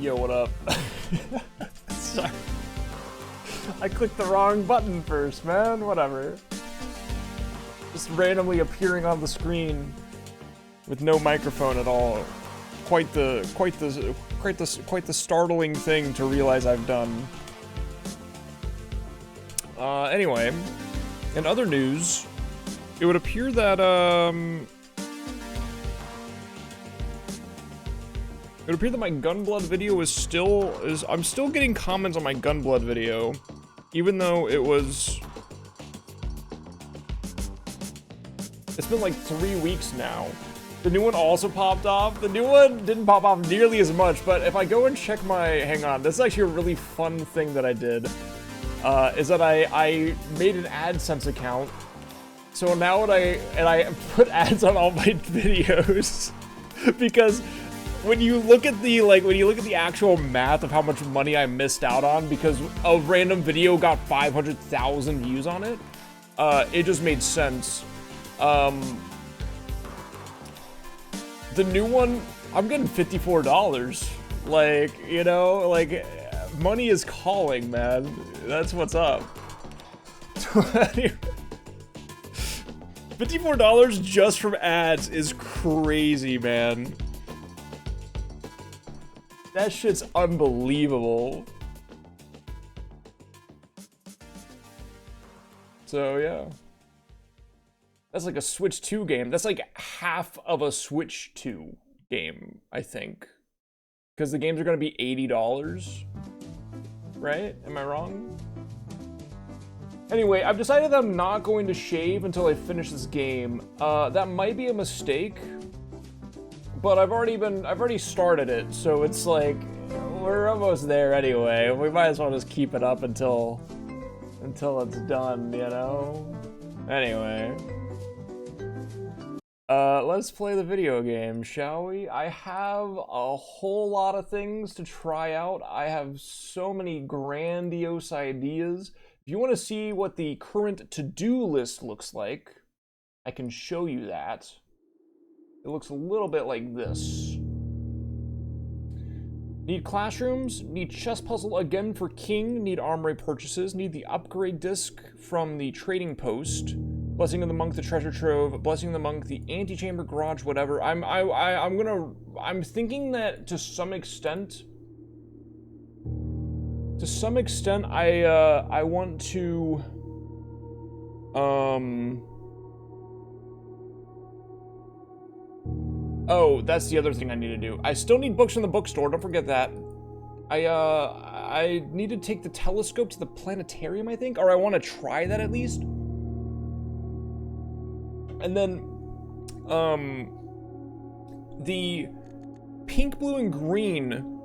Yo, what up? Sorry. I clicked the wrong button first, man. Whatever. Just randomly appearing on the screen with no microphone at all. Quite the startling thing to realize I've done. Anyway, in other news, it would appear that my Gunblood video I'm still getting comments on my Gunblood video, even though it's been like 3 weeks now. The new one also popped off. The new one didn't pop off nearly as much, but if I go and check hang on, this is actually a really fun thing that I did, is that I made an AdSense account. So now I put ads on all my videos, because when you look at the actual math of how much money I missed out on because a random video got 500,000 views on it, it just made sense. The new one, I'm getting $54. Like, you know, like, money is calling, man. That's what's up. $54 just from ads is crazy, man. That shit's unbelievable. So, yeah. That's like a Switch 2 game. That's like half of a Switch 2 game, I think. Because the games are going to be $80. Right? Am I wrong? Anyway, I've decided that I'm not going to shave until I finish this game. That might be a mistake. But I've already started it, so it's like, we're almost there anyway. We might as well just keep it up until it's done, you know? Anyway. Let's play the video game, shall we? I have a whole lot of things to try out. I have so many grandiose ideas. If you want to see what the current to-do list looks like, I can show you that. It looks a little bit like this. Need classrooms, need chess puzzle again for King, need armory purchases, need the upgrade disc from the trading post, blessing of the monk, the treasure trove, blessing of the monk, the antechamber garage, whatever. I'm thinking that to some extent I want to oh, that's the other thing I need to do. I still need books from the bookstore, don't forget that. I need to take the telescope to the planetarium, I think, or I want to try that at least. And then, the pink, blue, and green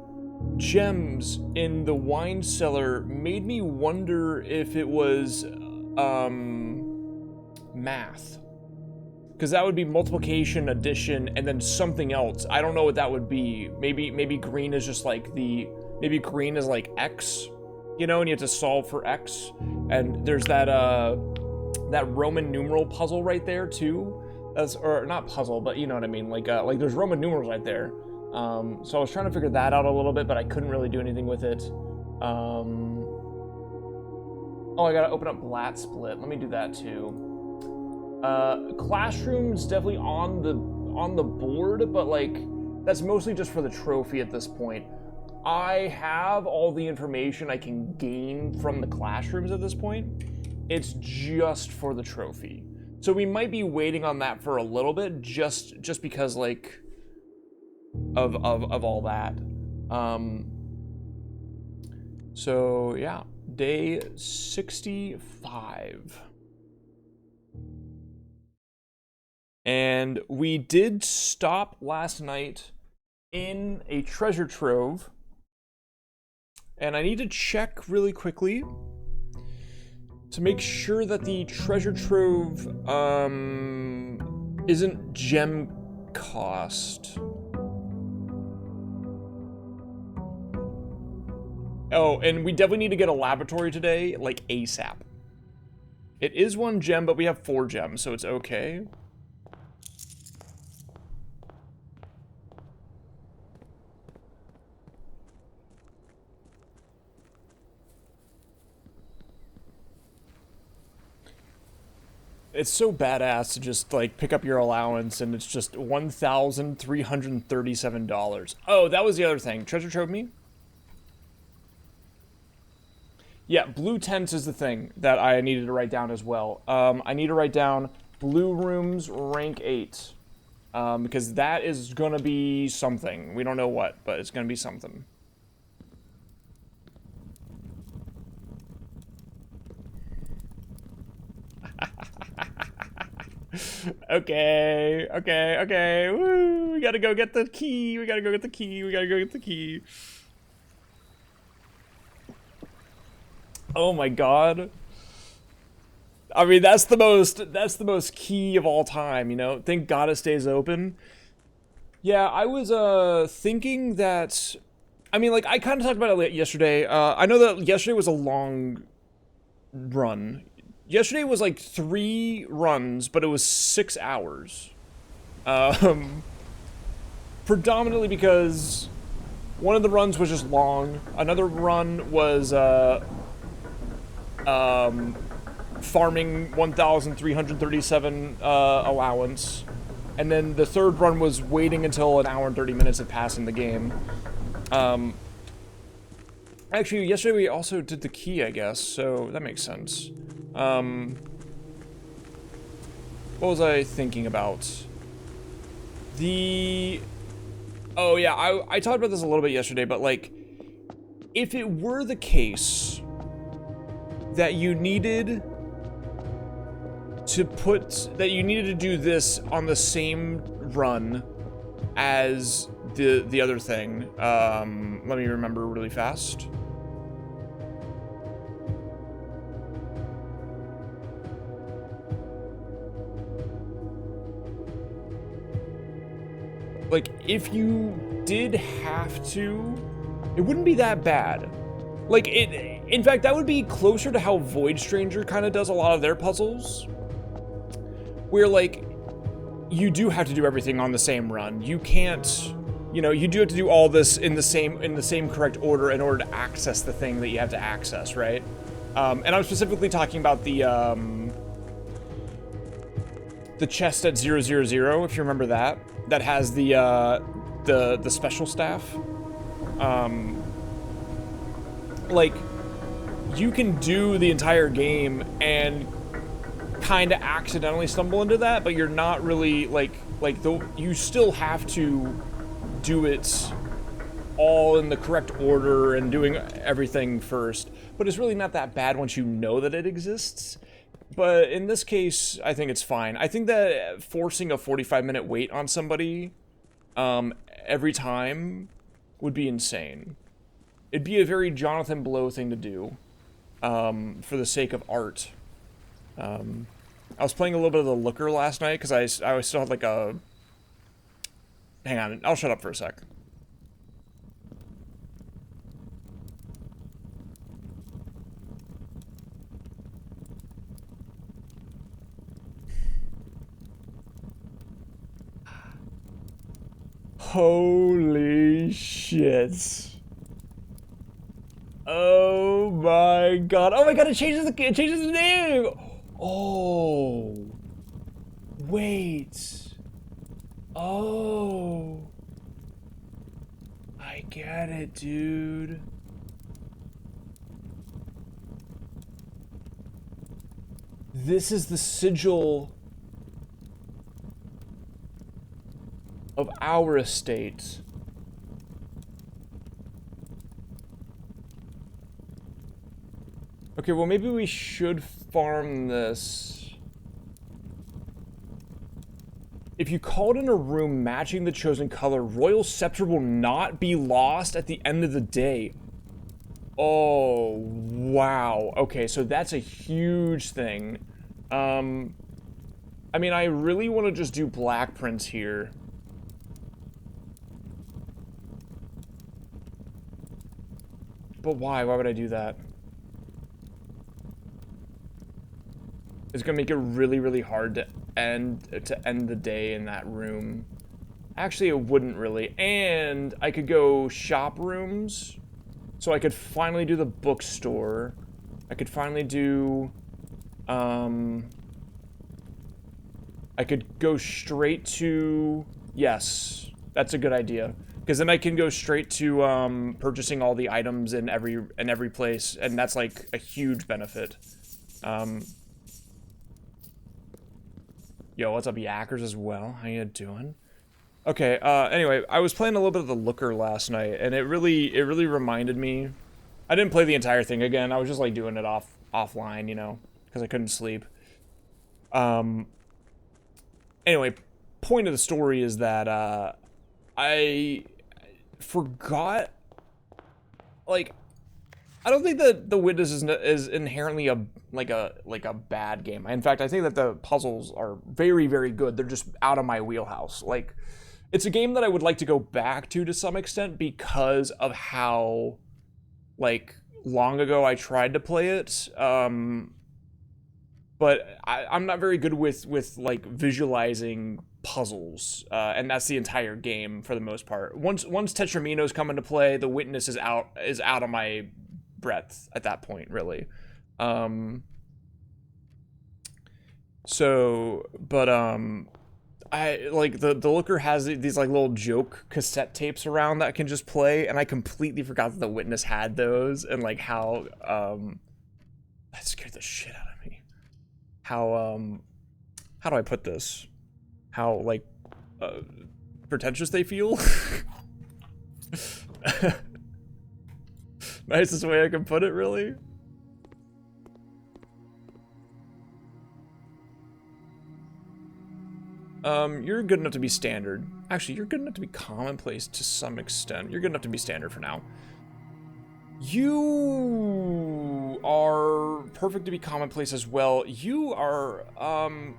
gems in the wine cellar made me wonder if it was, math. Because that would be multiplication, addition, and then something else. I don't know what that would be. Maybe green is just like maybe green is like X, you know, and you have to solve for X. And there's that Roman numeral puzzle right there too. Or not puzzle, but you know what I mean. Like there's Roman numerals right there. So I was trying to figure that out a little bit, but I couldn't really do anything with it. Oh, I gotta open up Blat Split. Let me do that too. Classroom's definitely on the board, but like that's mostly just for the trophy at this point. I have all the information I can gain from the classrooms at this point. It's just for the trophy. So we might be waiting on that for a little bit, just because like of all that. So yeah, day 65. And we did stop last night in a treasure trove. And I need to check really quickly to make sure that the treasure trove isn't gem cost. Oh, and we definitely need to get a laboratory today, like ASAP. It is 1 gem, but we have 4 gems, so it's okay. It's so badass to just, like, pick up your allowance, and it's just $1,337. Oh, that was the other thing. Treasure trove me? Yeah, blue tents is the thing that I needed to write down as well. I need to write down blue rooms rank 8. Because that is gonna be something. We don't know what, but it's gonna be something. Okay. Woo, we gotta go get the key. We gotta go get the key. Oh my god. I mean, that's the most key of all time, you know? Thank God it stays open. Yeah, I was, thinking that... I mean, like, I kind of talked about it yesterday. I know that yesterday was a long run. Yesterday was, like, 3 runs, but it was 6 hours. Predominantly because one of the runs was just long. Another run was, farming 1,337 allowance, and then the third run was waiting until an hour and 30 minutes had passed in the game. Actually, yesterday we also did the key, I guess, so that makes sense. What was I thinking about? Oh yeah, I talked about this a little bit yesterday, but like, if it were the case that you needed to do this on the same run as the other thing. Let me remember really fast. Like, if you did have to, it wouldn't be that bad. Like, in fact, that would be closer to how Void Stranger kind of does a lot of their puzzles. Where, like, you do have to do everything on the same run. You can't, you know, you do have to do all this in the same correct order in order to access the thing that you have to access, right? And I'm specifically talking about the chest at 000, if you remember that. That has the special staff. Like, you can do the entire game and kind of accidentally stumble into that, but you're not really, you still have to do it all in the correct order and doing everything first. But it's really not that bad once you know that it exists. But in this case, I think it's fine. I think that forcing a 45-minute wait on somebody every time would be insane. It'd be a very Jonathan Blow thing to do for the sake of art. I was playing a little bit of the Looker last night because I still had like a... Hang on, I'll shut up for a sec. Holy shit. Oh my god. Oh my god, it changes the name! Oh. Wait. Oh. I get it, dude. This is the sigil of our estate. Okay, well maybe we should farm this. If you called in a room matching the chosen color, Royal Scepter will not be lost at the end of the day. Oh, wow. Okay, so that's a huge thing. I mean, I really want to just do black prints here. But why? Why would I do that? It's gonna make it really, really hard to end the day in that room. Actually, it wouldn't really. And I could go shop rooms. So I could finally do the bookstore. I could finally do, the I could go straight to... Yes, that's a good idea. Because then I can go straight to purchasing all the items in every place, and that's like a huge benefit. Yo, what's up, Yackers as well? How you doing? Okay, anyway, I was playing a little bit of the Looker last night, and it really reminded me... I didn't play the entire thing again, I was just like doing it offline, you know, because I couldn't sleep. Anyway, point of the story is that, I forgot, like, I don't think that The Witness is inherently a bad game. In fact, I think that the puzzles are very, very good. They're just out of my wheelhouse. Like, it's a game that I would like to go back to some extent because of how, like, long ago I tried to play it. But I'm not very good with like visualizing puzzles, and that's the entire game for the most part. Once Tetramino's come into play, The Witness is out of my breadth at that point, really. I like the Looker has these like little joke cassette tapes around that I can just play, and I completely forgot that The Witness had those, and like how that scared the shit out of me. How do I put this? How like pretentious they feel? Nicest way I can put it, really. You're good enough to be standard. Actually, you're good enough to be commonplace to some extent. You're good enough to be standard for now. You are perfect to be commonplace as well. You are,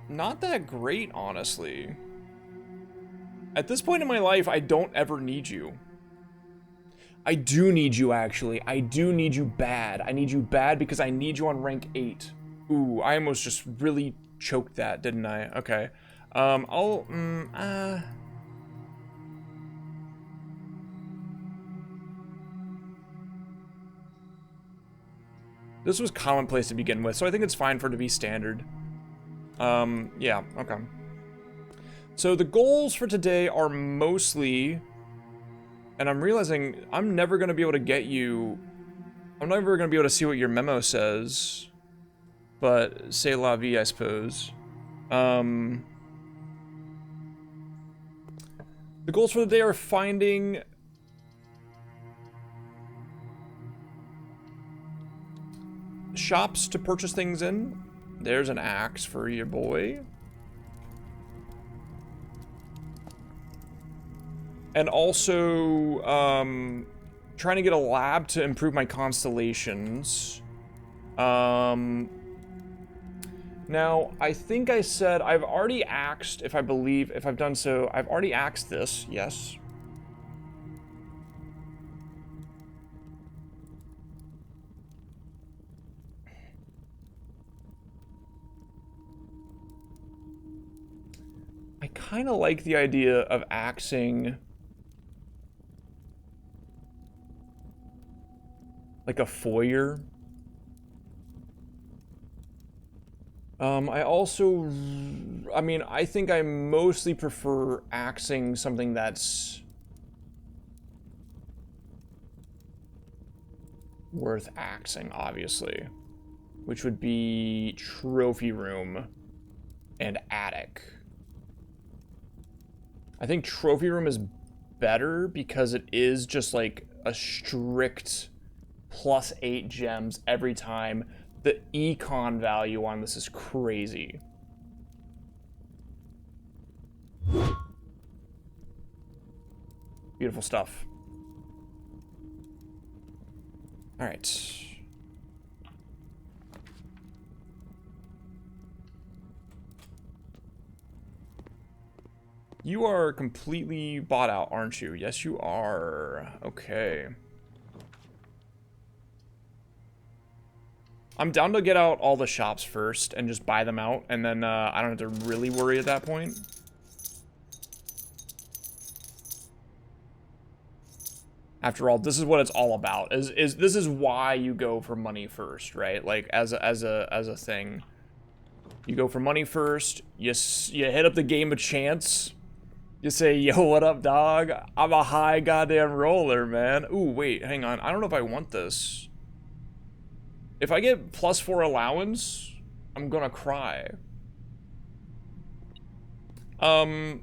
not that great, honestly. At this point in my life, I don't ever need you. I do need you, actually. I do need you bad. I need you bad because I need you on rank 8. Ooh, I almost just really choked that, didn't I? Okay. This was commonplace to begin with, so I think it's fine for it to be standard. Yeah, okay. So the goals for today are mostly, and I'm realizing I'm never going to be able to get you, I'm never going to be able to see what your memo says, but c'est la vie, I suppose. The goals for the day are finding shops to purchase things in. There's an axe for your boy. And also, trying to get a lab to improve my constellations. Now, I think I said I've already axed, if I've done so, I've already axed this, yes. I kind of like the idea of axing like a foyer. I think I mostly prefer axing something that's worth axing, obviously, which would be trophy room and attic. I think trophy room is better because it is just like a strict +8 gems every time. The econ value on this is crazy. Beautiful stuff. All right. You are completely bought out, aren't you? Yes, you are. Okay. I'm down to get out all the shops first and just buy them out, and then I don't have to really worry at that point. After all, this is what it's all about. This is why you go for money first, right? Like as a thing. You go for money first. You hit up the game of chance. You say, yo, what up, dog? I'm a high goddamn roller, man. Ooh, wait, hang on. I don't know if I want this. If I get +4 allowance, I'm gonna cry. Yeah,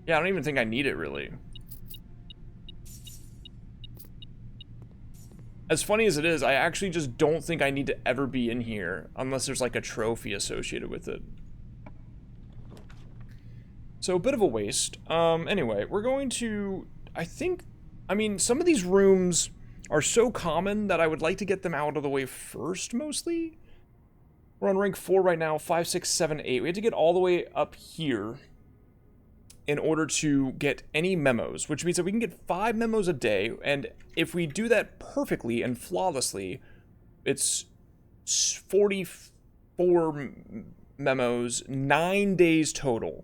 I don't even think I need it, really. As funny as it is, I actually just don't think I need to ever be in here unless there's like a trophy associated with it. So a bit of a waste. Anyway, we're going to, I mean, some of these rooms are so common that I would like to get them out of the way first, mostly. We're on rank 4 right now, 5, 6, 7, 8. We have to get all the way up here in order to get any memos, which means that we can get 5 memos a day, and if we do that perfectly and flawlessly, it's 44 memos, 9 days total.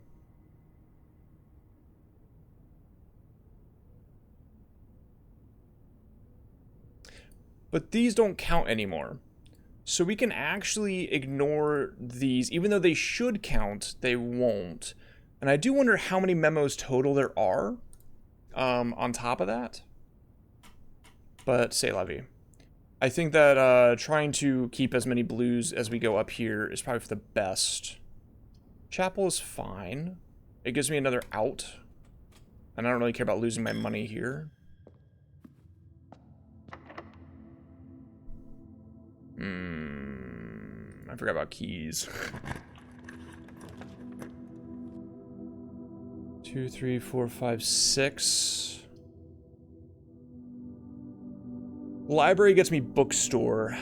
But these don't count anymore. So we can actually ignore these, even though they should count, they won't. And I do wonder how many memos total there are on top of that. But c'est la vie. I think that trying to keep as many blues as we go up here is probably for the best. Chapel is fine. It gives me another out. And I don't really care about losing my money here. I forgot about keys. 2, 3, 4, 5, 6. Library gets me bookstore.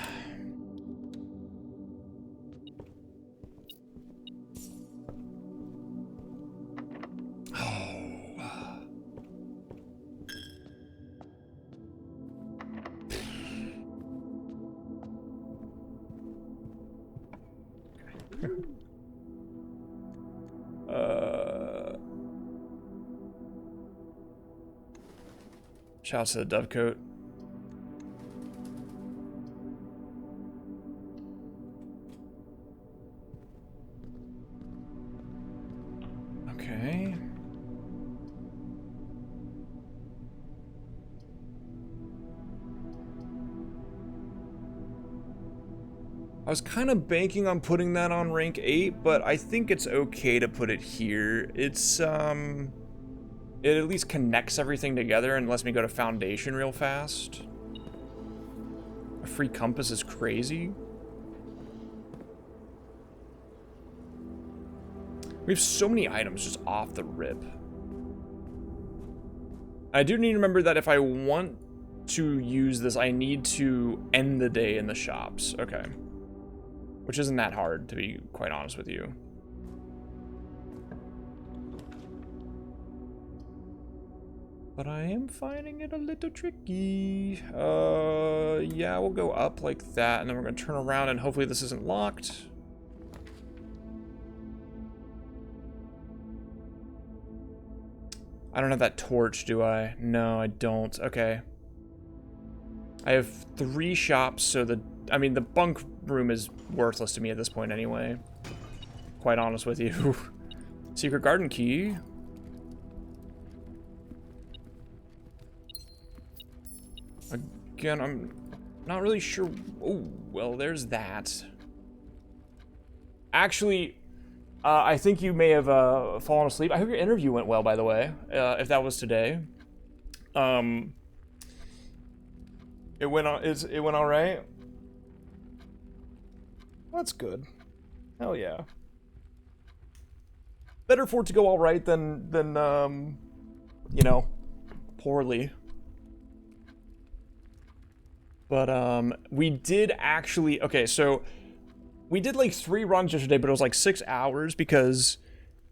Shouts to the Dovecoat. Okay. I was kind of banking on putting that on rank 8, but I think it's okay to put it here. It's, it at least connects everything together and lets me go to Foundation real fast. A free compass is crazy. We have so many items just off the rip. I do need to remember that if I want to use this, I need to end the day in the shops. Okay. Which isn't that hard, to be quite honest with you. But I am finding it a little tricky. Yeah, we'll go up like that, and then we're gonna turn around, and hopefully this isn't locked. I don't have that torch, do I? No, I don't. Okay. I have 3 shops, so the bunk room is worthless to me at this point anyway. Quite honest with you. Secret garden key. Again, I'm not really sure. Oh, well, there's that. Actually, I think you may have fallen asleep. I hope your interview went well, by the way, if that was today. It went all right? That's good. Hell yeah. Better for it to go all right than you know, poorly. But, we did actually, okay, so we did like 3 runs yesterday, but it was like 6 hours because,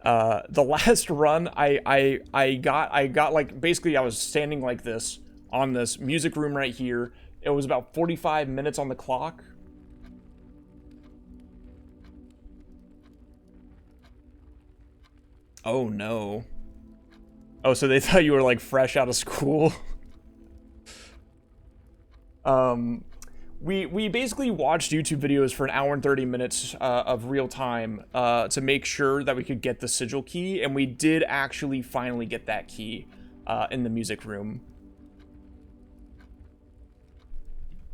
the last run I got like, basically I was standing like this on this music room right here. It was about 45 minutes on the clock. Oh no. Oh, so they thought you were like fresh out of school? we basically watched YouTube videos for an hour and 30 minutes of real time to make sure that we could get the sigil key, and we did actually finally get that key in the music room.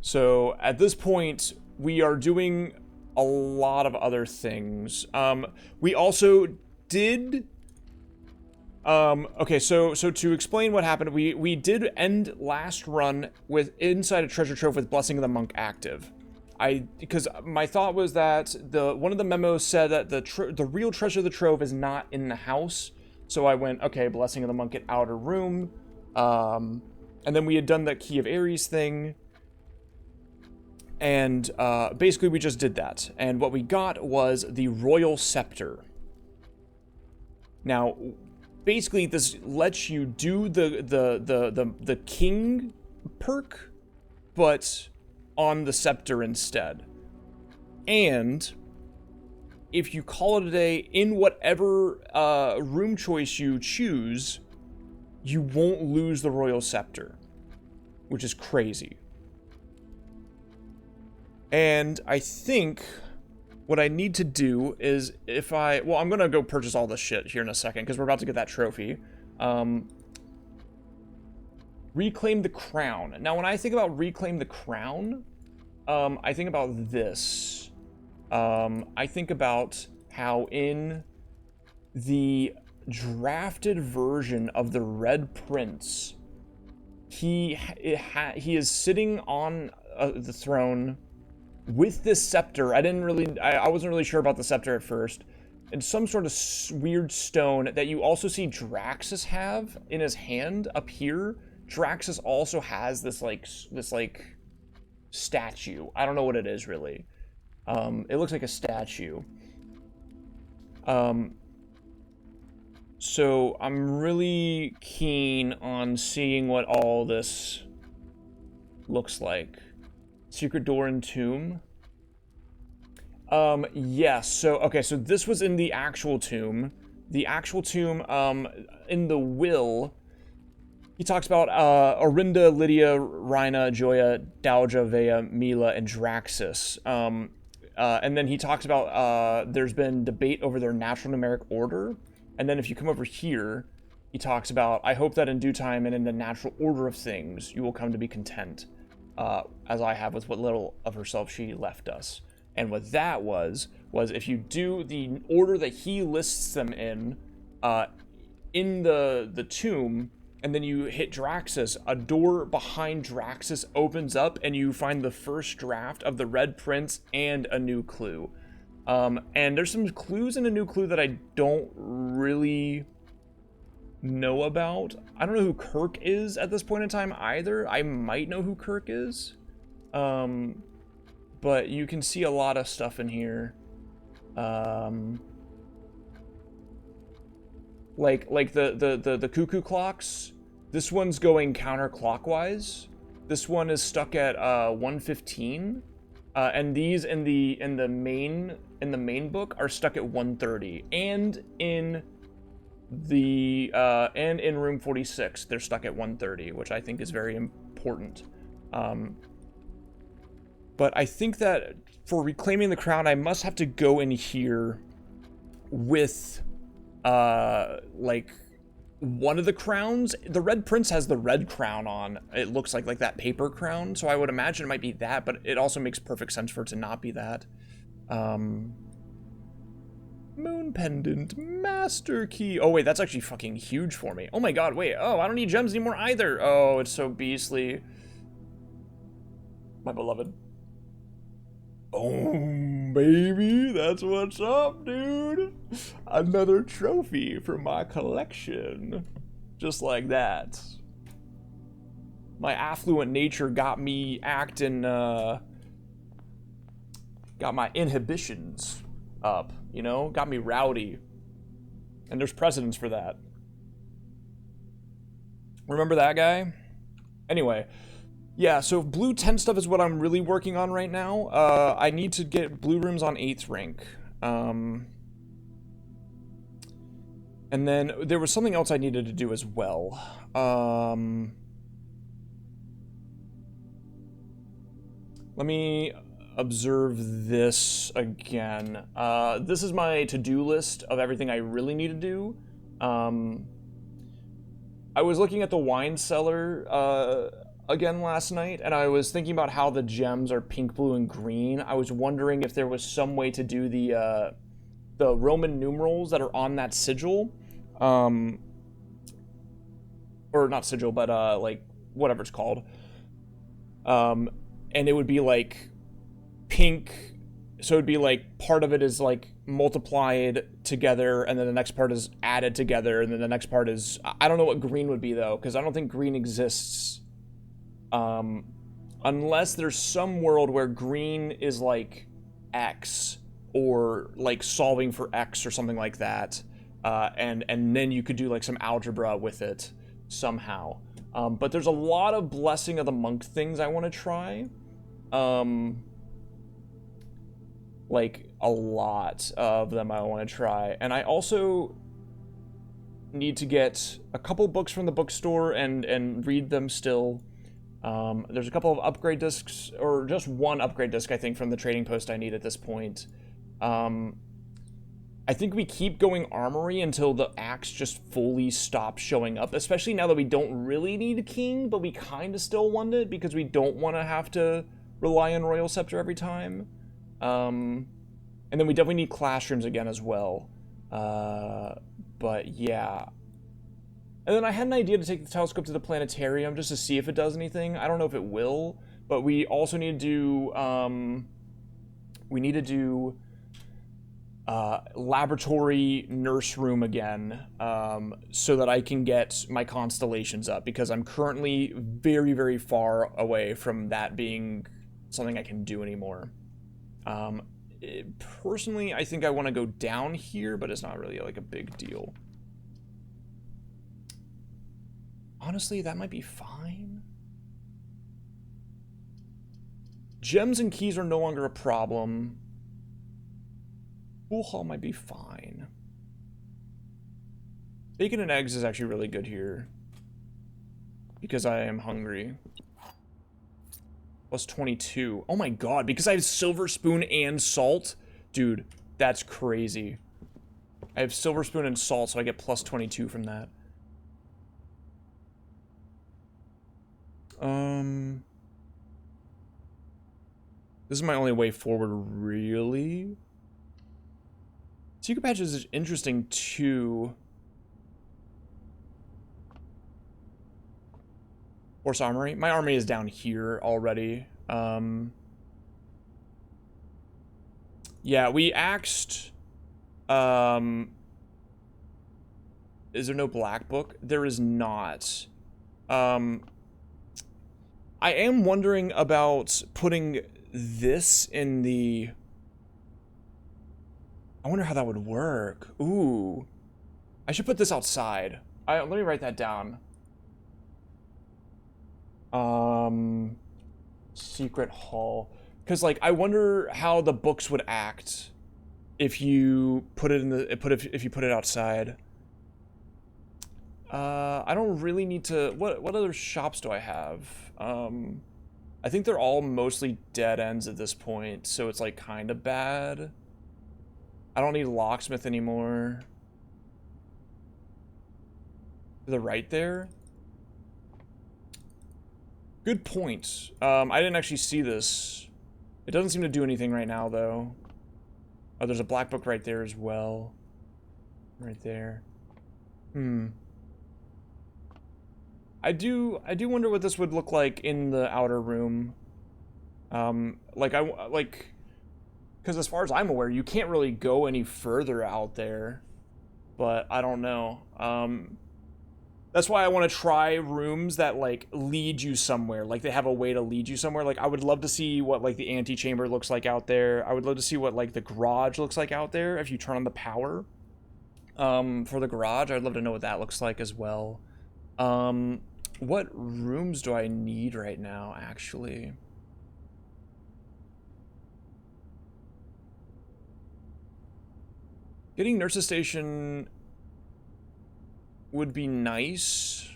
So at this point, we are doing a lot of other things. We also did... okay, so to explain what happened, we did end last run with inside a treasure trove with Blessing of the Monk active. Because my thought was that one of the memos said that the real treasure of the trove is not in the house. So I went, okay, Blessing of the Monk at outer room. And then we had done the Key of Ares thing. And basically we just did that. And what we got was the Royal Scepter. Now, basically this lets you do the king perk, but on the scepter instead. And if you call it a day in whatever room choice you choose, you won't lose the Royal Scepter, which is crazy. And I think what I need to do is well, I'm gonna go purchase all this shit here in a second because we're about to get that trophy. Reclaim the crown. Now, when I think about reclaim the crown, I think about this. I think about how in the drafted version of the Red Prince, he is sitting on the throne with this scepter. I wasn't really sure about the scepter at first. And some sort of weird stone that you also see Draxus have in his hand up here. Draxus also has this statue. I don't know what it is really. It looks like a statue. So I'm really keen on seeing what all this looks like. Secret door and tomb. Yes. So, okay, so this was in the actual tomb. The actual tomb, in the will, he talks about, Orinda, Lydia, Rhina, Joya, Dowager, Vea, Mila, and Draxus. And then he talks about, there's been debate over their natural numeric order. And then if you come over here, he talks about, I hope that in due time and in the natural order of things, you will come to be content. As I have with what little of herself she left us. And what that was if you do the order that he lists them in the tomb, and then you hit Draxus, a door behind Draxus opens up, and you find the first draft of the Red Prince and a new clue. And there's some clues in a new clue that I don't really know about. I don't know who Kirk is at this point in time either. I might know who Kirk is. But you can see a lot of stuff in here. Like the cuckoo clocks. This one's going counterclockwise. This one is stuck at 115. And these in the main book are stuck at 130. And in room 46 they're stuck at 130, which I think is very important. But I think that for reclaiming the crown, I must have to go in here with like one of the crowns. The Red Prince has the red crown on. It looks like that paper crown, so I would imagine it might be that, but it also makes perfect sense for it to not be that. Moon pendant, master key. Oh wait, that's actually fucking huge for me. Oh my god, wait. Oh, I don't need gems anymore either. Oh, it's so beastly. My beloved. Oh, baby, that's what's up, dude. Another trophy from my collection. Just like that. My affluent nature got me acting, got my inhibitions up, you know? Got me rowdy. And there's precedence for that. Remember that guy? Anyway. Yeah, so blue 10 stuff is what I'm really working on right now. I need to get blue rooms on 8th rank. And then there was something else I needed to do as well. Let me observe this again. This is my to-do list of everything I really need to do. I was looking at the wine cellar again last night, and I was thinking about how the gems are pink, blue, and green. I was wondering if there was some way to do the Roman numerals that are on that sigil, or not sigil, but like whatever it's called. And it would be like pink, so it'd be like part of it is like multiplied together, and then the next part is added together, and then the next part is, I don't know what green would be though, because I don't think green exists, unless there's some world where green is like X, or like solving for X or something like that, and then you could do like some algebra with it somehow. But there's a lot of Blessing of the Monk things I want to try. Like, a lot of them I want to try. And I also need to get a couple books from the bookstore and read them still. There's a couple of upgrade discs, or just one upgrade disc, I think, from the trading post I need at this point. I think we keep going armory until the axe just fully stops showing up, especially now that we don't really need a king, but we kind of still want it because we don't want to have to rely on Royal Scepter every time. And then we definitely need classrooms again as well. But yeah. And then I had an idea to take the telescope to the planetarium just to see if it does anything. I don't know if it will, but we also need to do, laboratory nurse room again, so that I can get my constellations up, because I'm currently very, very far away from that being something I can do anymore. Personally, I think I want to go down here, but it's not really like a big deal. Honestly, that might be fine. Gems and keys are no longer a problem. Pool hall might be fine. Bacon and eggs is actually really good here, because I am hungry. Plus 22. Oh my god, because I have silver spoon and salt? Dude, that's crazy. I have silver spoon and salt, so I get plus 22 from that. This is my only way forward, really. Secret patches is interesting too. Horse armory. My armory is down here already. Yeah, we axed. Is there no black book? There is not. I am wondering about putting this in the... I wonder how that would work. Ooh. I should put this outside. Let me write that down. Secret hall. Because, like, I wonder how the books would act if you put it in the... if you put it outside. I don't really need to... What other shops do I have? I think they're all mostly dead ends at this point, so it's, like, kind of bad. I don't need locksmith anymore. To the right there? Good point. I didn't actually see this. It doesn't seem to do anything right now, though. Oh, there's a black book right there as well. Right there. I do wonder what this would look like in the outer room. Because as far as I'm aware, you can't really go any further out there. But I don't know. That's why I want to try rooms that, like, lead you somewhere. Like, they have a way to lead you somewhere. Like, I would love to see what, like, the antechamber looks like out there. I would love to see what, like, the garage looks like out there if you turn on the power. For the garage, I'd love to know what that looks like as well. What rooms do I need right now, actually? Getting nurse's station would be nice.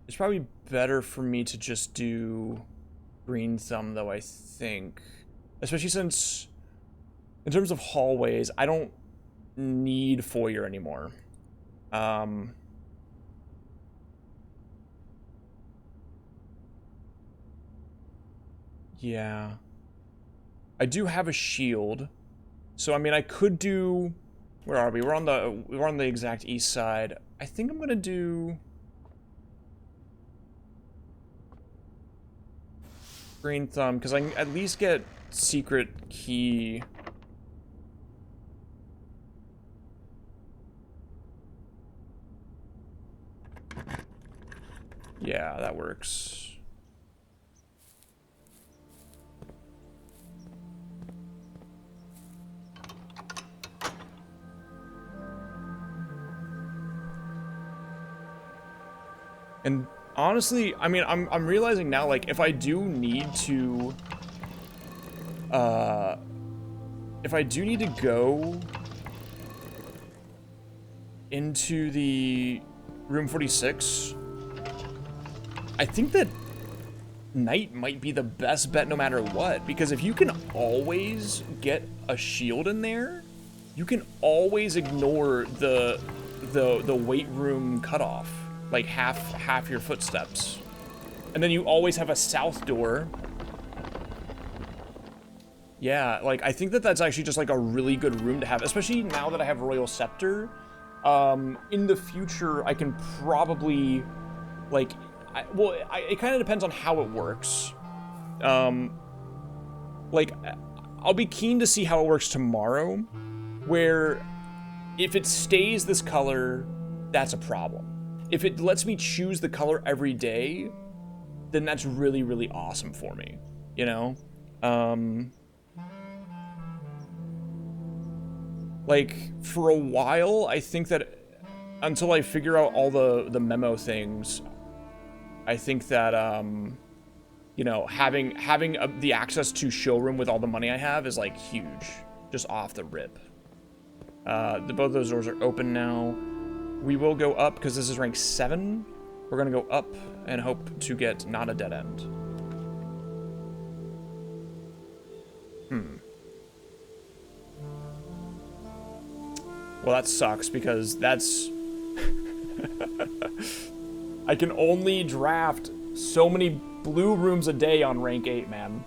It's probably better for me to just do Green Thumb, though, I think. Especially since, in terms of hallways, I don't need foyer anymore. Yeah. I do have a shield. So, I mean, I could do... Where are we? We're on the exact east side. I think I'm gonna do... Green Thumb, because I can at least get secret key. Yeah, that works. And honestly, I mean, I'm realizing now, like, if I do need to, go into the room 46, I think that Knight might be the best bet no matter what, because if you can always get a shield in there, you can always ignore the weight room cutoff. Like half your footsteps. And then you always have a south door. Yeah, like, I think that that's actually just, like, a really good room to have, especially now that I have Royal Scepter. In the future, I can probably, like, it kind of depends on how it works. Like, I'll be keen to see how it works tomorrow, where if it stays this color, that's a problem. If it lets me choose the color every day, then that's really, really awesome for me, you know? Like, for a while, I think that until I figure out all the memo things, I think that, you know, having the access to showroom with all the money I have is, like, huge. Just off the rip. Both those doors are open now. We will go up, because this is rank 7. We're going to go up and hope to get not a dead end. Well, that sucks, because that's... I can only draft so many blue rooms a day on rank 8, man.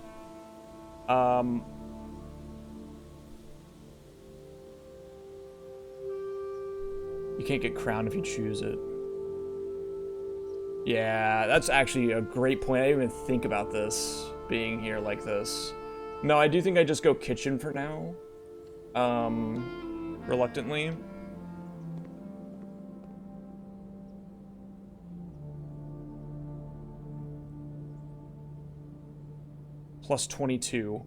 You can't get crowned if you choose it. Yeah, that's actually a great point. I didn't even think about this being here like this. No, I do think I just go kitchen for now. Reluctantly. Plus 22.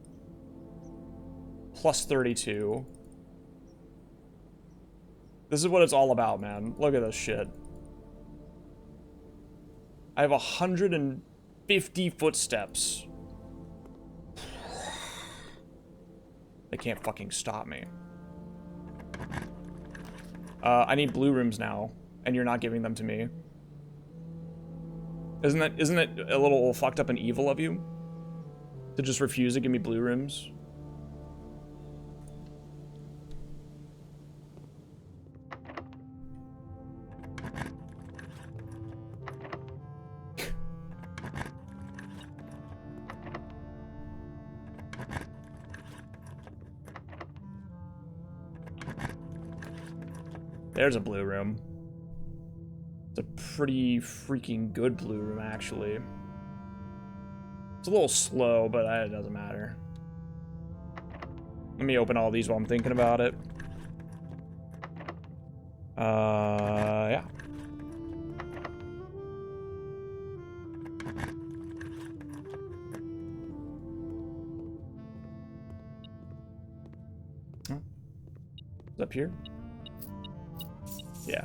Plus 32. This is what it's all about, man. Look at this shit. I have 150 footsteps. They can't fucking stop me. I need blue rooms now, and you're not giving them to me. Isn't it a little fucked up and evil of you? To just refuse to give me blue rooms? There's a blue room. It's a pretty freaking good blue room, actually. It's a little slow, but it doesn't matter. Let me open all these while I'm thinking about it. Yeah. It's up here. Yeah.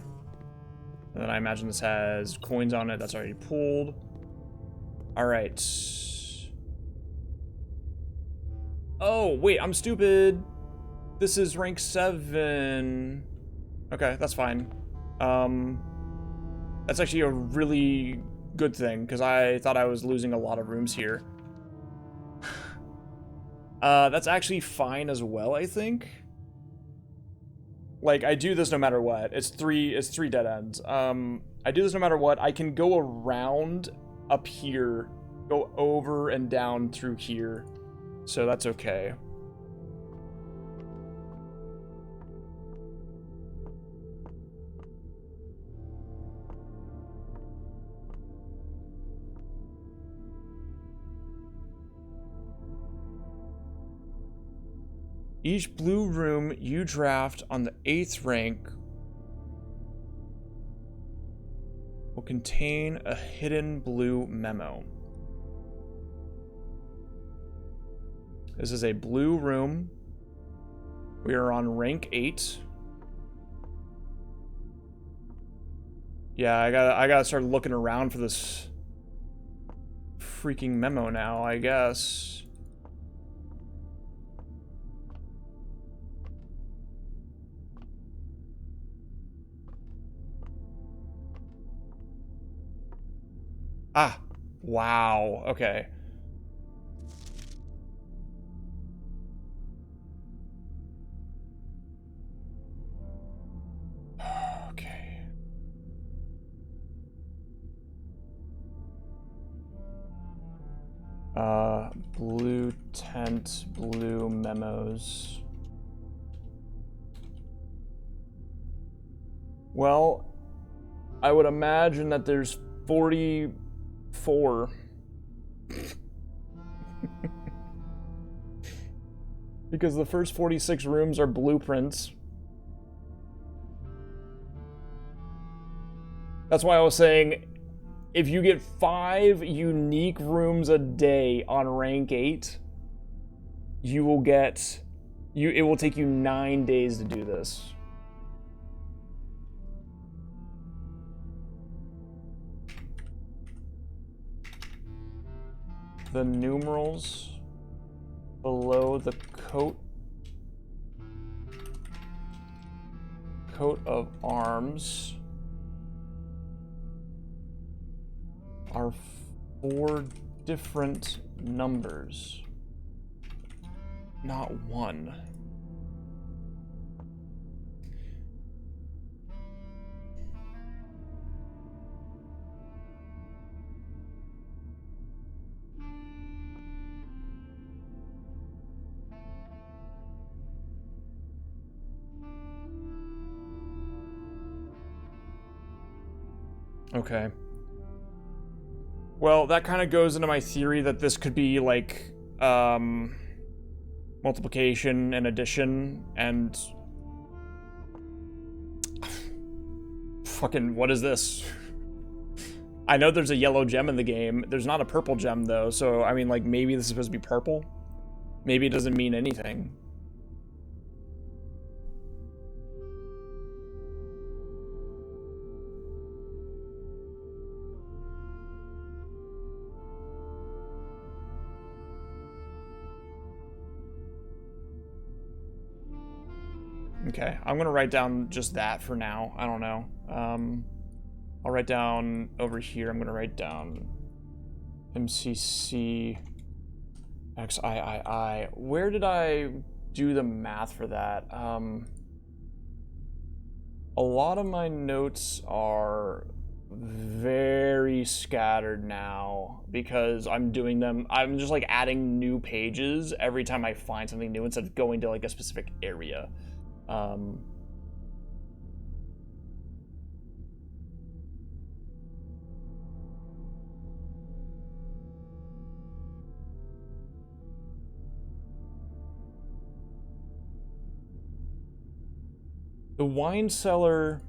And then I imagine this has coins on it. That's already pulled. All right. Oh, wait, I'm stupid. This is rank 7. Okay, that's fine. That's actually a really good thing, because I thought I was losing a lot of rooms here. That's actually fine as well, I think. Like, I do this no matter what. It's three dead ends. I do this no matter what. I can go around up here, go over and down through here. So that's okay. Each blue room you draft on the 8th rank will contain a hidden blue memo. This is a blue room. We are on rank 8. Yeah, I gotta start looking around for this freaking memo now, I guess. Ah, wow, okay. Okay. Blue tent, blue memos. Well, I would imagine that there's 44. Because the first 46 rooms are blueprints. That's why I was saying, if you get 5 unique rooms a day on rank 8, you will get... it will take you 9 days to do this. The numerals below the coat of arms are 4 different numbers, not 1. Okay. Well, that kind of goes into my theory that this could be like multiplication and addition and fucking what is this? I know there's a yellow gem in the game. There's not a purple gem though, so I mean like maybe this is supposed to be purple. Maybe it doesn't mean anything. Okay, I'm gonna write down just that for now. I don't know. I'll write down over here. I'm gonna write down MCC XIII. Where did I do the math for that? A lot of my notes are very scattered now because I'm doing them. I'm just like adding new pages every time I find something new instead of going to like a specific area. The wine cellar,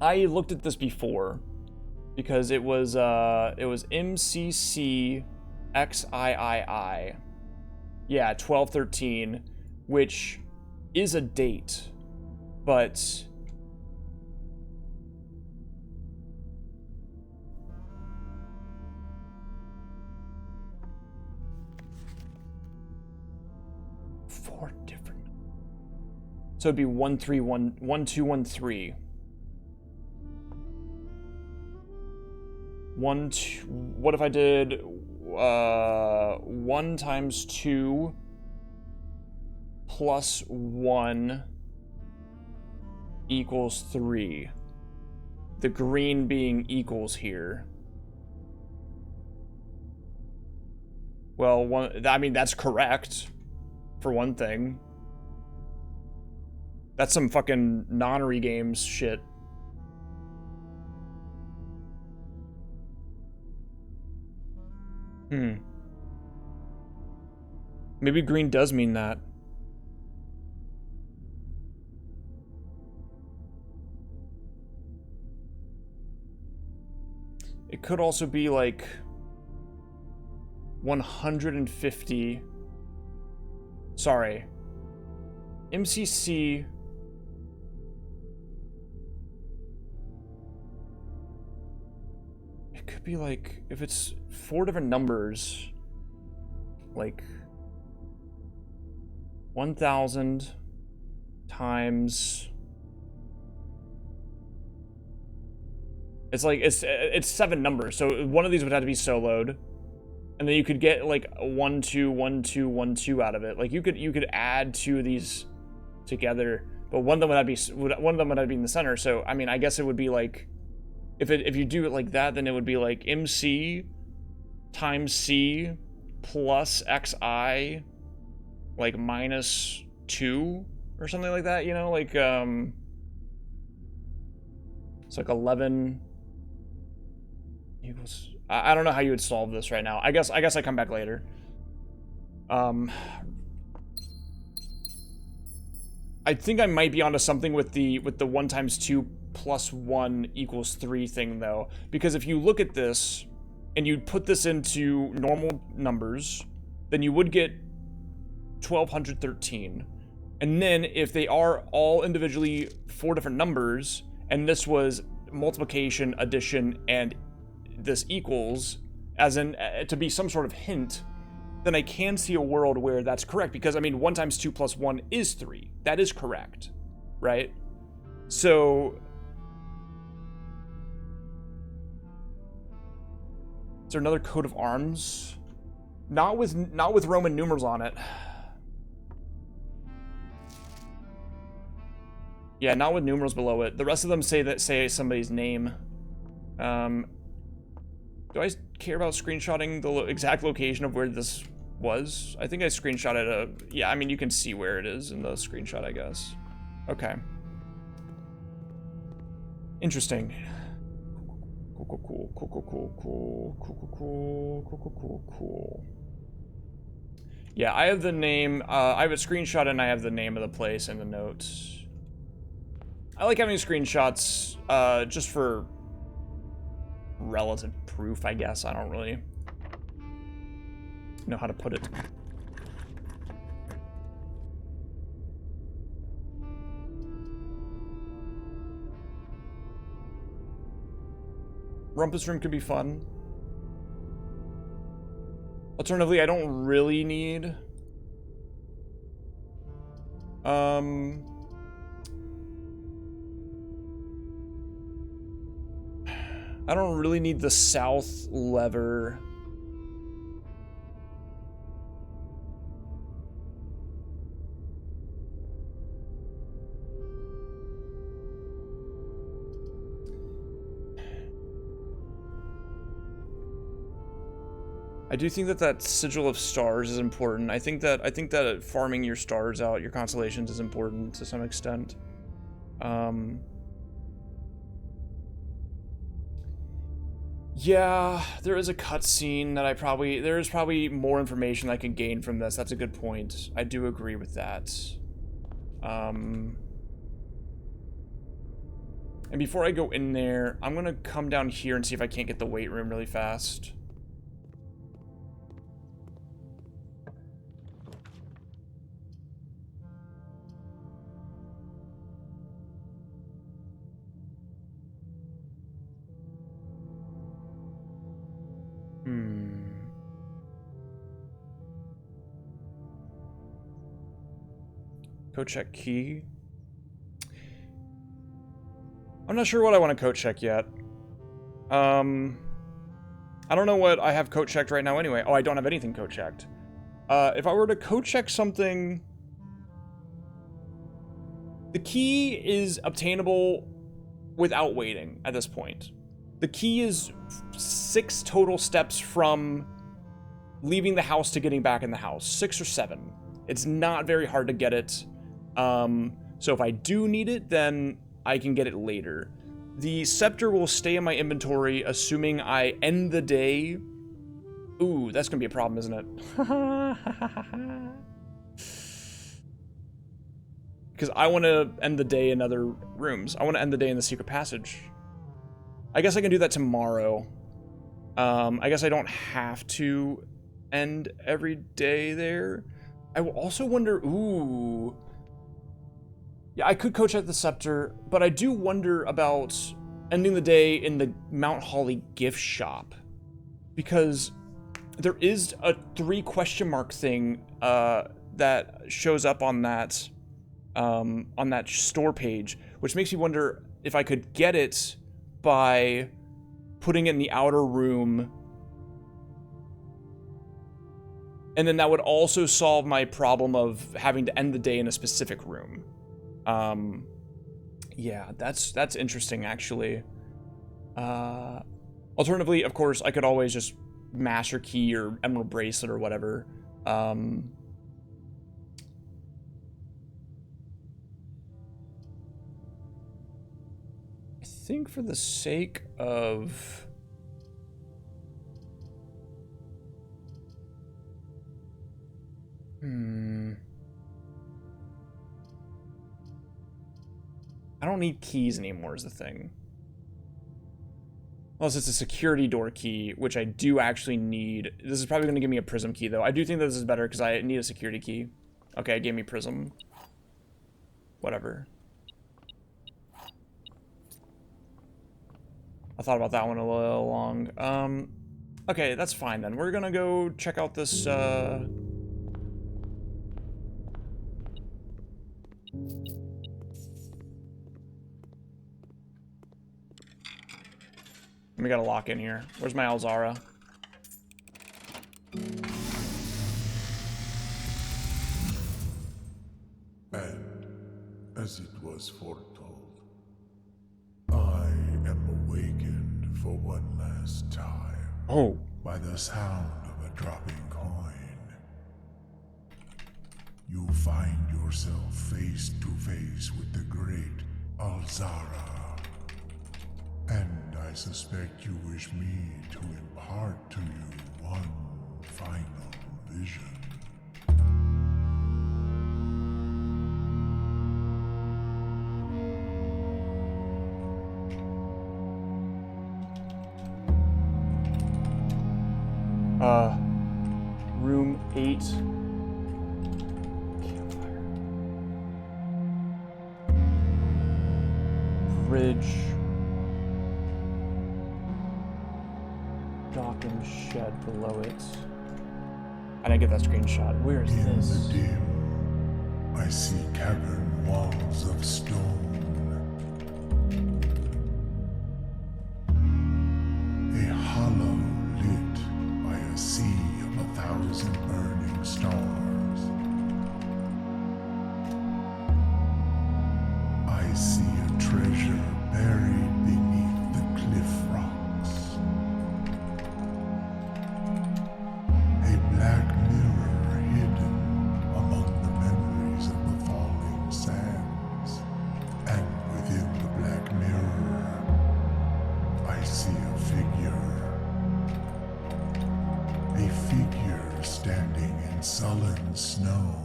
I looked at this before because it was MCC XIII. Yeah, 1213, which is a date, but four different. So it'd be 1213. 2. What if I did 1 times 2 plus 1 equals 3. The green being equals here. Well, I mean, that's correct, for one thing. That's some fucking nonary games shit. Maybe green does mean that. It could also be like 150. Sorry. MCC. It could be like, if it's 4 different numbers, like 1,000 times. It's like, it's 7 numbers, so one of these would have to be soloed. And then you could get like 1, 2, 1, 2, 1, 2 out of it. Like you could add 2 of these together, but one of them would have to be in the center. So I mean, I guess it would be like, if you do it like that, then it would be like MC times C plus XI, like minus 2 or something like that. You know, like it's like 11 equals. I don't know how you would solve this right now. I guess I come back later. I think I might be onto something with the 1 times 2 plus 1 equals 3 thing though, because if you look at this and you put this into normal numbers, then you would get 1213. And then if they are all individually 4 different numbers, and this was multiplication, addition, and this equals, as in to be some sort of hint, then I can see a world where that's correct, because I mean 1 times 2 plus 1 is 3. That is correct, right? So is there another coat of arms? Not with Roman numerals on it. Yeah, not with numerals below it. The rest of them say somebody's name. Do I care about screenshotting the exact location of where this was? I think I screenshotted yeah, I mean, you can see where it is in the screenshot, I guess. Okay. Interesting. Cool. Yeah, I have the name, I have a screenshot and I have the name of the place and the notes. I like having screenshots, just for relative proof, I guess. I don't really know how to put it. Rumpus Room could be fun. Alternatively, I don't really need I don't really need the south lever. I do think that sigil of stars is important. I think that farming your stars out, your constellations, is important to some extent. Yeah, there is a cutscene that there is probably more information I can gain from this. That's a good point. I do agree with that. And before I go in there, I'm gonna come down here and see if I can't get the weight room really fast. Code check key. I'm not sure what I want to code check yet. I don't know what I have code checked right now anyway. Oh, I don't have anything code checked. If I were to code check something The key is obtainable without waiting at this point. The key is 6 total steps from leaving the house to getting back in the house. 6 or 7. It's not very hard to get it. So if I do need it, then I can get it later. The scepter will stay in my inventory, assuming I end the day. Ooh, that's gonna be a problem, isn't it? Because I want to end the day in other rooms. I want to end the day in the secret passage. I guess I can do that tomorrow. I guess I don't have to end every day there. I will also wonder, ooh. Yeah, I could coach at the scepter, but I do wonder about ending the day in the Mount Holly gift shop. Because there is a 3 question mark thing that shows up on that store page, which makes me wonder if I could get it by putting it in the outer room. And then that would also solve my problem of having to end the day in a specific room. Yeah, that's interesting, actually. Alternatively, of course, I could always just Master Key or Emerald Bracelet or whatever. I think for the sake of... I don't need keys anymore is the thing. Unless it's a security door key, which I do actually need. This is probably going to give me a prism key, though. I do think that this is better because I need a security key. Okay, it gave me prism. Whatever. I thought about that one a little long. Okay, that's fine then. We're going to go check out this, We got a lock in here. Where's my Alzara? And as it was foretold, I am awakened for one last time. Oh. By the sound of a dropping coin. You find yourself face to face with the great Alzara. And I suspect you wish me to impart to you one final vision. Room 8. Campfire. Bridge. Docking shed below it. I didn't get that screenshot. Where is this? In the dim, I see cavern walls of stone. A hollow lit by a sea of 1,000 burning stars. I see a treasure buried beneath the cliff rocks. A black mirror hidden among the memories of the falling sands. And within the black mirror, I see a figure. A figure standing in sullen snow.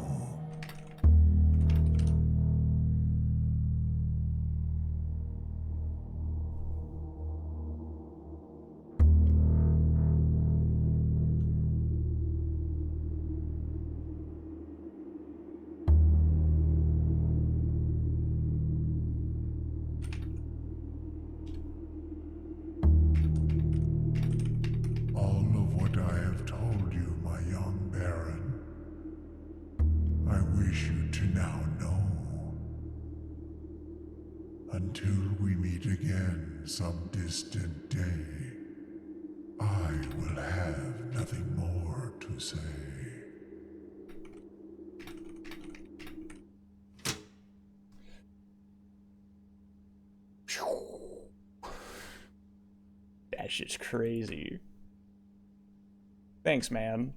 All of what I have told you, my young Baron, I wish you to now know. Until we meet again some distant day, I will have nothing more to say. That shit's crazy. Thanks, man.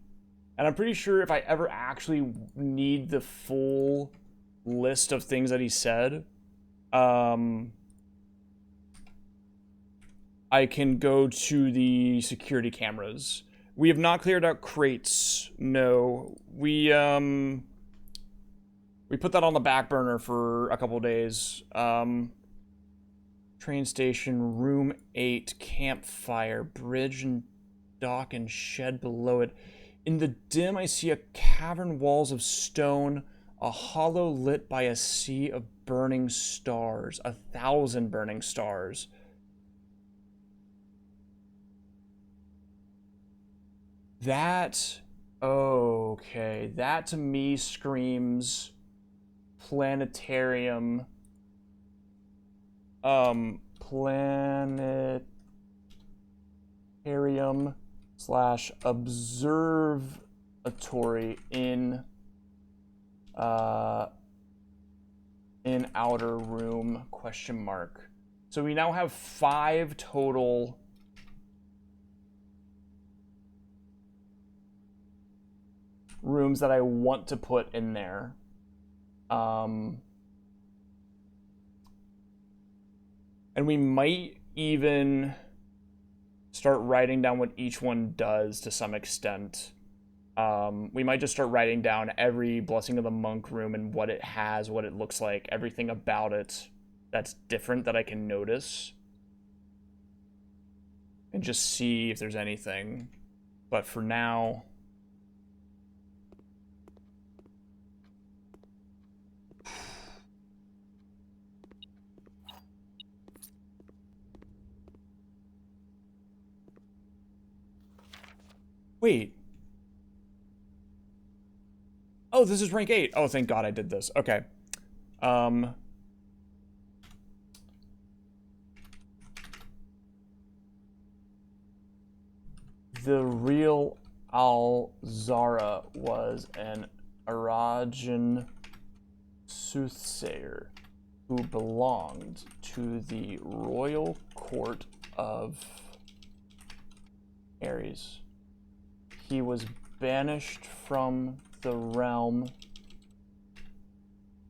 And I'm pretty sure if I ever actually need the full list of things that he said, I can go to the security cameras. We have not cleared out crates. No. We put that on the back burner for a couple days. Train station, room 8, campfire, bridge and dock and shed below it. In the dim, I see a cavern walls of stone, a hollow lit by a sea of burning stars, 1,000 burning stars. That, okay, that to me screams planetarium, planetarium slash observatory in outer room, question mark. So we now have 5 total rooms that I want to put in there. And we might even start writing down what each one does to some extent. We might just start writing down every Blessing of the Monk room and what it has, what it looks like, everything about it that's different that I can notice. And just see if there's anything. But for now... Wait. Oh, this is rank 8. Oh, thank God I did this. Okay. The real Alzara was an Arajan soothsayer who belonged to the royal court of Ares. He was banished from the realm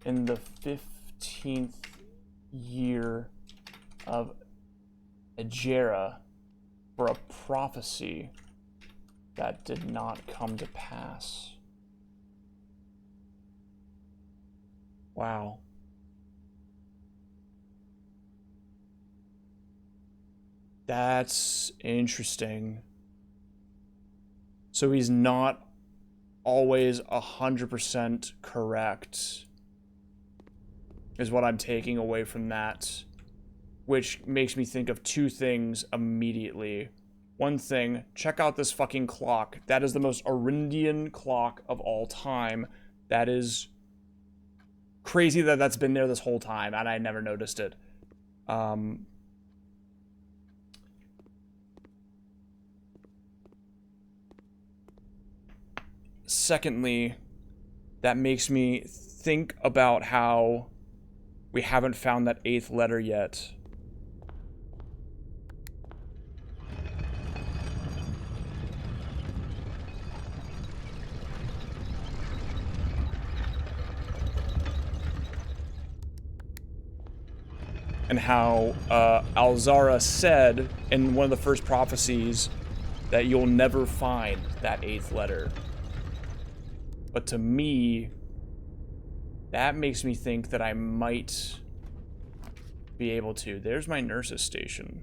in the 15th year of Agera for a prophecy that did not come to pass. Wow. That's interesting. So he's not always 100% correct, is what I'm taking away from that, which makes me think of 2 things immediately. One thing, check out this fucking clock. That is the most Arindian clock of all time. That is crazy that that's been there this whole time, and I never noticed it. Secondly, that makes me think about how we haven't found that 8th letter yet. And how Alzara said in one of the first prophecies that you'll never find that 8th letter. But to me, that makes me think that I might be able to. There's my nurse's station.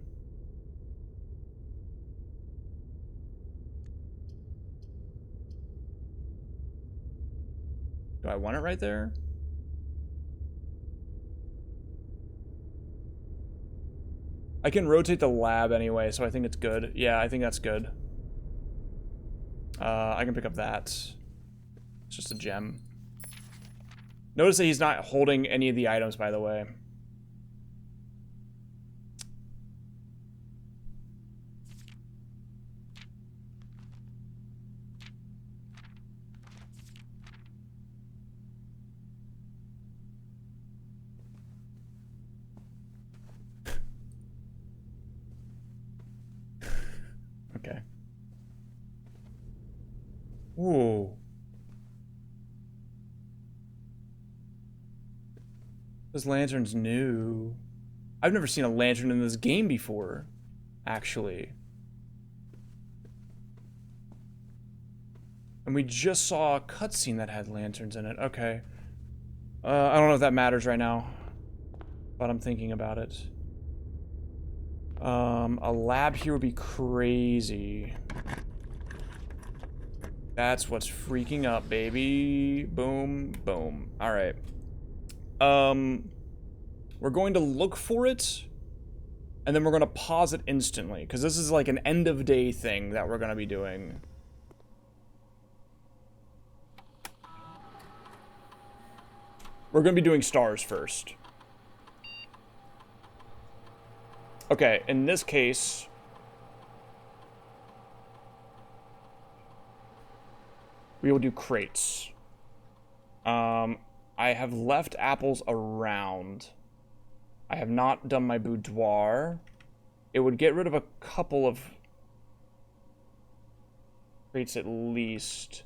Do I want it right there? I can rotate the lab anyway, so I think it's good. Yeah, I think that's good. I can pick up that. It's just a gem. Notice that he's not holding any of the items, by the way. Okay. Ooh. This lantern's new. I've never seen a lantern in this game before, actually. And we just saw a cutscene that had lanterns in it. Okay. I don't know if that matters right now, but I'm thinking about it. A lab here would be crazy. That's what's freaking up, baby. Boom, boom. All right. We're going to look for it, and then we're going to pause it instantly, because this is like an end of day thing that we're going to be doing. We're going to be doing stars first. Okay, in this case, we will do crates. I have left apples around. I have not done my boudoir. It would get rid of a couple of crates at least.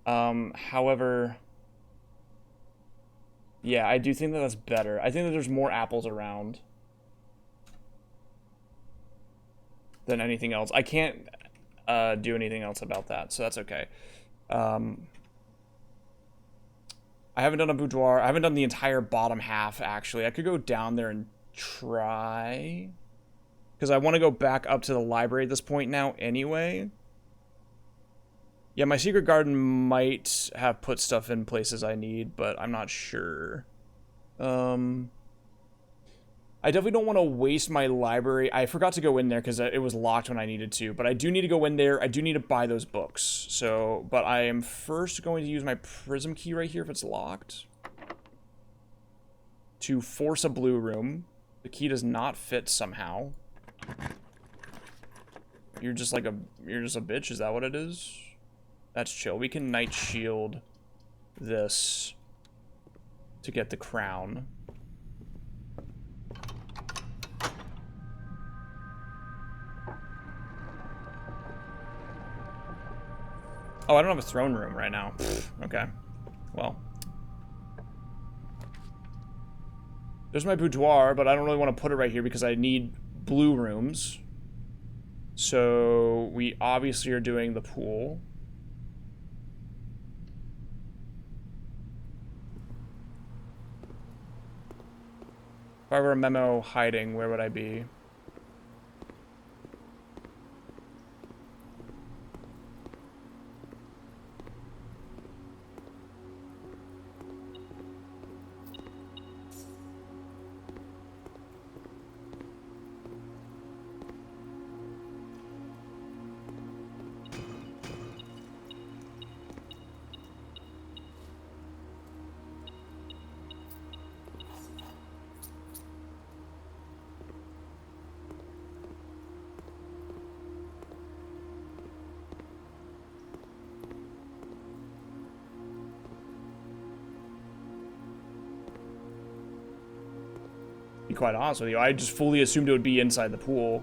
However, yeah, I do think that that's better. I think that there's more apples around than anything else. I can't do anything else about that, so that's okay. I haven't done a boudoir. I haven't done the entire bottom half, actually. I could go down there and try, because I want to go back up to the library at this point now anyway. Yeah, my secret garden might have put stuff in places I need, but I'm not sure. I definitely don't want to waste my library. I forgot to go in there because it was locked when I needed to, but I do need to go in there. I do need to buy those books. So, but I am first going to use my prism key right here if it's locked to force a blue room. The key does not fit somehow. You're just a bitch. Is that what it is? That's chill. We can Night Shield this to get the crown. Oh, I don't have a throne room right now. Okay. Well. There's my boudoir, but I don't really want to put it right here because I need blue rooms. So we obviously are doing the pool. If I were a memo hiding, where would I be? Be quite honest with you, I just fully assumed it would be inside the pool.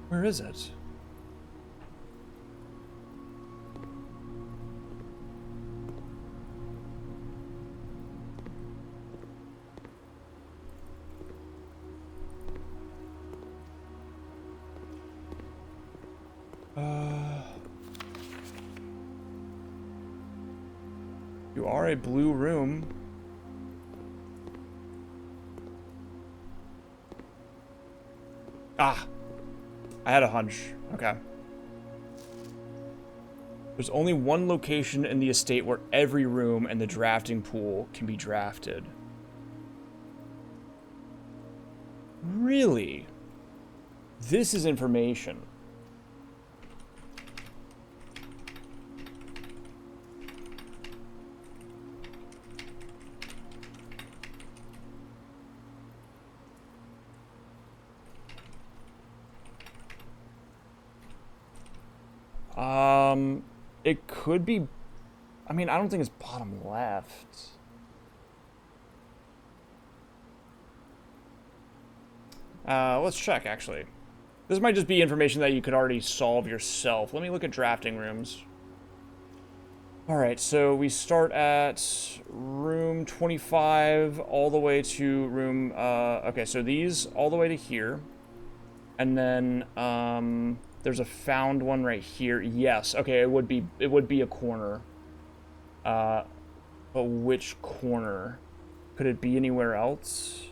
Where is it? You are a blue room. Ah! I had a hunch. Okay. There's only one location in the estate where every room and the drafting pool can be drafted. Really? This is information. It could be... I mean, I don't think it's bottom left. Let's check, actually. This might just be information that you could already solve yourself. Let me look at drafting rooms. Alright, so we start at room 25 all the way to room... okay, so these all the way to here. And then, there's a found one right here. Yes, okay, it would be a corner. But which corner? Could it be anywhere else?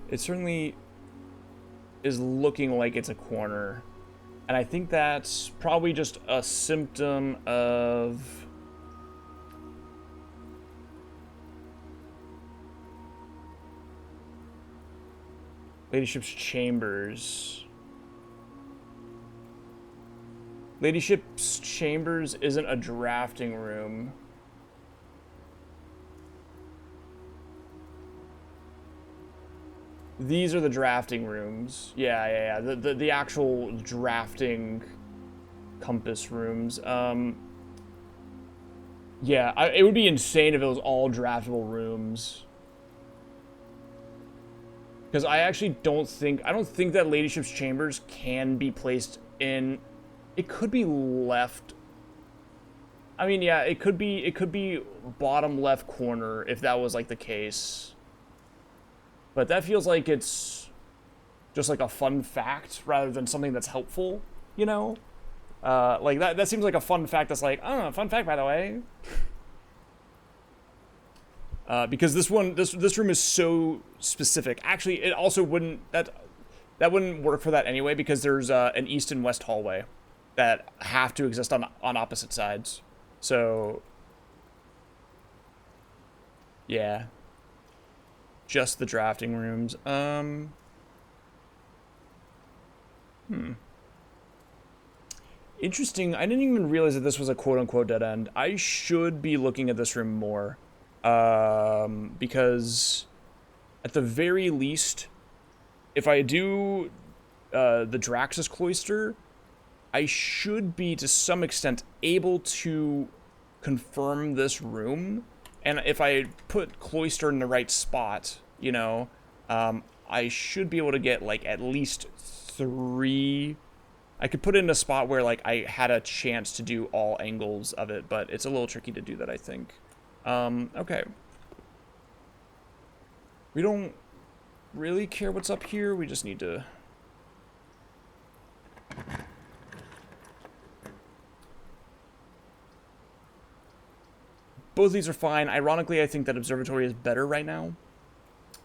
It certainly is looking like it's a corner. And I think that's probably just a symptom of... Ladyship's Chambers. Ladyship's Chambers isn't a drafting room. These are the drafting rooms. Yeah. The actual drafting compass rooms. Yeah, it would be insane if it was all draftable rooms. Because I actually don't think that Ladyship's Chambers can be placed in... It could be left... I mean, yeah, it could be bottom left corner if that was, like, the case. But that feels like it's just, like, a fun fact rather than something that's helpful, you know? Like, that seems like a fun fact that's like, oh, fun fact, by the way. Because this room is so specific. Actually, it also wouldn't... That wouldn't work for that anyway, because there's an east and west hallway that have to exist on opposite sides. So... yeah. Just the drafting rooms. Interesting. I didn't even realize that this was a quote-unquote dead end. I should be looking at this room more. Because at the very least, if I do the Draxus Cloister, I should be, to some extent, able to confirm this room. And if I put Cloister in the right spot, you know, I should be able to get, like, at least 3... I could put it in a spot where, like, I had a chance to do all angles of it, but it's a little tricky to do that, I think. Okay. We don't really care what's up here, we just need to... Both of these are fine. Ironically, I think that Observatory is better right now.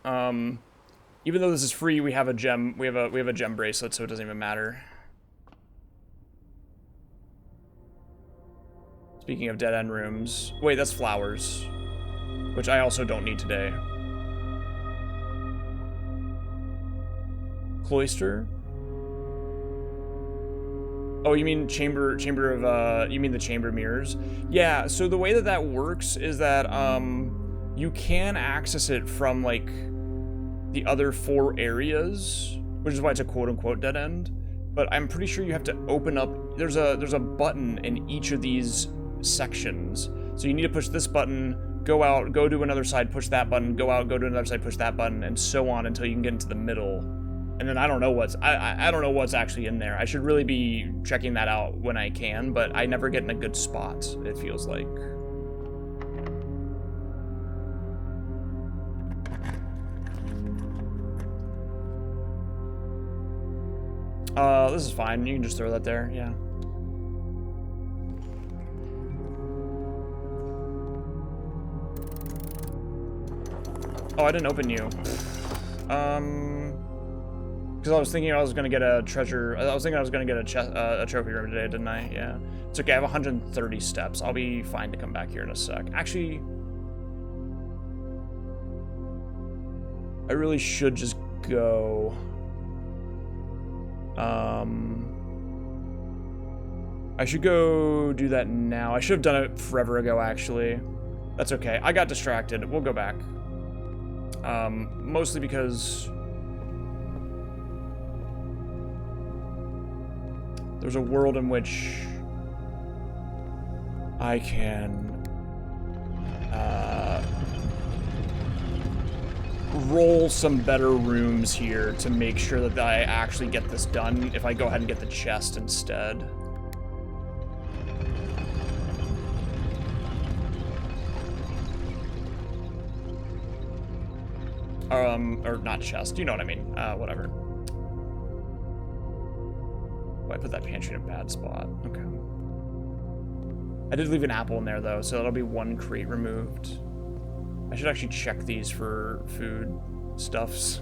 Even though this is free, we have a gem. We have a gem bracelet, so it doesn't even matter. Speaking of dead end rooms, wait, that's flowers, which I also don't need today. Cloister. Oh, you mean chamber of, you mean the chamber mirrors? Yeah, so the way that works is that, you can access it from, like, the other 4 areas, which is why it's a quote-unquote dead end, but I'm pretty sure you have to open up, there's a button in each of these sections, so you need to push this button, go out, go to another side, push that button, go out, go to another side, push that button, and so on until you can get into the middle. And then I don't know what's actually in there. I should really be checking that out when I can, but I never get in a good spot, it feels like. This is fine. You can just throw that there, yeah. Oh, I didn't open you. Because I was thinking I was gonna get a treasure. I was thinking I was gonna get a trophy room today, didn't I? Yeah. It's okay. I have 130 steps. I'll be fine to come back here in a sec. Actually, I really should just go. I should go do that now. I should have done it forever ago, actually. That's okay. I got distracted. We'll go back. Mostly because there's a world in which I can roll some better rooms here to make sure that I actually get this done if I go ahead and get the chest instead. Or not chest, you know what I mean. Whatever. Oh, I put that pantry in a bad spot. Okay. I did leave an apple in there, though, so that'll be 1 crate removed. I should actually check these for food stuffs.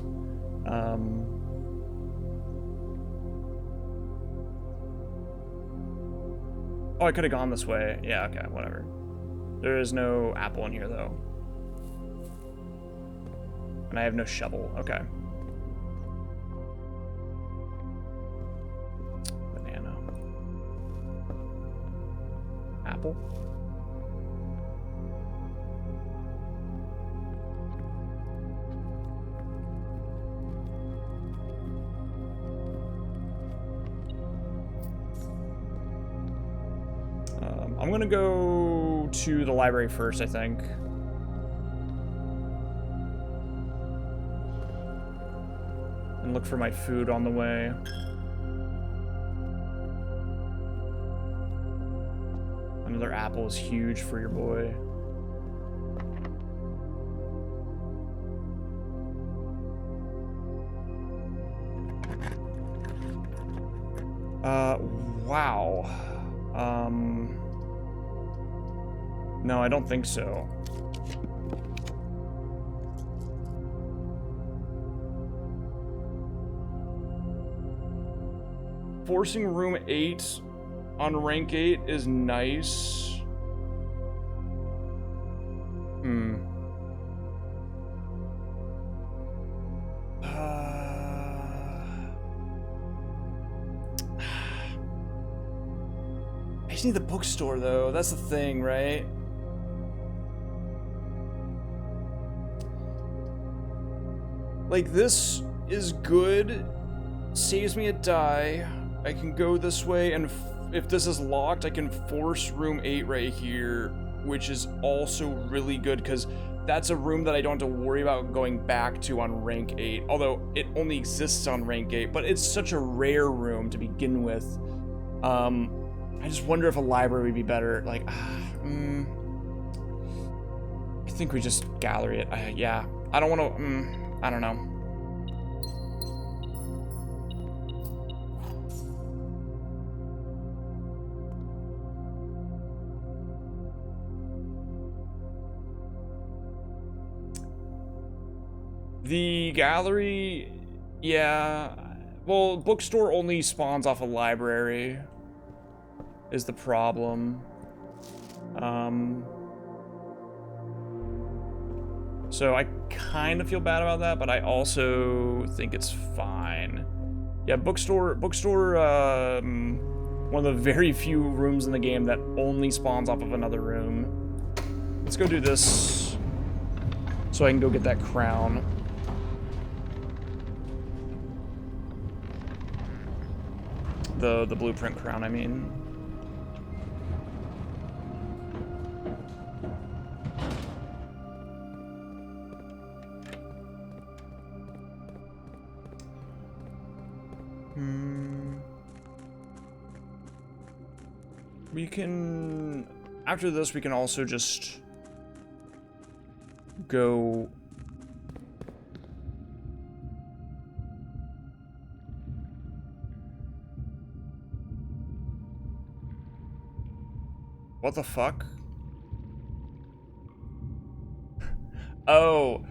Oh, I could have gone this way. Yeah, okay, whatever. There is no apple in here, though. And I have no shovel. Okay. Banana. Apple. I'm gonna go to the library first, I think. And look for my food on the way. Another apple is huge for your boy. Wow. No, I don't think so. Forcing room 8 on rank 8 is nice. I just need the bookstore, though. That's the thing, right? Like, this is good. Saves me a die. I can go this way, and if this is locked, I can force room 8 right here, which is also really good, because that's a room that I don't have to worry about going back to on rank 8, although it only exists on rank 8, but it's such a rare room to begin with. I just wonder if a library would be better. Like, I think we just gallery it. Yeah, I don't want to, I don't know. The gallery, yeah. Well, bookstore only spawns off a library, is the problem. So I kind of feel bad about that, but I also think it's fine. Yeah, bookstore, one of the very few rooms in the game that only spawns off of another room. Let's go do this so I can go get that crown. The blueprint crown, I mean. We can, after this, we can also just go. What the fuck? Oh,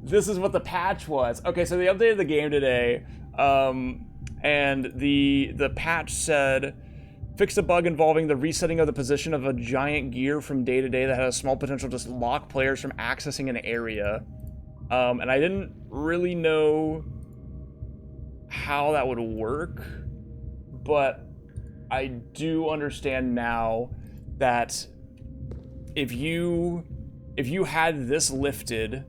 this is what the patch was. Okay, so they updated the game today, and the patch said, fixed a bug involving the resetting of the position of a giant gear from day to day that had a small potential to lock players from accessing an area. And I didn't really know how that would work, but I do understand now that if you had this lifted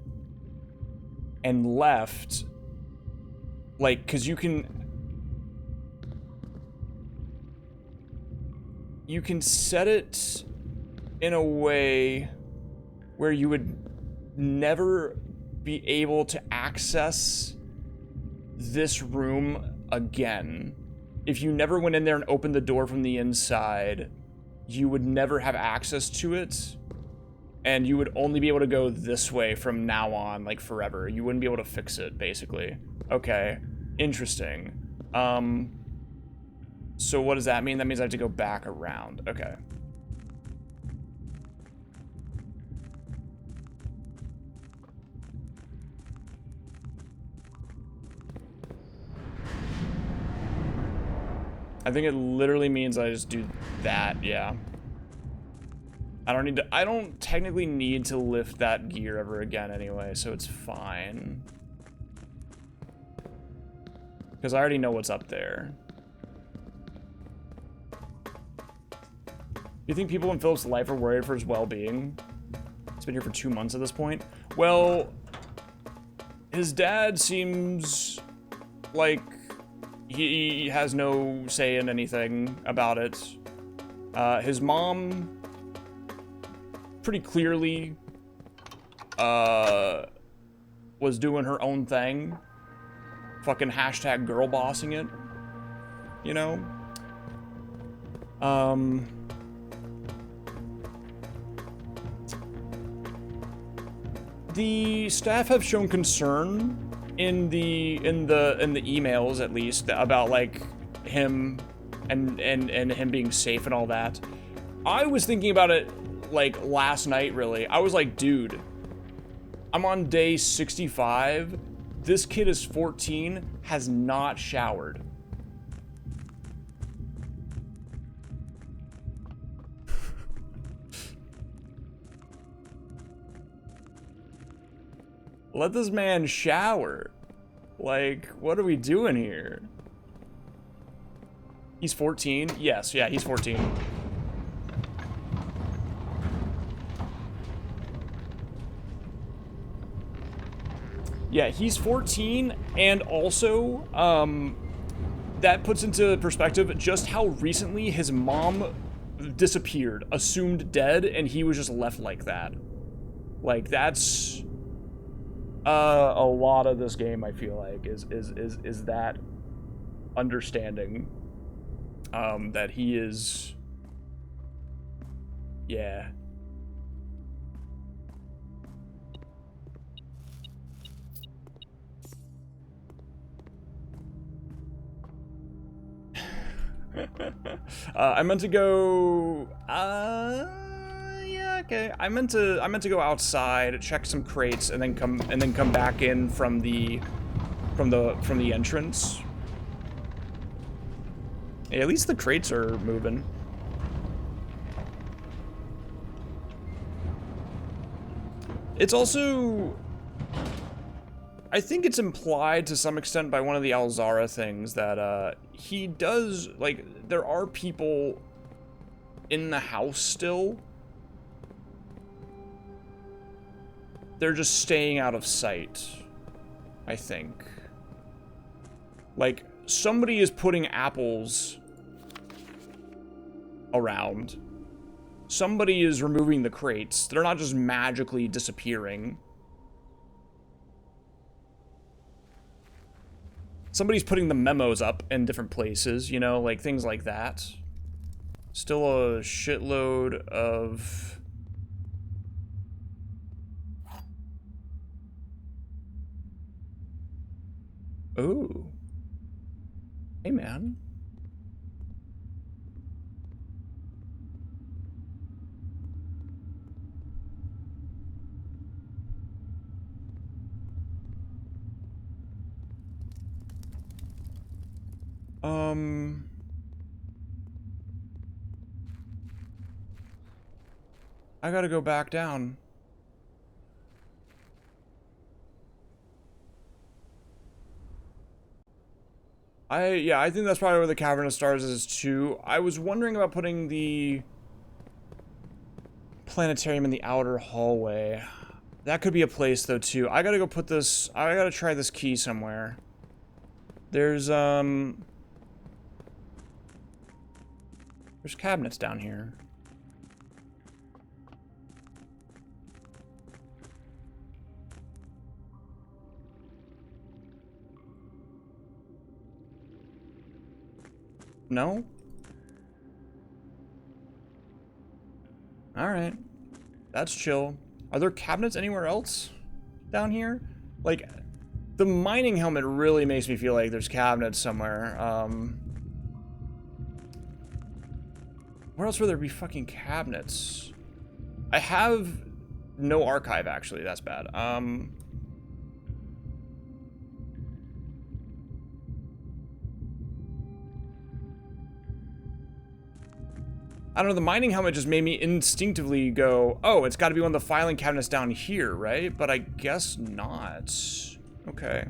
and left, like, because you can set it in a way where you would never be able to access this room again. If you never went in there and opened the door from the inside, you would never have access to it, and you would only be able to go this way from now on, like forever. You wouldn't be able to fix it, basically. Okay, interesting. So what does that mean? That means I have to go back around. Okay. I think it literally means I just do that, yeah. I don't technically need to lift that gear ever again anyway, so it's fine. Because I already know what's up there. You think people in Philip's life are worried for his well-being? He's been here for 2 months at this point. Well, his dad seems like he has no say in anything about it. His mom pretty clearly was doing her own thing. Fucking hashtag girl bossing it. You know? The staff have shown concern in the emails, at least, about like him and him being safe and all that. I was thinking about it like last night, really. I was like, dude, I'm on day 65. This kid is 14, has not showered. Let this man shower. Like, what are we doing here? He's 14? Yes, yeah, he's 14. Yeah, he's 14, and also, that puts into perspective just how recently his mom disappeared, assumed dead, and he was just left like that. Like, that's a lot of this game, I feel like, is that understanding that he is, yeah. I meant to go yeah, okay. I meant to go outside, check some crates, and then come back in from the entrance. Yeah, at least the crates are moving. It's also, I think it's implied to some extent by one of the Alzara things that he does, like, there are people in the house still. They're just staying out of sight, I think. Like, somebody is putting apples around. Somebody is removing the crates. They're not just magically disappearing. Somebody's putting the memos up in different places, you know, like things like that. Still a shitload of... Ooh. Hey, man. I gotta go back down. Yeah, I think that's probably where the Cavern of Stars is too. I was wondering about putting the planetarium in the outer hallway. That could be a place though too. I gotta go put this, I gotta try this key somewhere. There's cabinets down here. No? Alright. That's chill. Are there cabinets anywhere else down here? Like, the mining helmet really makes me feel like there's cabinets somewhere. Where else would there be fucking cabinets? I have no archive, actually. That's bad. I don't know, the mining helmet just made me instinctively go, oh, it's got to be one of the filing cabinets down here, right? But I guess not. Okay.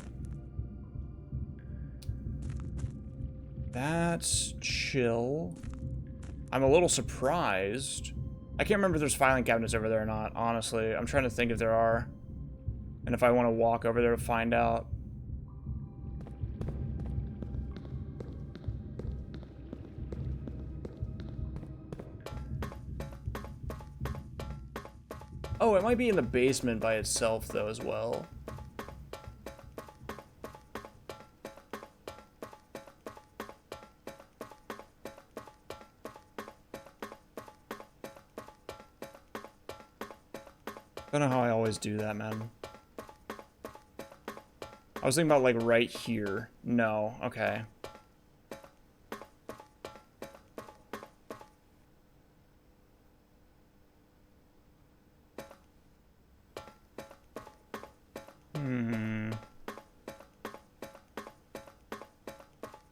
That's chill. I'm a little surprised. I can't remember if there's filing cabinets over there or not, honestly. I'm trying to think if there are. And if I want to walk over there to find out. Oh, it might be in the basement by itself, though, as well. I don't know how I always do that, man. I was thinking about, like, right here. No, okay.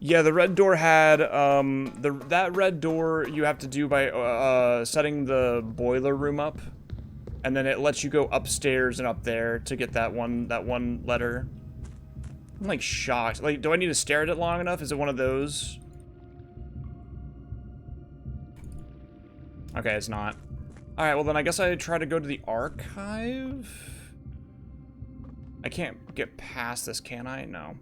Yeah, the red door had, that red door you have to do by, setting the boiler room up. And then it lets you go upstairs and up there to get that one letter. I'm, like, shocked. Like, do I need to stare at it long enough? Is it one of those? Okay, it's not. Alright, well then I guess I try to go to the archive? I can't get past this, can I? No.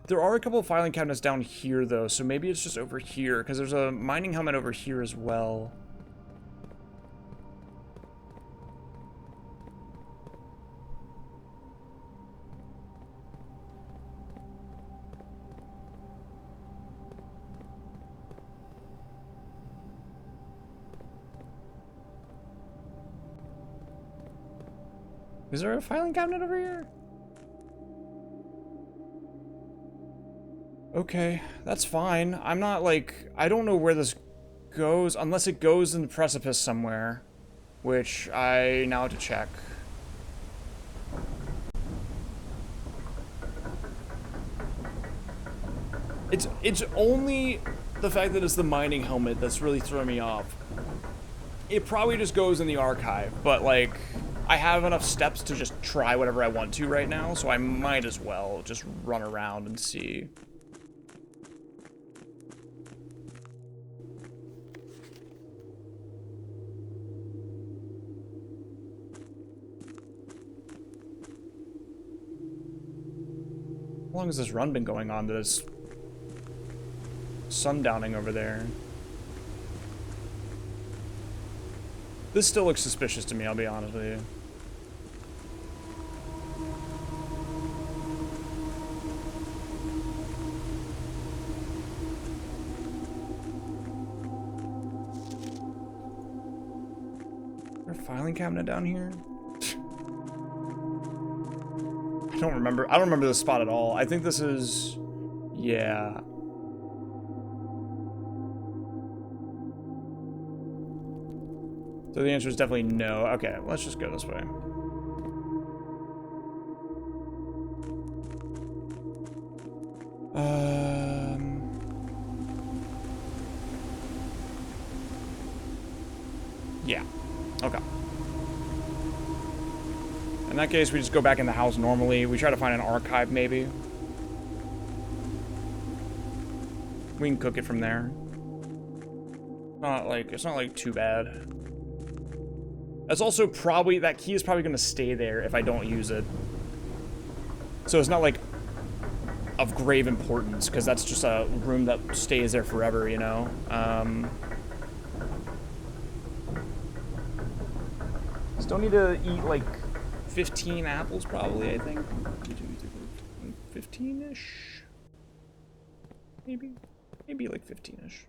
There are a couple of filing cabinets down here, though, so maybe it's just over here, because there's a mining helmet over here as well. Is there a filing cabinet over here? Okay, that's fine. I'm not, like, I don't know where this goes, unless it goes in the precipice somewhere, which I now have to check. It's only the fact that it's the mining helmet that's really throwing me off. It probably just goes in the archive, but, like, I have enough steps to just try whatever I want to right now, so I might as well just run around and see. How long has this run been going on that it's sundowning over there? This still looks suspicious to me, I'll be honest with you. Is there a filing cabinet down here? I don't remember this spot at all. I think this is... yeah. So the answer is definitely no. Okay, let's just go this way. Yeah. Okay. that case, we just go back in the house normally. We try to find an archive, maybe. We can cook it from there. It's not like too bad. That's also probably, that key is probably gonna stay there if I don't use it. So it's not like of grave importance, because that's just a room that stays there forever, you know? Still need to eat like 15 apples probably, I think. 15-ish? Maybe? Maybe like 15-ish.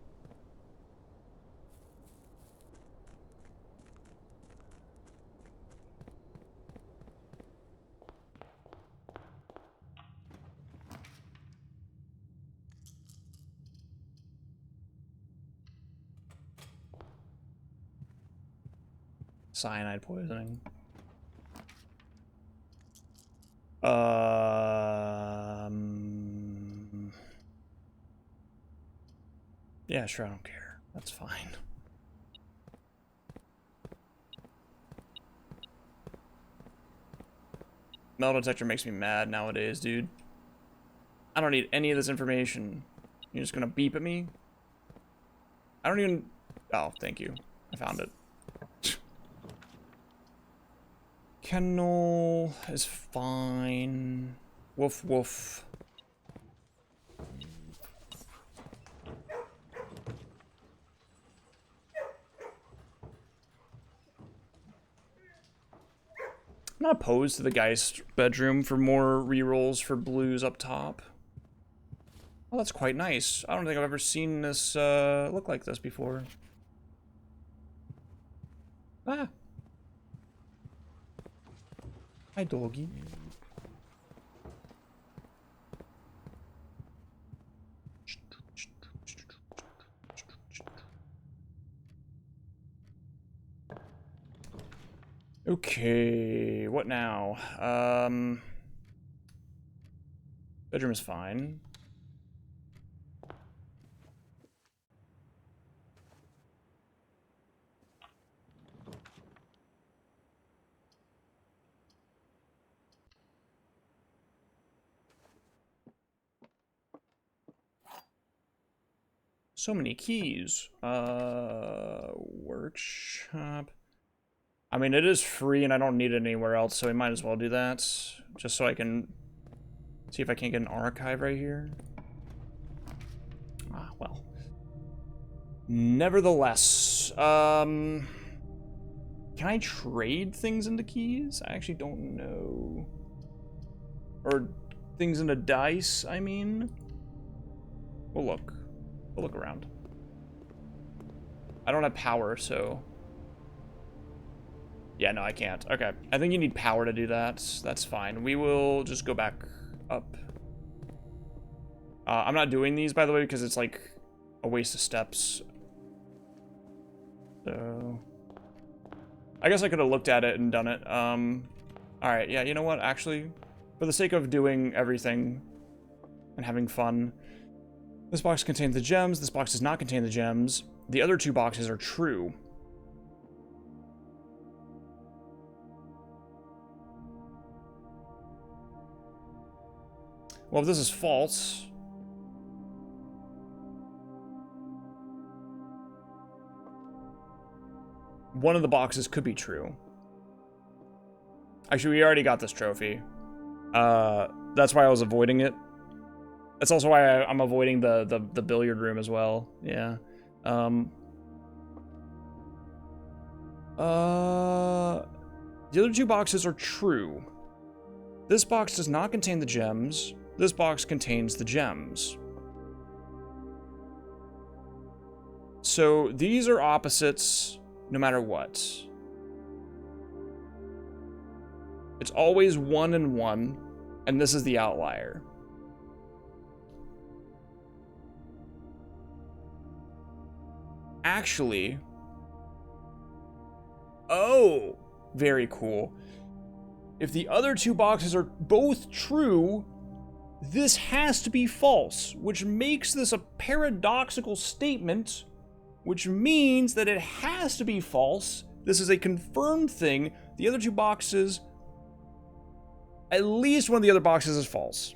Cyanide poisoning. Yeah, sure, I don't care. That's fine. Metal detector makes me mad nowadays, dude. I don't need any of this information. You're just gonna beep at me? I don't even... Oh, thank you. I found it. Kennel is fine. Woof woof. I'm not opposed to the Geist bedroom for more rerolls for blues up top. Oh, that's quite nice. I don't think I've ever seen this look like this before. Ah. Hi, doggy. Okay, what now? Bedroom is fine. So many keys. Workshop. I mean, it is free and I don't need it anywhere else, so we might as well do that. Just so I can see if I can't get an archive right here. Ah, well. Nevertheless, can I trade things into keys? I actually don't know. Or things into dice, I mean. We'll look. We'll look around. I don't have power, so... Yeah, no, I can't. Okay. I think you need power to do that. That's fine. We will just go back up. I'm not doing these, by the way, because it's like a waste of steps. So... I guess I could have looked at it and done it. Alright, yeah, you know what? Actually, for the sake of doing everything and having fun, this box contains the gems. This box does not contain the gems. The other two boxes are true. Well, if this is false... one of the boxes could be true. Actually, we already got this trophy. That's why I was avoiding it. That's also why I'm avoiding the billiard room as well. Yeah. The other two boxes are true. This box does not contain the gems. This box contains the gems. So these are opposites no matter what. It's always 1 and 1, and this is the outlier. Actually, oh, very cool. If the other two boxes are both true, this has to be false, which makes this a paradoxical statement, which means that it has to be false. This is a confirmed thing. The other two boxes At least one of the other boxes is false.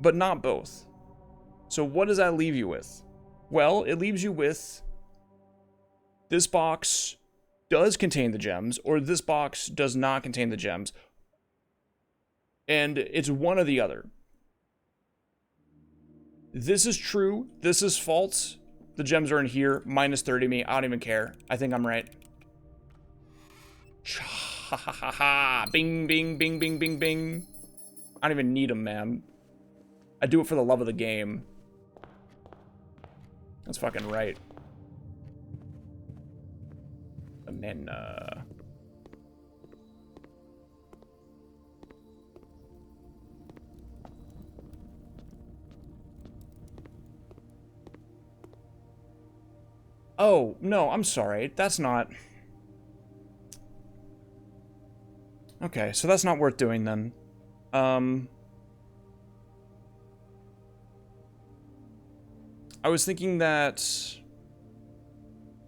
But not both. So what does that leave you with? Well, it leaves you with this box does contain the gems, or this box does not contain the gems. And it's one or the other. This is true. This is false. The gems are in here. Minus 30 me. I don't even care. I think I'm right. Ha ha ha ha. Bing, bing, bing, bing, bing, bing. I don't even need them, man. I do it for the love of the game. That's fucking right. And then, oh, no, I'm sorry. That's not... Okay, so that's not worth doing then. I was thinking that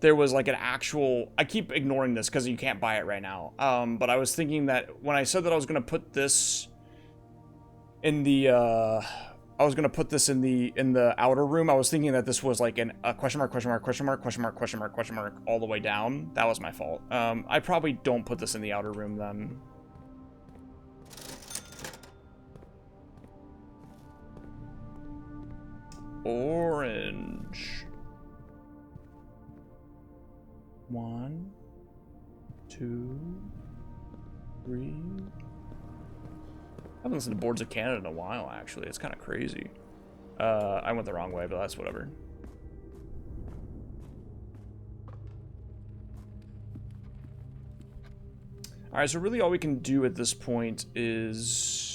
there was like an actual... I keep ignoring this because you can't buy it right now. But I was thinking that when I said that I was going to put this in the... I was gonna put this in the outer room. I was thinking that this was like a question mark, question mark, question mark, question mark, question mark, question mark, all the way down. That was my fault. I probably don't put this in the outer room then. Orange. 1, 2, 3. I haven't listened to Boards of Canada in a while, actually. It's kind of crazy. I went the wrong way, but that's whatever. Alright, so really all we can do at this point is...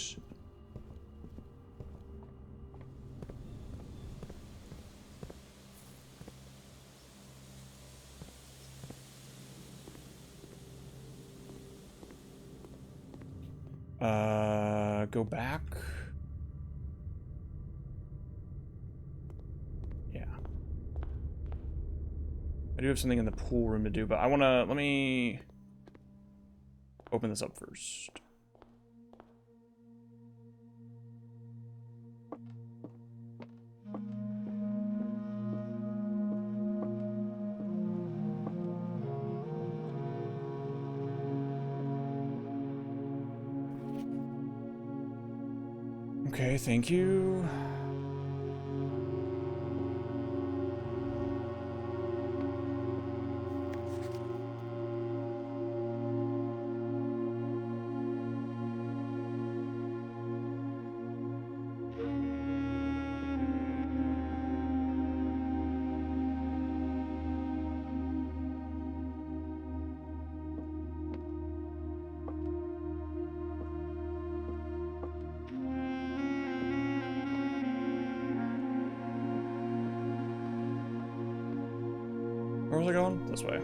go back. Yeah. I do have something in the pool room to do, but I want to, let me open this up first. Okay, thank you. Where was I going? This way.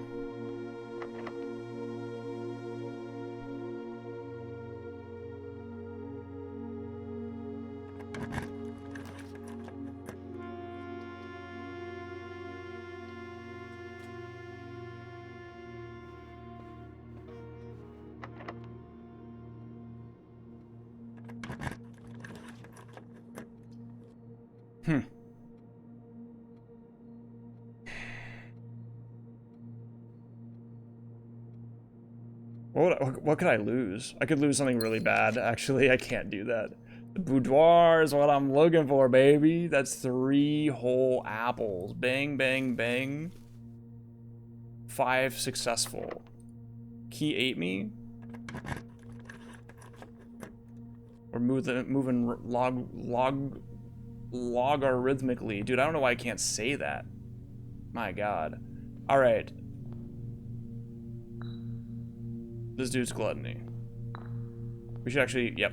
What could I lose? I could lose something really bad. Actually, I can't do that. The boudoir is what I'm looking for, baby. That's 3 whole apples. Bang, bang, bang. 5 successful. Key ate me. We're moving logarithmically. Dude, I don't know why I can't say that. My God. All right. This dude's gluttony. We should actually, yep.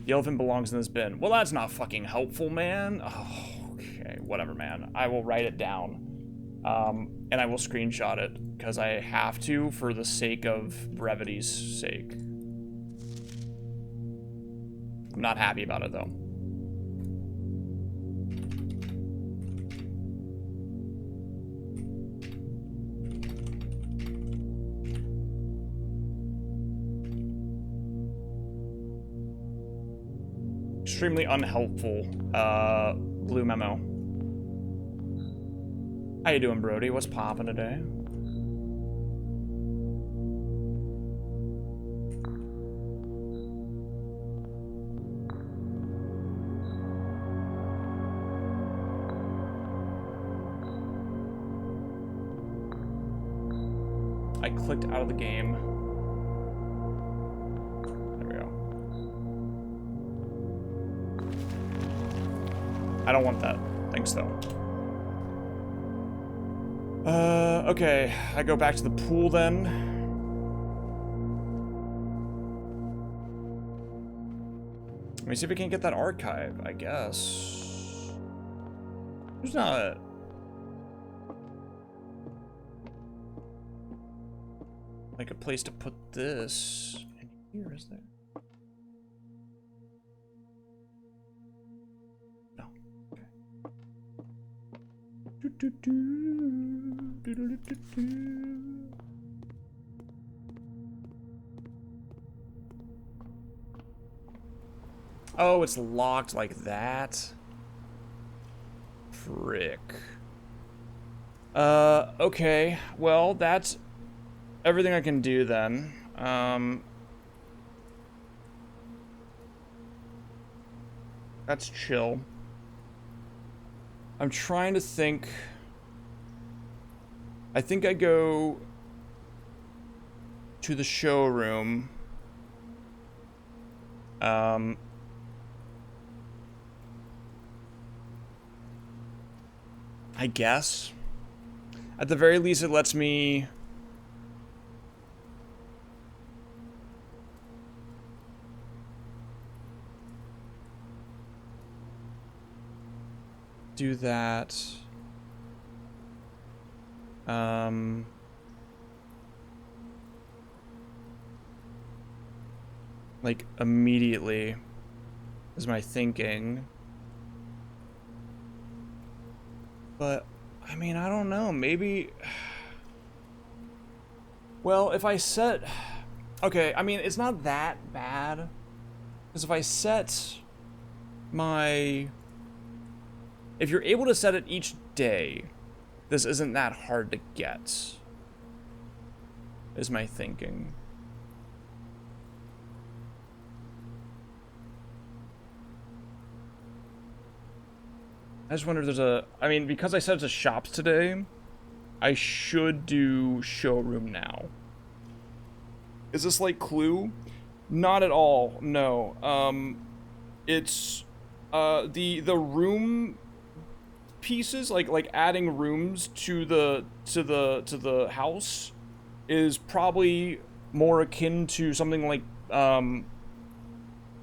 The elephant belongs in this bin. Well, that's not fucking helpful, man. Oh, okay, whatever, man. I will write it down. And I will screenshot it, because I have to for the sake of brevity's sake. I'm not happy about it, though. Extremely unhelpful, blue memo. How you doing, Brody? What's poppin' today? I clicked out of the game. There we go. I don't want that. Thanks, though. Okay. I go back to the pool then. Let me see if we can get that archive, I guess. There's not... like a place to put this in here, is there? No. Okay. Oh, it's locked like that. Frick. Okay. Well, that's everything I can do then. That's chill. I'm trying to think. I think I go to the showroom. I guess. At the very least, it lets me do that. Like immediately is my thinking. But I mean, I don't know, maybe well, if I set okay, I mean, it's not that bad. Because if I set my if you're able to set it each day, this isn't that hard to get, is my thinking. I just wonder if there's a... I mean, because I said it's a shops today, I should do showroom now. Is this like Clue? Not at all, no. It's... the room pieces, like adding rooms to the house is probably more akin to something like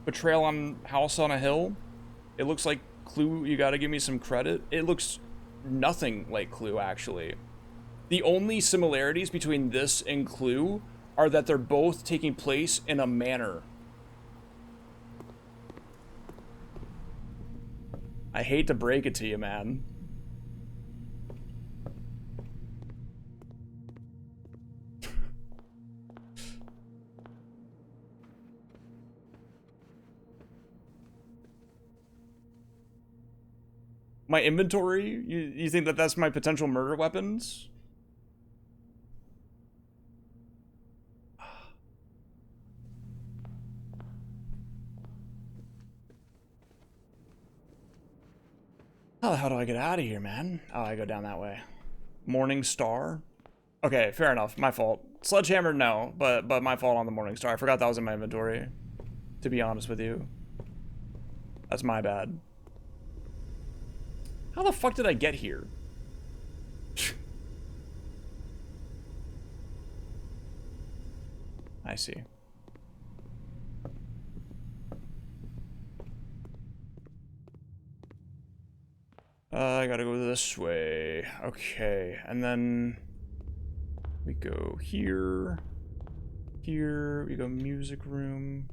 Betrayal on House on a Hill. It looks like Clue. You gotta give me some credit. It looks nothing like Clue, actually. The only similarities between this and Clue are that they're both taking place in a manor. I hate to break it to you, man. My inventory? You think that that's my potential murder weapons? How the hell do I get out of here, man? Oh, I go down that way. Morning Star? Okay, fair enough. My fault. Sledgehammer, no, but my fault on the Morning Star. I forgot that was in my inventory, to be honest with you. That's my bad. How the fuck did I get here? I see. I gotta go this way. Okay, and then we go here. Here, we go music room.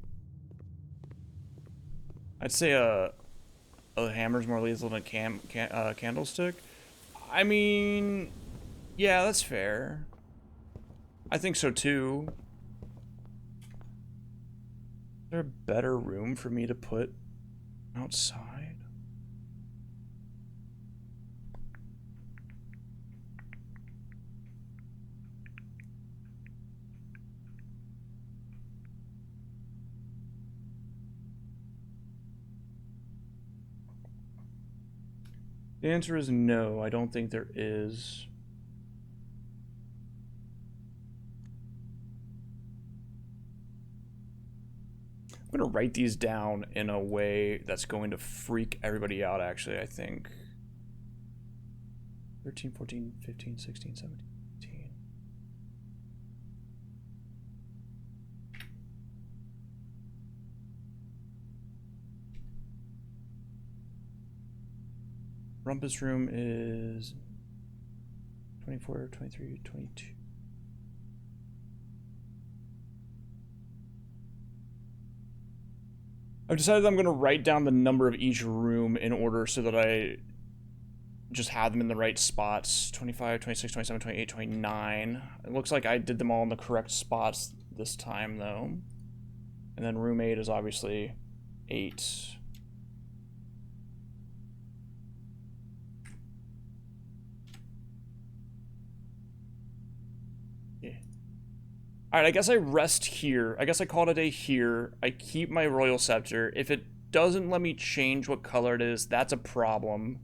I'd say a hammer's more lethal than a candlestick. I mean, yeah, that's fair. I think so too. Is there a better room for me to put Outside? The answer is no, I don't think there is. I'm gonna write these down in a way that's going to freak everybody out, actually, I think. 13, 14, 15, 16, 17, 18. Rumpus room is 24, 23, 22. I've decided I'm going to write down the number of each room in order so that I just have them in the right spots. 25, 26, 27, 28, 29. It looks like I did them all in the correct spots this time, though. And then room 8 is obviously 8. Alright, I guess I rest here. I guess I call it a day here. I keep my Royal Scepter. If it doesn't let me change what color it is, that's a problem.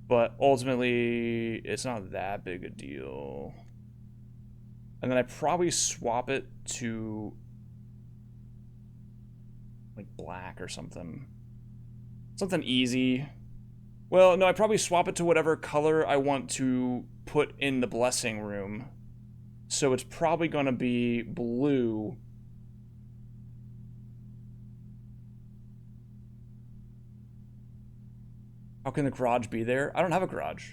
But ultimately, it's not that big a deal. And then I probably swap it to like black or something. Something easy. Well, no, I probably swap it to whatever color I want to put in the blessing room. So it's probably going to be blue. How can the garage be there? I don't have a garage.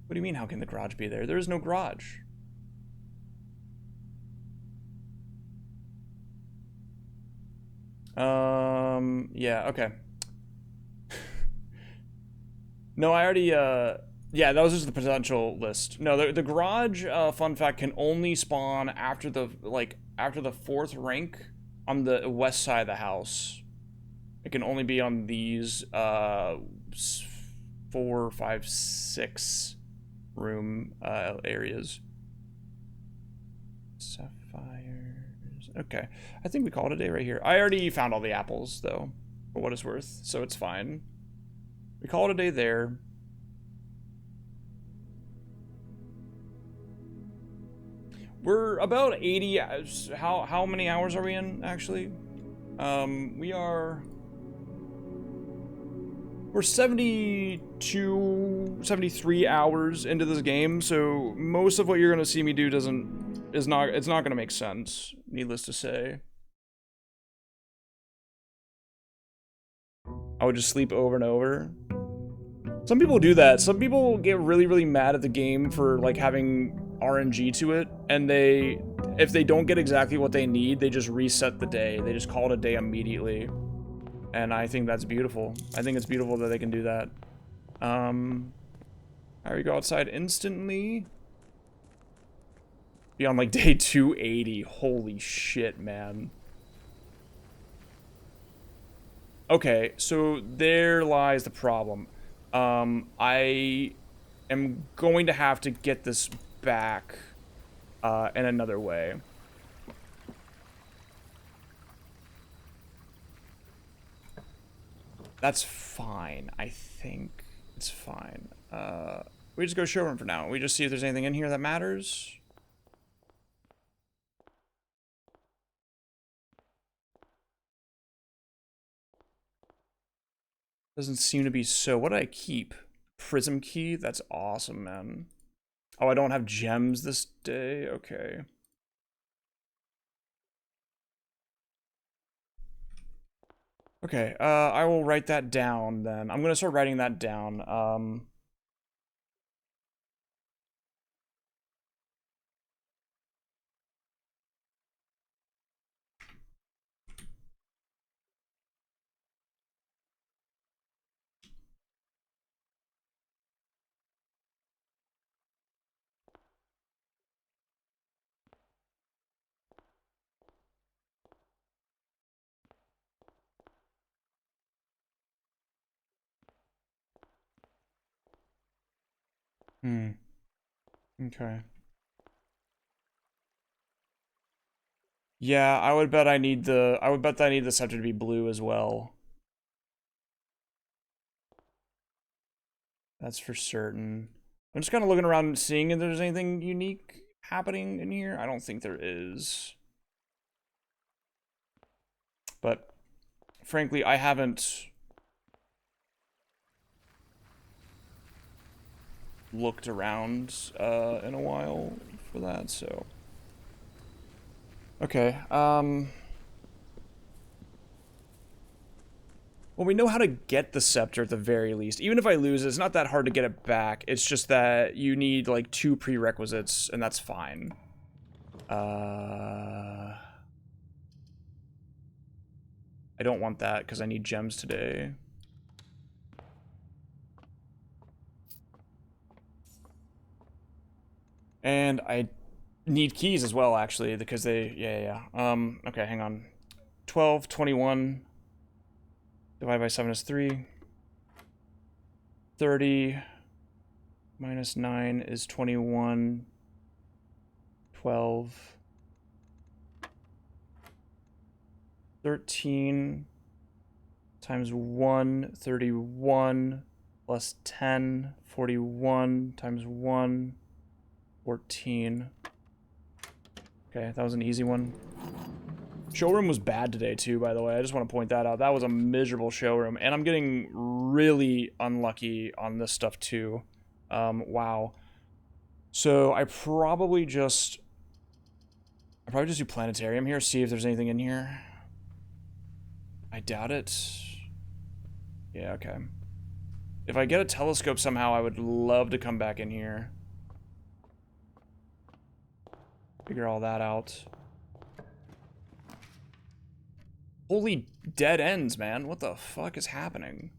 What do you mean, how can the garage be there? There is no garage. Yeah, okay. No, I already, yeah, that was just the potential list. No, the garage, fun fact, can only spawn after the, after the 4th rank on the west side of the house. It can only be on these, 4, 5, 6 room, areas. Sapphires. Okay, I think we called it a day right here. I already found all the apples, though, for what it's worth, so it's fine. We call it a day there. We're about 80 hours. How many hours are we in, actually? We're 72, 73 hours into this game, so most of what you're gonna see me do it's not gonna make sense, needless to say. I would just sleep over and over. Some people do that. Some people get really, really mad at the game for, like, having RNG to it, and if they don't get exactly what they need, they just reset the day. They just call it a day immediately. And I think that's beautiful. I think it's beautiful that they can do that. Alright, we go outside instantly. Be on, like, day 280. Holy shit, man. Okay, so there lies the problem. I am going to have to get this back in another way. That's fine. I think it's fine. We just go showroom for now. We just see if there's anything in here that matters. Doesn't seem to be so. What did I keep? Prism key? That's awesome, man. Oh, I don't have gems this day? Okay. Okay, I will write that down then. I'm gonna start writing that down. Hmm. Okay. Yeah, I would bet that I need the scepter to be blue as well. That's for certain. I'm just kind of looking around and seeing if there's anything unique happening in here. I don't think there is. But frankly, I haven't looked around in a while for that, so. Okay, well, we know how to get the scepter at the very least. Even if I lose it, it's not that hard to get it back. It's just that you need, like, 2 prerequisites, and that's fine. I don't want that, because I need gems today. And I need keys as well, actually, because they... Yeah. Okay, hang on. 12, 21... Divided by 7 is 3. 30 minus 9 is 21. 12. 13 times 1, 31. Plus 10, 41 times 1, 14. Okay, that was an easy one. Showroom was bad today, too, by the way. I just want to point that out. That was a miserable showroom. And I'm getting really unlucky on this stuff, too. Wow. So I probably just do planetarium here, see if there's anything in here. I doubt it. Yeah, okay. If I get a telescope somehow, I would love to come back in here. Figure all that out. Holy dead ends, man. What the fuck is happening?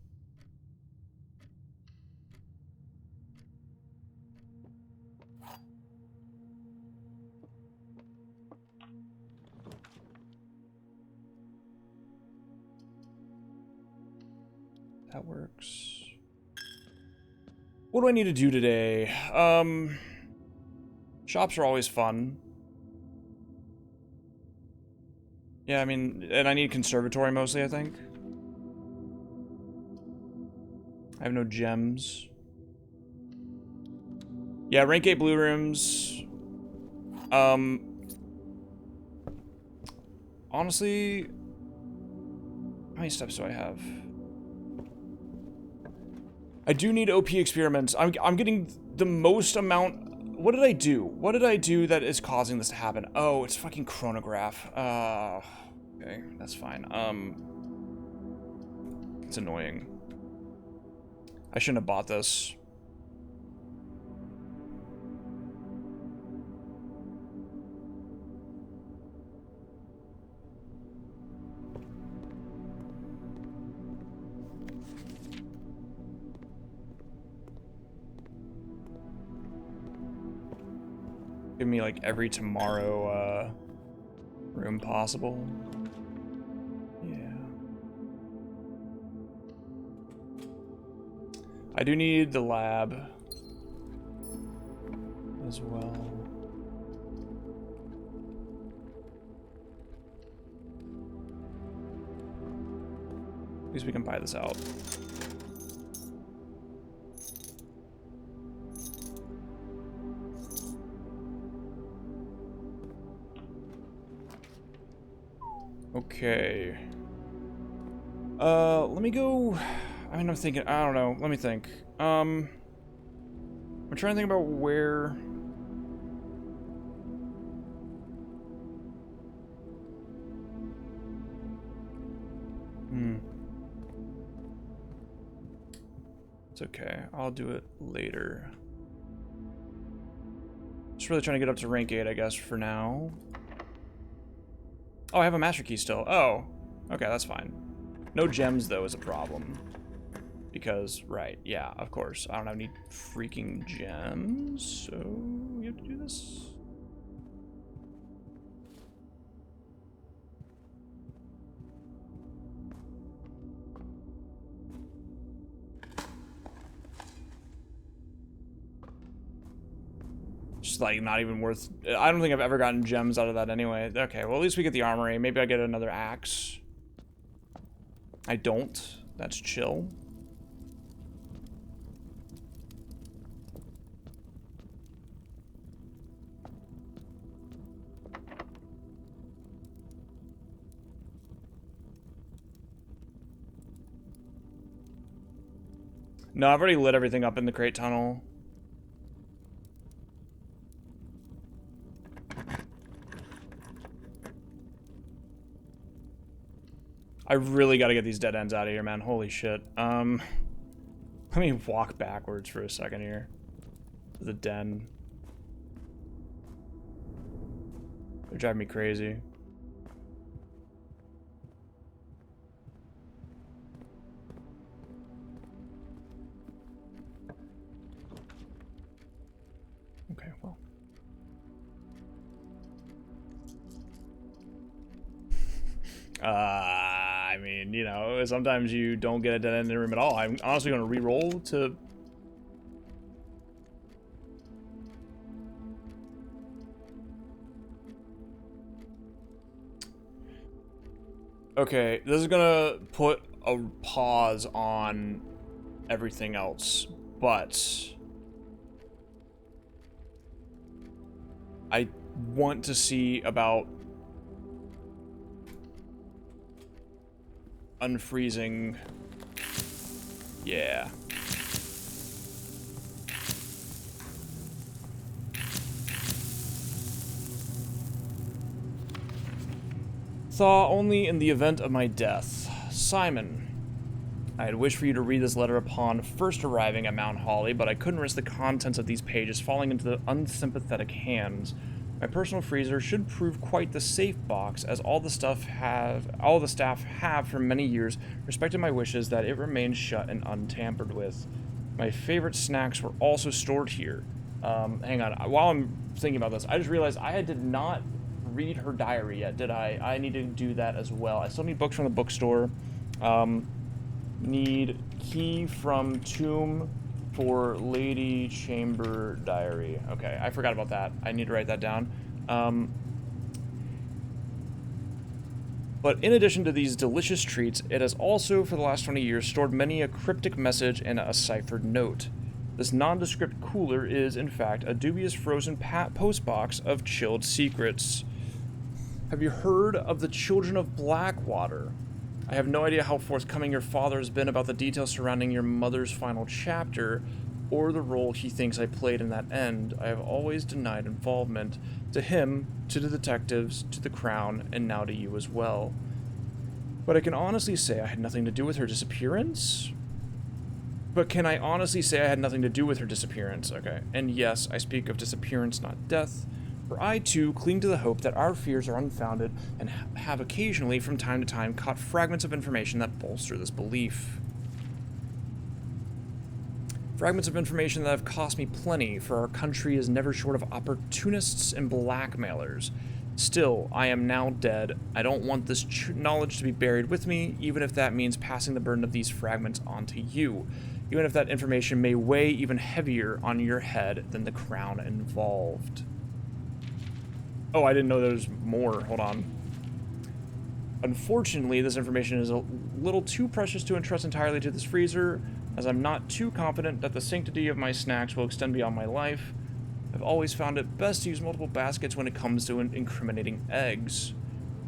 That works. What do I need to do today? Shops are always fun. Yeah, I mean, and I need conservatory mostly, I think. I have no gems. Yeah, rank 8 blue rooms. Honestly, how many steps do I have? I do need OP experiments. I'm getting the most amount. What did I do? What did I do that is causing this to happen? Oh, it's fucking chronograph. Okay, that's fine. It's annoying. I shouldn't have bought this. Give me like every tomorrow room possible. Yeah. I do need the lab as well. At least we can buy this out. Okay. Let me go. I mean, I'm thinking. I don't know. Let me think. I'm trying to think about where. It's okay. I'll do it later. Just really trying to get up to rank 8, I guess, for now. Oh, I have a master key still. Oh, okay, that's fine. No gems, though, is a problem. Because, right, yeah, of course. I don't have any freaking gems, so we have to do this. Just like not even worth. I don't think I've ever gotten gems out of that anyway. Okay, well at least we get the armory. Maybe I get another axe. I don't. That's chill. No, I've already lit everything up in the crate tunnel. I really gotta get these dead ends out of here, man. Holy shit. Let me walk backwards for a second here. The den. They're driving me crazy. Okay, well. I mean, you know, sometimes you don't get a dead end in the room at all. I'm honestly going to re-roll to... Okay, this is going to put a pause on everything else, but... I want to see about unfreezing. Yeah. Thaw only in the event of my death. Simon. I had wished for you to read this letter upon first arriving at Mount Holly, but I couldn't risk the contents of these pages falling into the unsympathetic hands. My personal freezer should prove quite the safe box, as all the staff have for many years respected my wishes that it remain shut and untampered with. My favorite snacks were also stored here. Hang on, while I'm thinking about this, I just realized I did not read her diary yet, did I? I need to do that as well. I still need books from the bookstore. Need key from tomb for Lady Chamber diary. Okay, I forgot about that. I need to write that down. But in addition to these delicious treats, it has also, for the last 20 years, stored many a cryptic message and a ciphered note. This nondescript cooler is, in fact, a dubious frozen postbox of chilled secrets. Have you heard of the Children of Blackwater? I have no idea how forthcoming your father has been about the details surrounding your mother's final chapter, or the role he thinks I played in that end. I have always denied involvement. To him, to the detectives, to the Crown, and now to you as well. But I can honestly say I had nothing to do with her disappearance? Okay. And yes, I speak of disappearance, not death. For I, too, cling to the hope that our fears are unfounded and have occasionally, from time to time, caught fragments of information that bolster this belief. Fragments of information that have cost me plenty, for our country is never short of opportunists and blackmailers. Still, I am now dead. I don't want this knowledge to be buried with me, even if that means passing the burden of these fragments on to you. Even if that information may weigh even heavier on your head than the Crown involved. Oh, I didn't know there was more. Hold on. Unfortunately, this information is a little too precious to entrust entirely to this freezer, as I'm not too confident that the sanctity of my snacks will extend beyond my life. I've always found it best to use multiple baskets when it comes to incriminating eggs.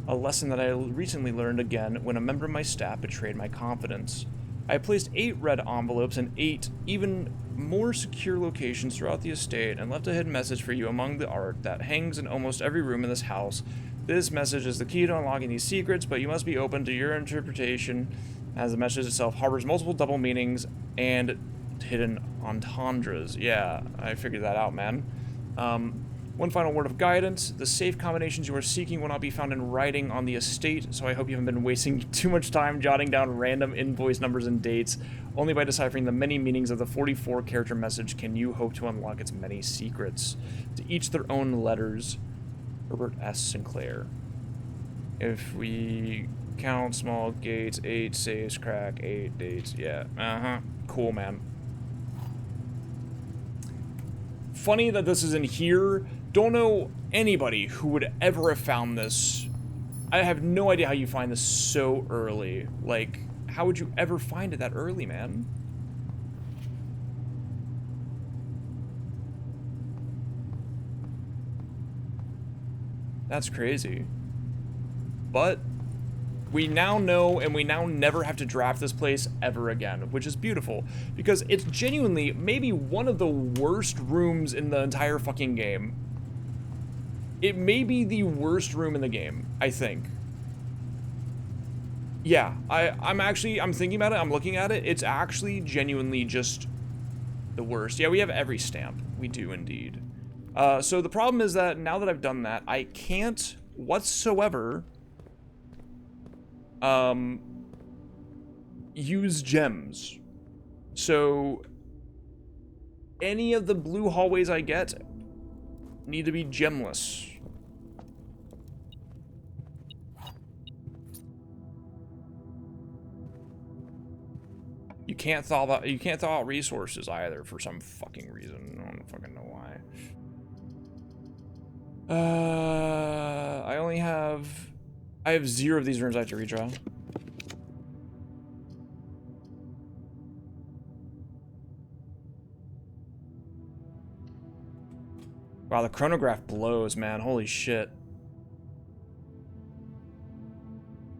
A lesson that I recently learned again when a member of my staff betrayed my confidence. I have placed 8 red envelopes in 8 even more secure locations throughout the estate and left a hidden message for you among the art that hangs in almost every room in this house. This message is the key to unlocking these secrets, but you must be open to your interpretation, as the message itself harbors multiple double meanings and hidden entendres. Yeah, I figured that out, man. One final word of guidance. The safe combinations you are seeking will not be found in writing on the estate, so I hope you haven't been wasting too much time jotting down random invoice numbers and dates. Only by deciphering the many meanings of the 44-character message can you hope to unlock its many secrets. To each their own letters. Herbert S. Sinclair. If we count small gates, 8 safes, crack, 8 dates. Yeah, cool, man. funny that this is in here. Don't know anybody who would ever have found this. I have no idea how you find this so early. Like, how would you ever find it that early, man? That's crazy. But we now know, and we now never have to draft this place ever again, which is beautiful, because it's genuinely maybe one of the worst rooms in the entire fucking game. It may be the worst room in the game, I think. Yeah, I'm thinking about it, I'm looking at it, it's actually genuinely just the worst. Yeah, we have every stamp. We do indeed. So the problem is that now that I've done that, I can't whatsoever use gems. So any of the blue hallways I get need to be gemless. You can't thaw out resources either for some fucking reason. I don't fucking know why. I have 0 of these rooms I have to redraw. Wow, the chronograph blows, man. Holy shit.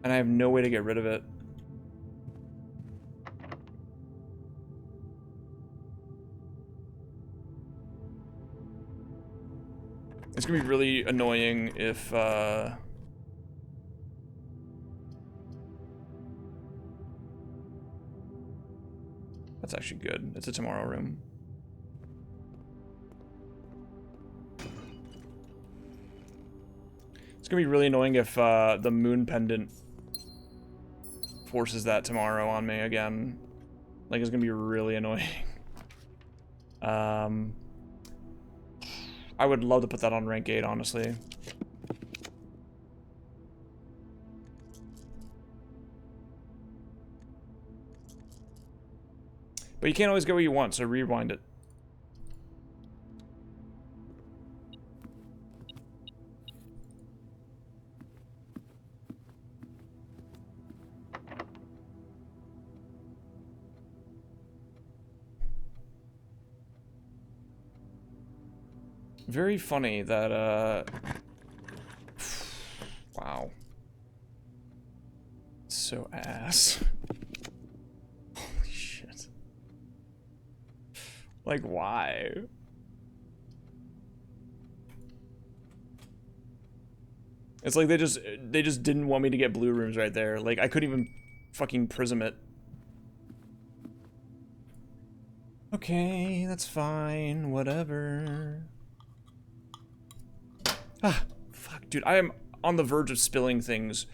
And I have no way to get rid of it. It's gonna be really annoying if, That's actually good. It's a tomorrow room. It's gonna be really annoying if, the moon pendant forces that tomorrow on me again. Like, it's gonna be really annoying. I would love to put that on rank 8, honestly. But you can't always get what you want, so rewind it. Very funny that, wow. So ass. Holy shit. Like, why? It's like they just didn't want me to get blue rooms right there. Like, I couldn't even fucking prism it. Okay, that's fine, whatever. Ah, fuck, dude, I am on the verge of spilling things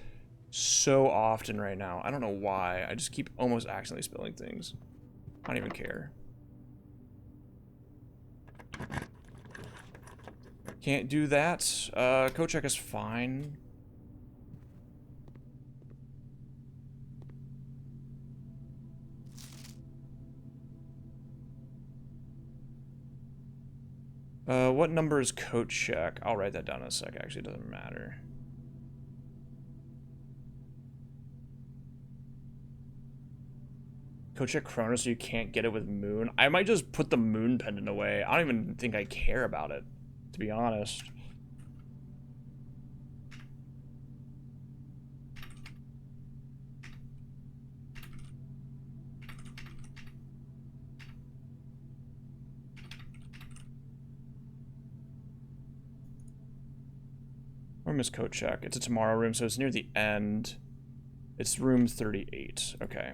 so often right now. I don't know why. I just keep almost accidentally spilling things. I don't even care. Can't do that. Code check is fine. What number is code check? I'll write that down in a sec. Actually, it doesn't matter. Code check Chronos so you can't get it with Moon. I might just put the Moon pendant away. I don't even think I care about it, to be honest. Room is code check. It's a tomorrow room, so it's near the end. It's room 38. Okay.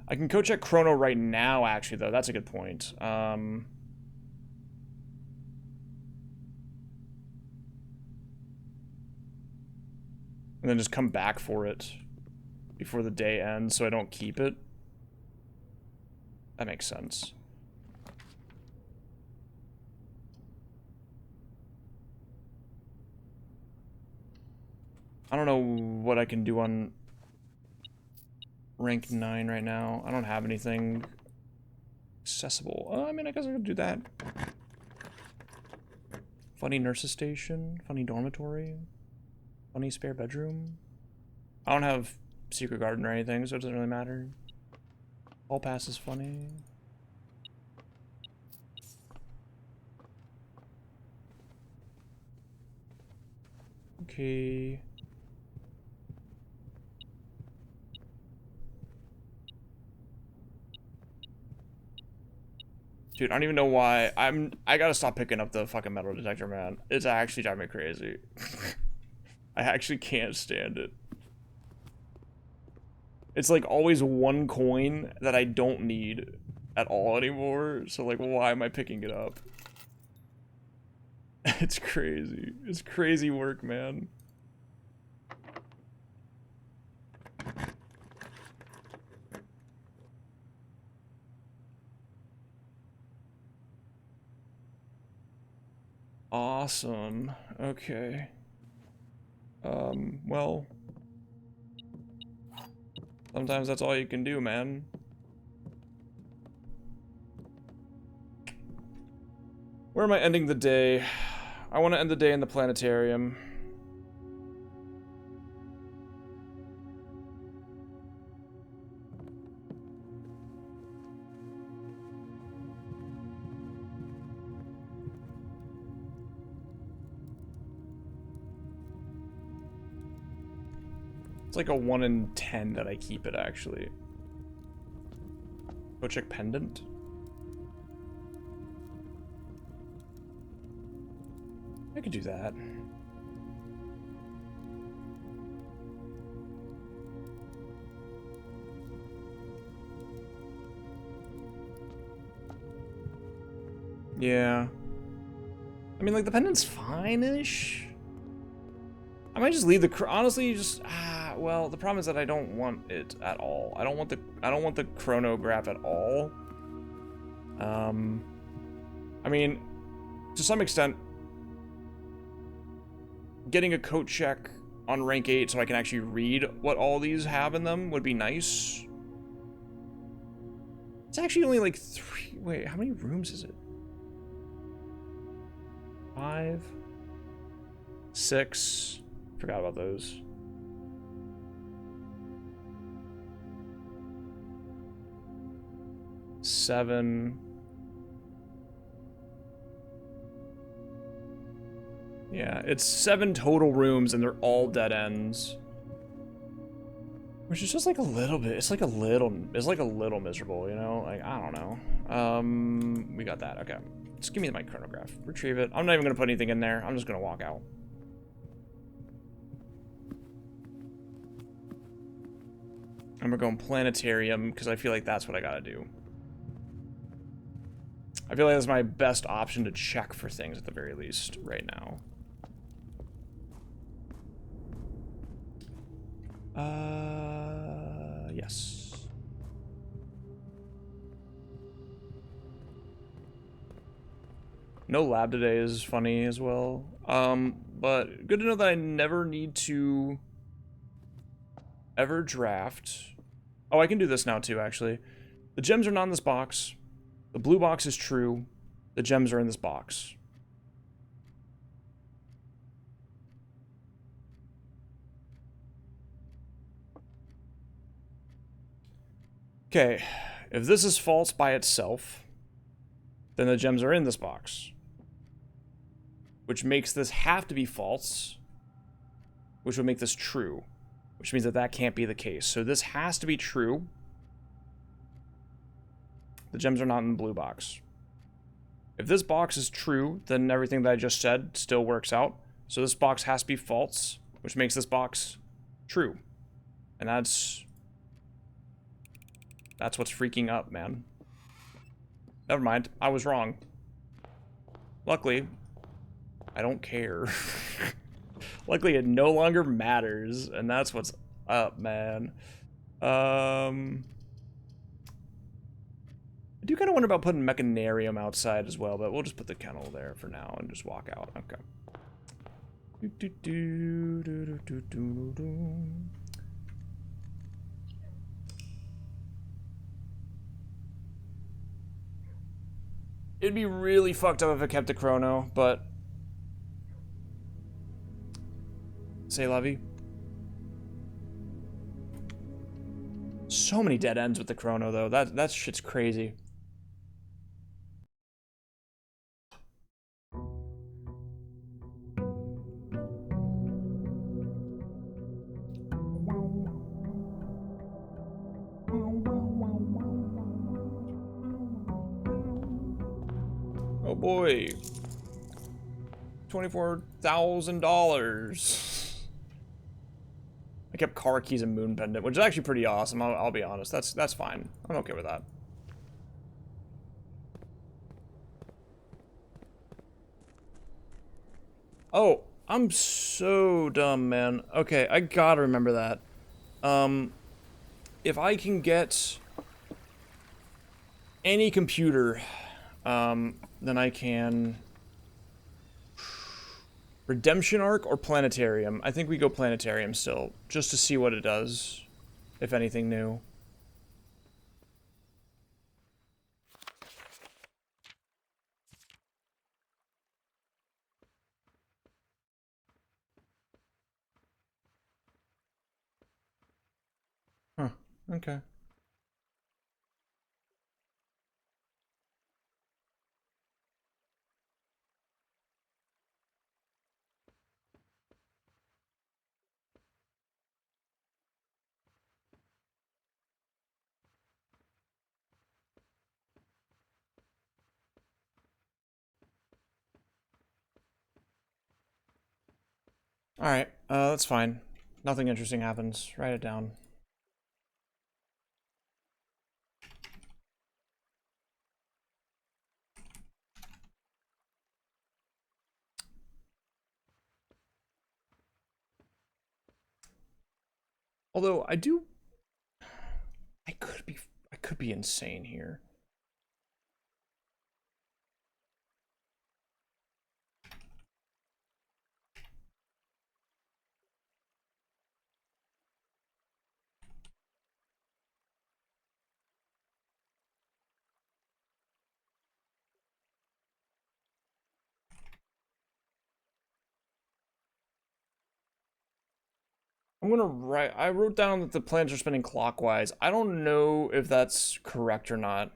I can code check Chrono right now, actually, though. That's a good point. And then just come back for it before the day ends so I don't keep it. That makes sense. I don't know what I can do on rank 9 right now. I don't have anything accessible. I mean, I guess I could do that. Funny nurses station, funny dormitory, funny spare bedroom. I don't have secret garden or anything, so it doesn't really matter. Hall pass is funny. Okay. Dude, I don't even know why. I gotta stop picking up the fucking metal detector, man. It's actually driving me crazy. I actually can't stand it. It's like always one coin that I don't need at all anymore. So like, why am I picking it up? It's crazy. It's crazy work, man. Awesome. Okay. Well, sometimes that's all you can do, man. Where am I ending the day? I want to end the day in the planetarium. It's like a 1 in 10 that I keep it, actually. Go check pendant. I could do that. Yeah. I mean, like, the pendant's fine-ish. I might just leave the... Honestly, just... well, the problem is that I don't want it at all. I don't want the chronograph at all. I mean, to some extent, getting a coat check on rank 8 so I can actually read what all these have in them would be nice. It's actually only like 3... Wait, how many rooms is it? 5, 6. Forgot about those. 7. Yeah, it's 7 total rooms and they're all dead ends. Which is just like a little bit, it's like a little miserable, you know? Like, I don't know. We got that, okay. Just give me my chronograph. Retrieve it. I'm not even gonna put anything in there. I'm just gonna walk out. And we're going planetarium because I feel like that's what I gotta do. I feel like that's my best option to check for things at the very least right now. Yes. No lab today is funny as well. But good to know that I never need to ever draft. Oh, I can do this now too, actually. The gems are not in this box. The blue box is true. The gems are in this box. Okay, if this is false by itself, then the gems are in this box. Which makes this have to be false, which would make this true, which means that that can't be the case. So this has to be true. The gems are not in the blue box. If this box is true, then everything that I just said still works out. So this box has to be false, which makes this box true. And that's what's freaking up, man. Never mind, I was wrong. Luckily, I don't care. Luckily, it no longer matters, and that's what's up, man. I do kind of wonder about putting Mechanarium outside as well, but we'll just put the kennel there for now and just walk out. Okay. Do, do, do, do, do, do, do. It'd be really fucked up if I kept the chrono, but say lovey. So many dead ends with the chrono though. That shit's crazy. Oh boy. $24,000. I kept car keys and moon pendant, which is actually pretty awesome. I'll be honest. That's fine. I'm okay with that. Oh, I'm so dumb, man. Okay, I gotta remember that. If I can get any computer, then I can Redemption Arc or Planetarium? I think we go Planetarium still, just to see what it does, if anything new. Huh, okay. Alright, that's fine. Nothing interesting happens. Write it down. Although I could be insane here. I'm gonna write. I wrote down that the planets are spinning clockwise. I don't know if that's correct or not.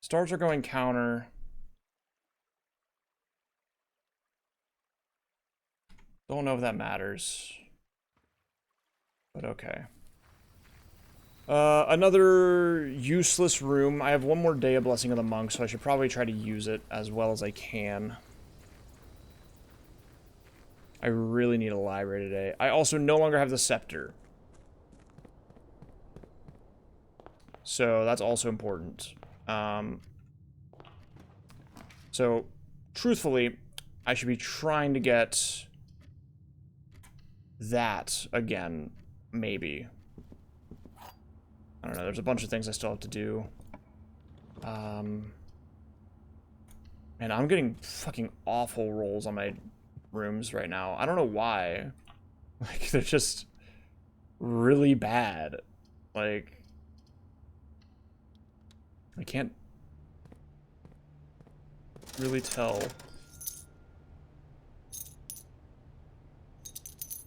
Stars are going counter. Don't know if that matters. But okay. Another useless room. I have one more day of Blessing of the Monk, so I should probably try to use it as well as I can. I really need a library today. I also no longer have the scepter. So that's also important. So, truthfully, I should be trying to get that again, maybe. I don't know, there's a bunch of things I still have to do. And I'm getting fucking awful rolls on my rooms right now. I don't know why. Like, they're just really bad. Like, I can't really tell.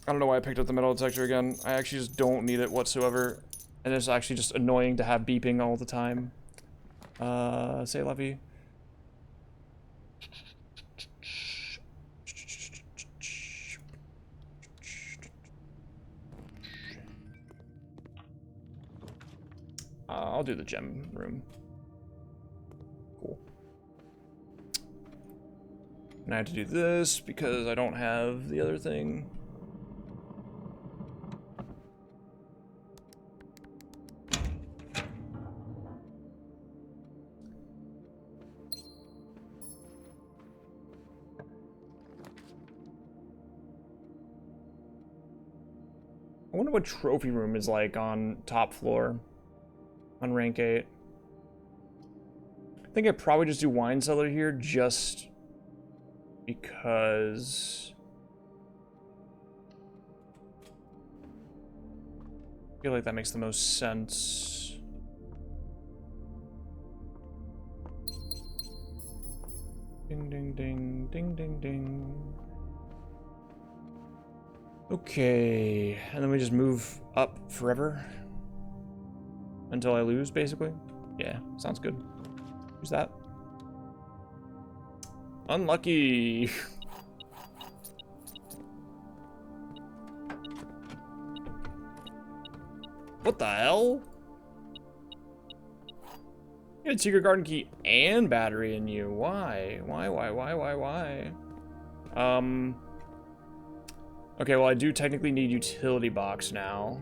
I don't know why I picked up the metal detector again. I actually just don't need it whatsoever. And it's actually just annoying to have beeping all the time. Say Levy. I'll do the gem room. Cool. And I have to do this because I don't have the other thing. I wonder what trophy room is like on top floor. On rank 8. think I probably just do wine cellar here just because I feel like that makes the most sense. Ding, ding, ding, ding, ding, ding. Okay, and then we just move up forever until I lose, basically. Yeah, sounds good. Who's that? Unlucky. What the hell? You had secret garden key and battery in you. Why? Why? Okay, well, I do technically need utility box now.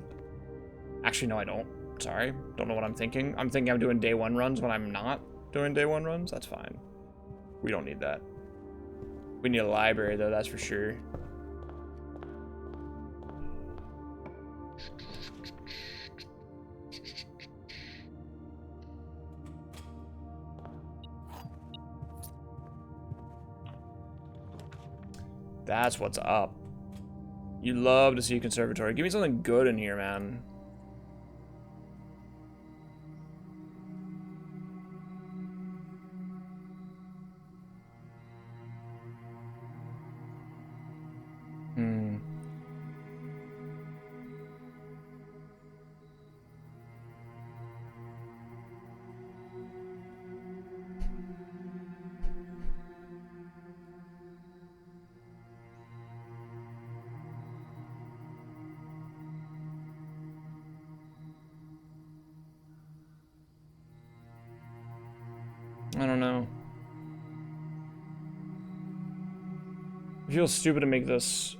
Actually, no, I don't. Sorry. Don't know what I'm thinking. I'm thinking I'm doing day 1 runs when I'm not doing day 1 runs. That's fine. We don't need that. We need a library, though, that's for sure. That's what's up. You love to see a conservatory. Give me something good in here, man. I don't know. I feel stupid to make this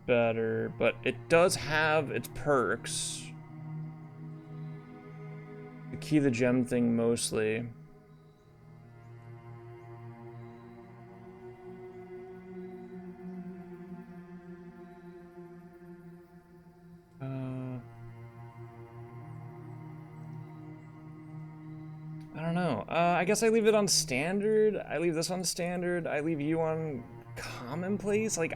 better, but it does have its perks. The key the gem thing mostly. I don't know. I guess I leave it on standard. I leave this on standard. I leave you on commonplace. Like,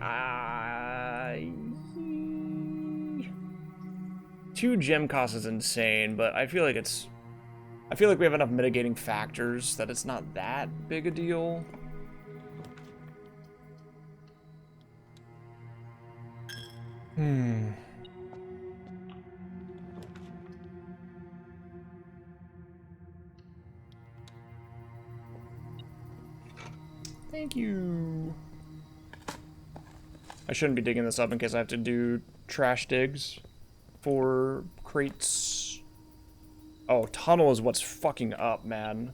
2 gem costs is insane, but I feel like it's... I feel like we have enough mitigating factors that it's not that big a deal. Thank you. I shouldn't be digging this up in case I have to do trash digs for crates. Oh, tunnel is what's fucking up, man.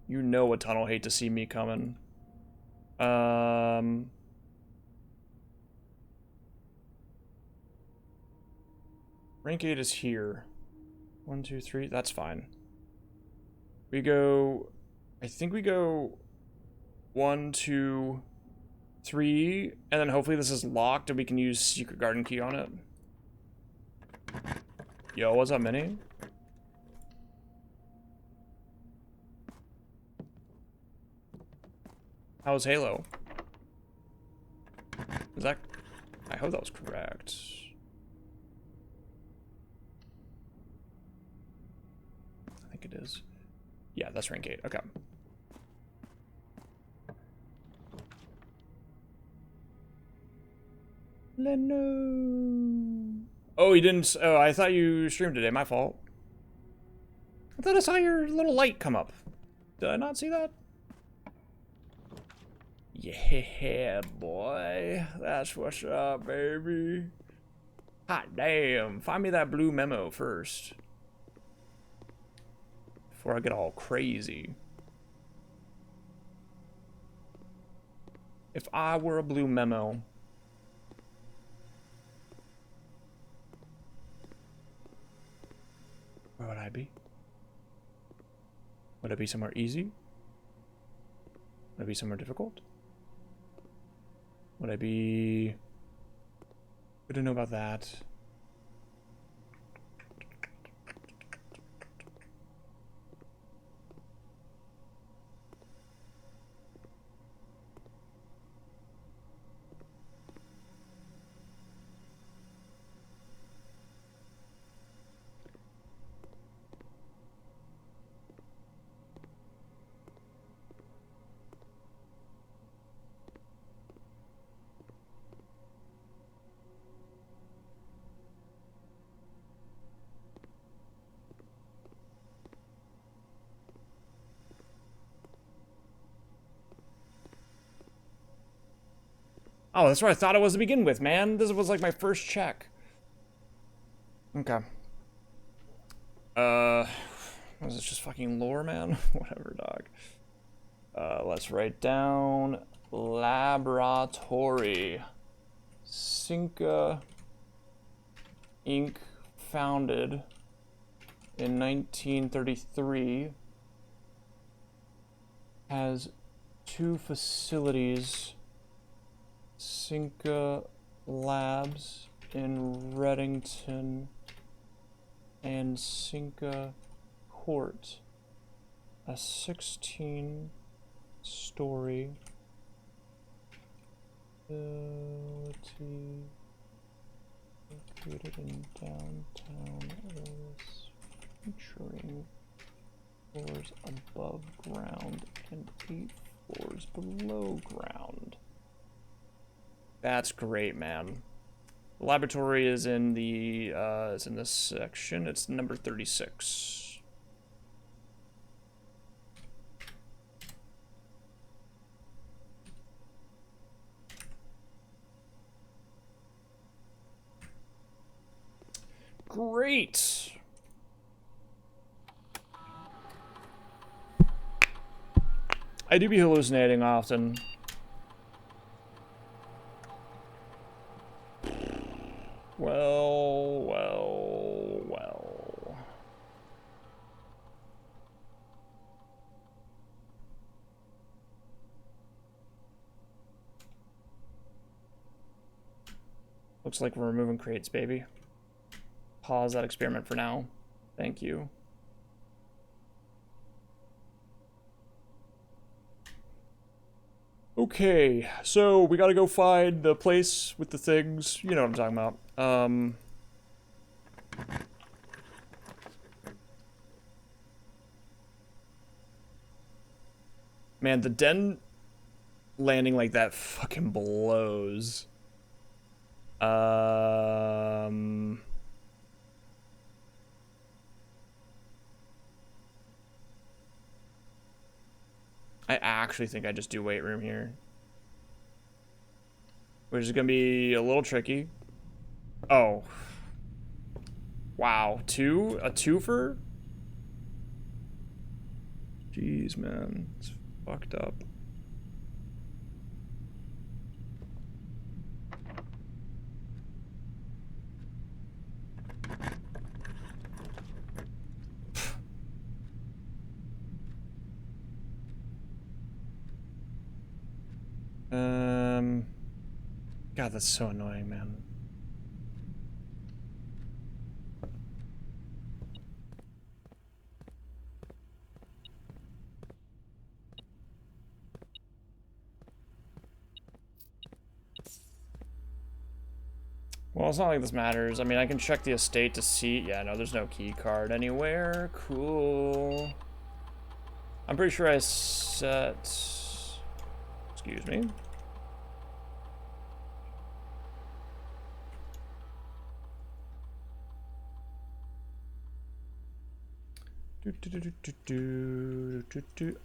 You know a tunnel hate to see me coming. Rank 8 is here. 1, 2, 3. That's fine. We go... I think we go 1, 2, 3, and then hopefully this is locked and we can use secret garden key on it. Yo, what's up, Minnie? How's Halo? Is that... I hope that was correct. I think it is. Yeah, that's rank 8. Okay. Leno. Oh, you didn't... Oh, I thought you streamed today. My fault. I thought I saw your little light come up. Did I not see that? Yeah, boy. That's what's up, baby. Hot damn. Find me that blue memo first. Before I get all crazy. If I were a blue memo... where would I be? Would I be somewhere easy? Would I be somewhere difficult? Would I be... Good to know about that. Oh, that's where I thought it was to begin with, man. This was like my first check. Okay. Was this just fucking lore, man? Whatever, dog. Let's write down laboratory. Cinca Inc. founded in 1933. Has 2 facilities. Cinca Labs in Reddington and Cinca Court, a 16-story facility located in downtown Otis, featuring floors above ground and 8 floors below ground. That's great, man. The laboratory is in the it's in this section. It's number 36. Great. I do be hallucinating often. Well. Looks like we're removing crates, baby. Pause that experiment for now. Thank you. Okay, so we gotta go find the place with the things. You know what I'm talking about. Man, the den landing like that fucking blows. I actually think I just do weight room here. Which is gonna be a little tricky. Oh. Wow, a twofer? Jeez, man, it's fucked up. God, that's so annoying, man. Well, it's not like this matters. I mean, I can check the estate to see. Yeah, no, there's no key card anywhere. Cool. I'm pretty sure I set... Excuse me.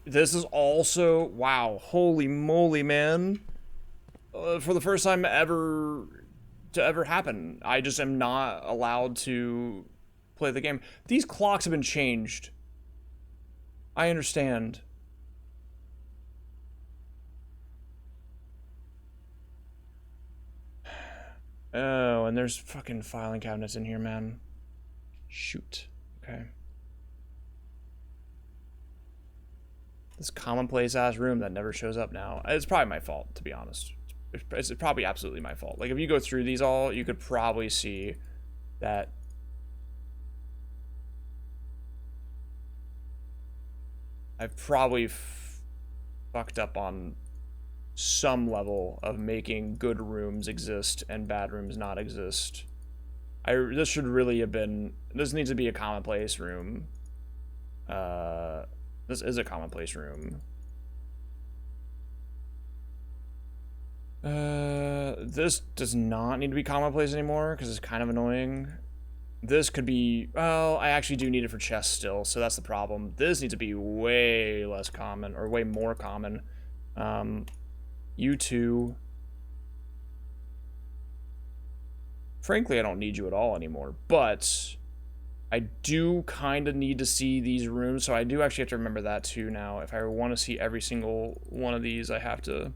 This is also... Wow. Holy moly, man. For the first time ever... to ever happen. I just am not allowed to play the game. These clocks have been changed. I understand. Oh, and there's fucking filing cabinets in here, man. Shoot. Okay. This commonplace ass room that never shows up now. It's probably my fault, to be honest. It's probably absolutely my fault. Like, if you go through these all, you could probably see that I've probably fucked up on some level of making good rooms exist and bad rooms not exist. This should really have been, this needs to be a commonplace room. This is a commonplace room. This does not need to be commonplace anymore because it's kind of annoying. This could be, well, I actually do need it for chests still, so that's the problem. This needs to be way less common, or way more common. You two. Frankly, I don't need you at all anymore, but I do kind of need to see these rooms, so I do actually have to remember that too now. If I want to see every single one of these, I have to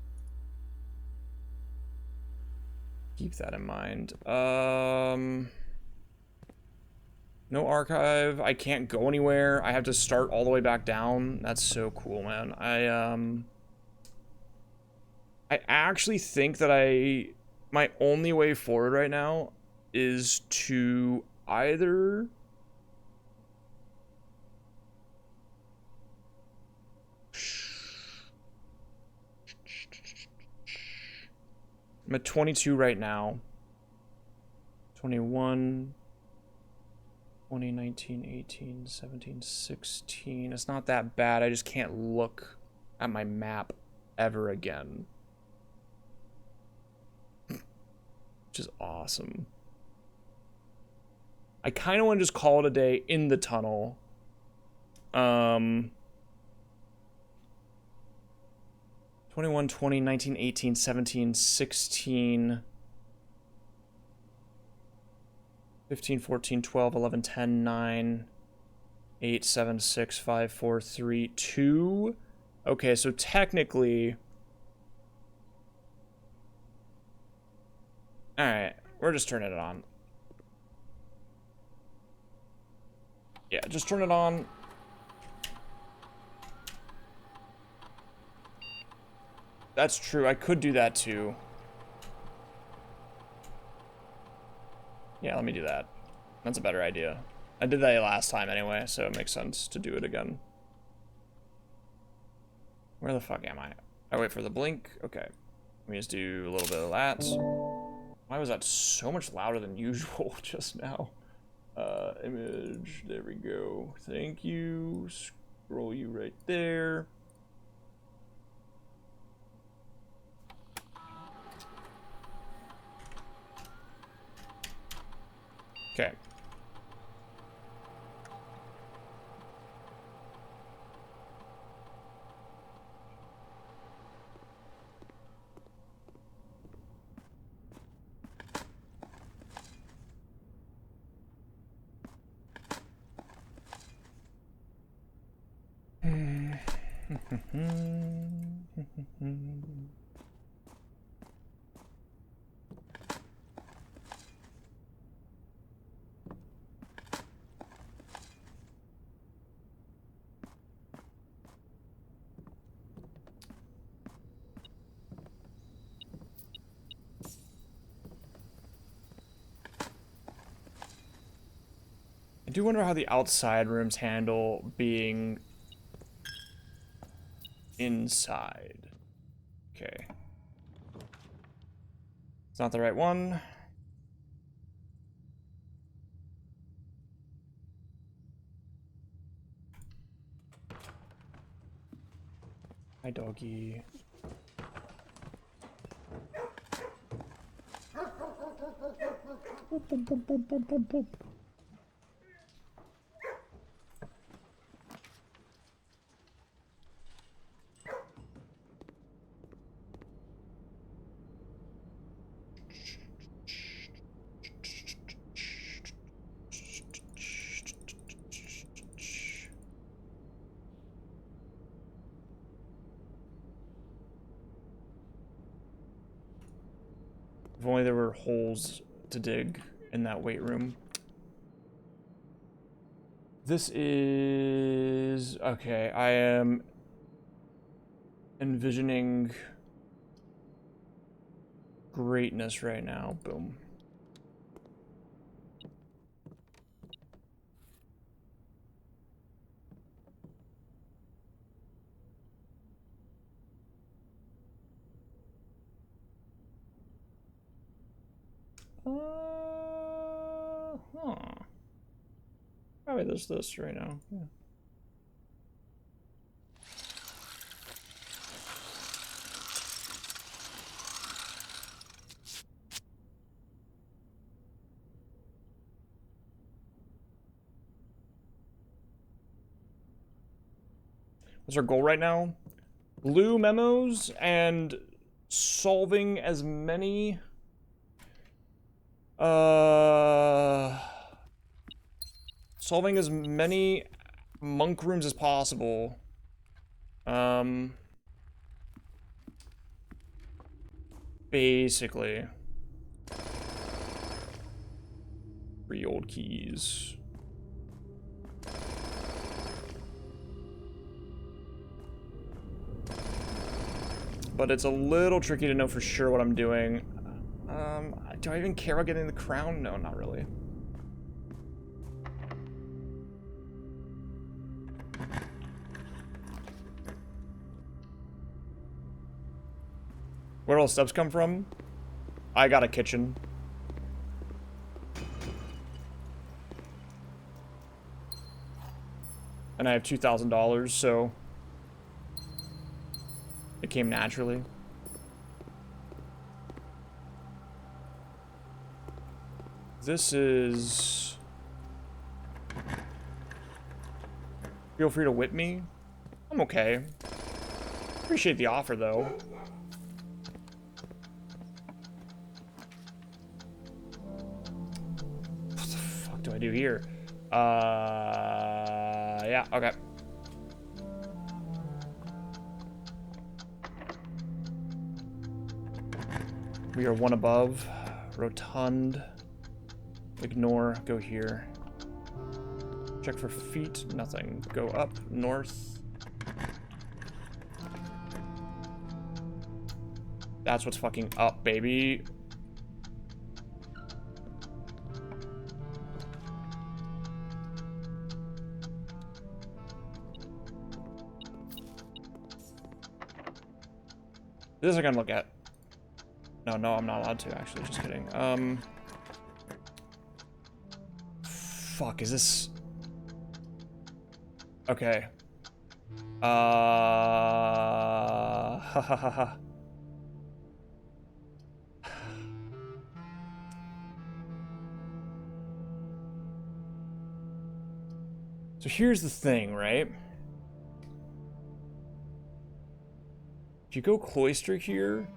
keep that in mind. No archive. I can't go anywhere. I have to start all the way back down. That's so cool, man. I actually think that my only way forward right now is to either I'm at 22 right now. 21, 20, 19, 18, 17, 16. It's not that bad. I just can't look at my map ever again. Which is awesome. I kind of want to just call it a day in the tunnel. 21, 20, 19, 18, 17, 16, 15, 14, 12, 11, 10, 9, 8, 7, 6, 5, 4, 3, 2. Okay, so technically... Alright, we're just turning it on. Yeah, just turn it on. That's true, I could do that too. Yeah, let me do that. That's a better idea. I did that last time anyway, so it makes sense to do it again. Where the fuck am I? I wait for the blink. Okay. Let me just do a little bit of that. Why was that so much louder than usual just now? Image, there we go. Thank you. Scroll you right there. Okay. I do wonder how the outside rooms handle being inside. Okay. It's not the right one. Hi, doggy. Boop, boop, boop, boop, boop, boop, boop. If only there were holes to dig in that weight room. This is... Okay, I am envisioning greatness right now. Boom. Huh. Probably this right now. Yeah. What's our goal right now? Blue memos and solving as many solving as many monk rooms as possible. Basically. 3 old keys. But it's a little tricky to know for sure what I'm doing. Do I even care about getting the crown? No, not really. Where do all the steps come from? I got a kitchen. And I have $2,000, so it came naturally. This is... Feel free to whip me. I'm okay. Appreciate the offer, though. What the fuck do I do here? Yeah, okay. We are one above. Rotund. Ignore. Go here. Check for feet. Nothing. Go up. North. That's what's fucking up, baby. This is what I'm gonna look at. No, I'm not allowed to, actually. Just kidding. Fuck, is this... Okay. Ha ha ha ha. So here's the thing, right? If you go cloister here...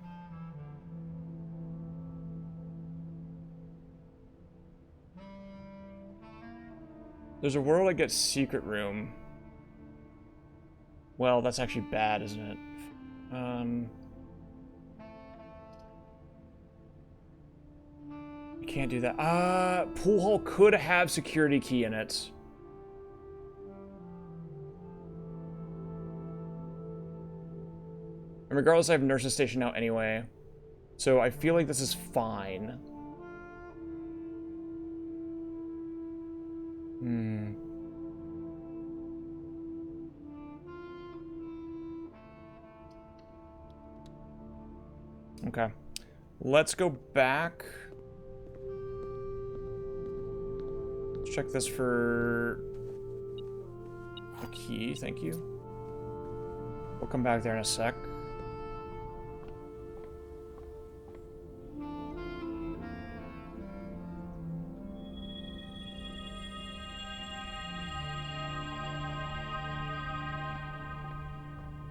There's a world I get secret room. Well, that's actually bad, isn't it? You can't do that. Pool hall could have security key in it. And regardless, I have nurse's station now anyway. So I feel like this is fine. Okay. Let's go back. Let's check this for a key. Thank you. We'll come back there in a sec.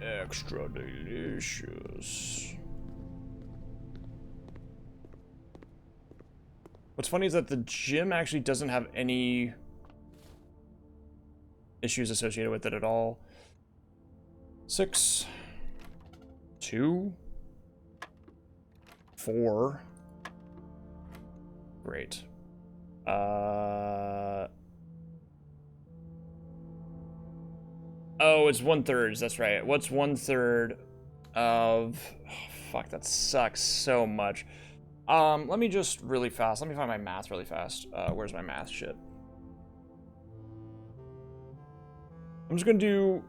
Extra delicious. What's funny is that the gym actually doesn't have any issues associated with it at all. 6, 2, 4. Great. Oh, it's 1/3. That's right. What's 1/3 of... Oh, fuck, that sucks so much. Let me just really fast. Let me find my math really fast. Where's my math shit? I'm just gonna do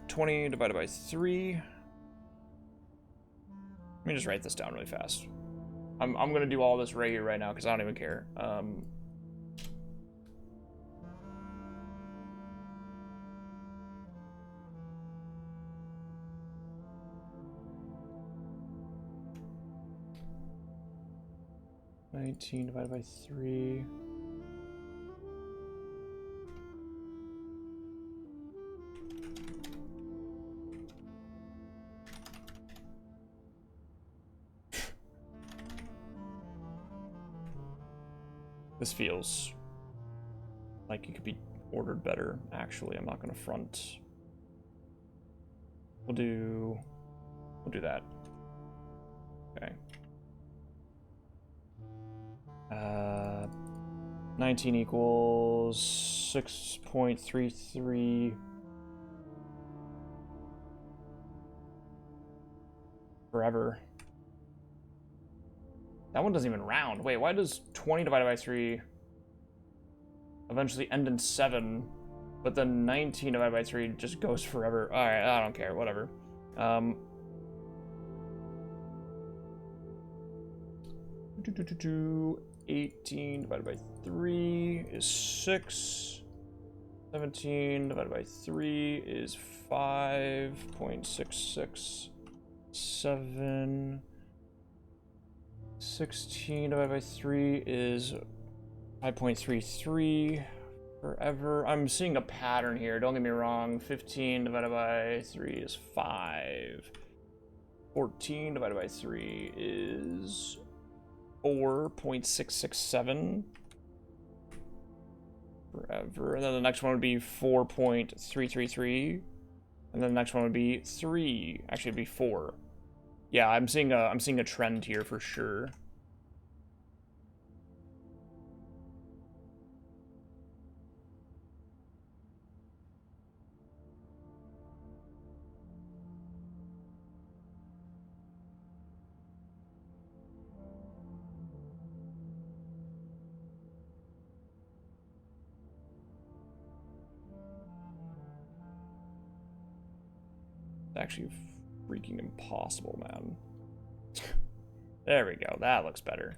20 divided by 3. Let me just write this down really fast. I'm gonna do all this right here right now because I don't even care. 19 divided by 3. This feels like it could be ordered better, actually. I'm not gonna front. We'll do that. Okay. 19 equals 6.33 forever. That one doesn't even round. Wait, why does 20 divided by 3 eventually end in 7, but then 19 divided by 3 just goes forever? Alright, I don't care, whatever. 18 divided by 3 is 6. 17 divided by 3 is 5.667. 16 divided by 3 is 5.33 forever. I'm seeing a pattern here, don't get me wrong. 15 divided by 3 is 5. 14 divided by 3 is 4.667 forever. And then the next one would be 4.333. And then the next one would be 3. Actually, it'd be 4. Yeah, I'm seeing a trend here for sure. It's actually freaking impossible, man. There we go. That looks better.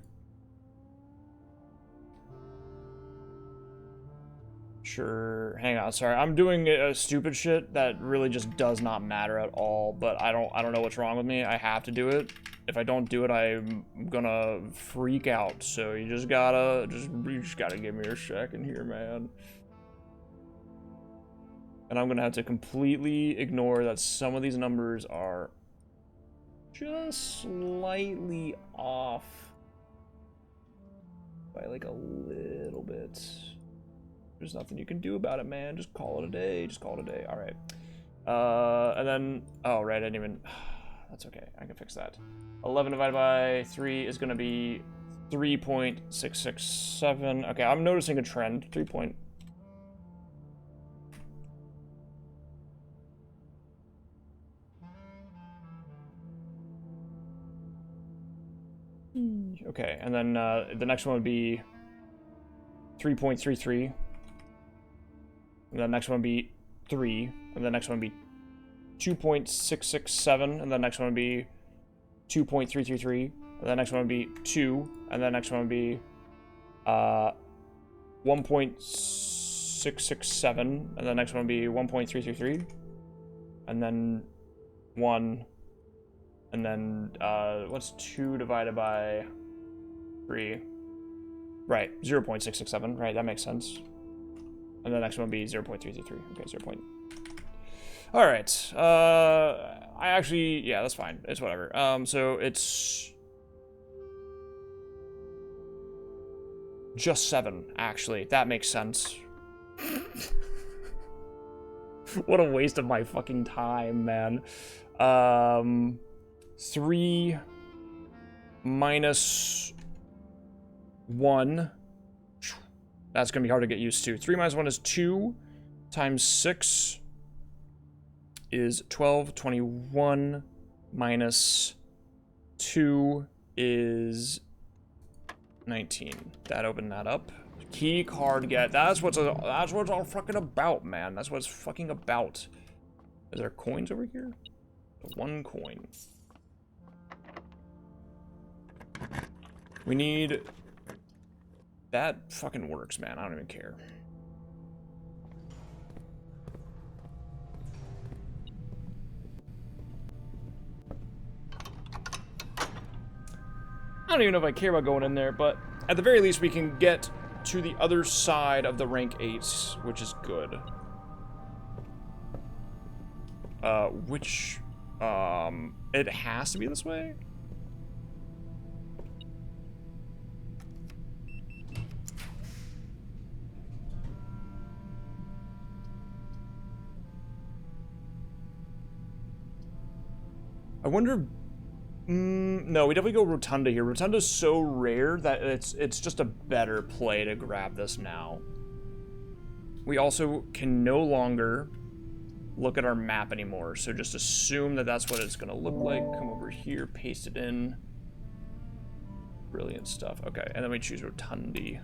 Sure. Hang on. Sorry. I'm doing stupid shit that really just does not matter at all, but I don't know what's wrong with me. I have to do it. If I don't do it, I'm gonna freak out. So you just gotta give me a second here, man. And I'm gonna have to completely ignore that some of these numbers are just slightly off by like a little bit. There's nothing you can do about it, man. Just call it a day. Just call it a day. All right. And then, oh, right, I didn't even, that's okay. I can fix that. 11 divided by 3 is gonna be 3.667. Okay, I'm noticing a trend. 3. Okay, and then the next one would be 3.33. And the next one would be 3. And the next one would be 2.667. And the next one would be 2.333. And the next one would be 2. And the next one would be 1.667. And the next one would be 1.333. And then 1. And then, what's 2 divided by 3? Right, 0.667, right, that makes sense. And the next one would be 0.333, okay, 0. Alright, I actually, yeah, that's fine, it's whatever. So it's just 7, actually, that makes sense. What a waste of my fucking time, man. 3 minus 1. That's going to be hard to get used to. 3 minus 1 is 2 times 6 is 12. 21 minus 2 is 19. That opened that up. Key card get. That's what's all fucking about, man. That's what it's fucking about. Is there coins over here? 1 coin. We need... That fucking works, man. I don't even care. I don't even know if I care about going in there, but at the very least we can get to the other side of the rank 8s, which is good. It has to be this way? I wonder... no, we definitely go Rotunda here. Rotunda's so rare that it's just a better play to grab this now. We also can no longer look at our map anymore, so just assume that that's what it's gonna look like. Come over here, paste it in. Brilliant stuff. Okay, and then we choose Rotundi.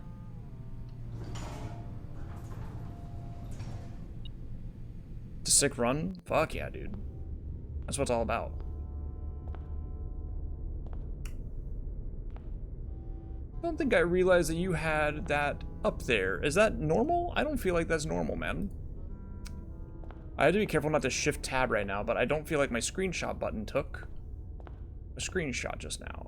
It's a sick run? Fuck yeah, dude. That's what it's all about. I don't think I realized that you had that up there. Is that normal? I don't feel like that's normal, man. I had to be careful not to shift tab right now, but I don't feel like my screenshot button took a screenshot just now.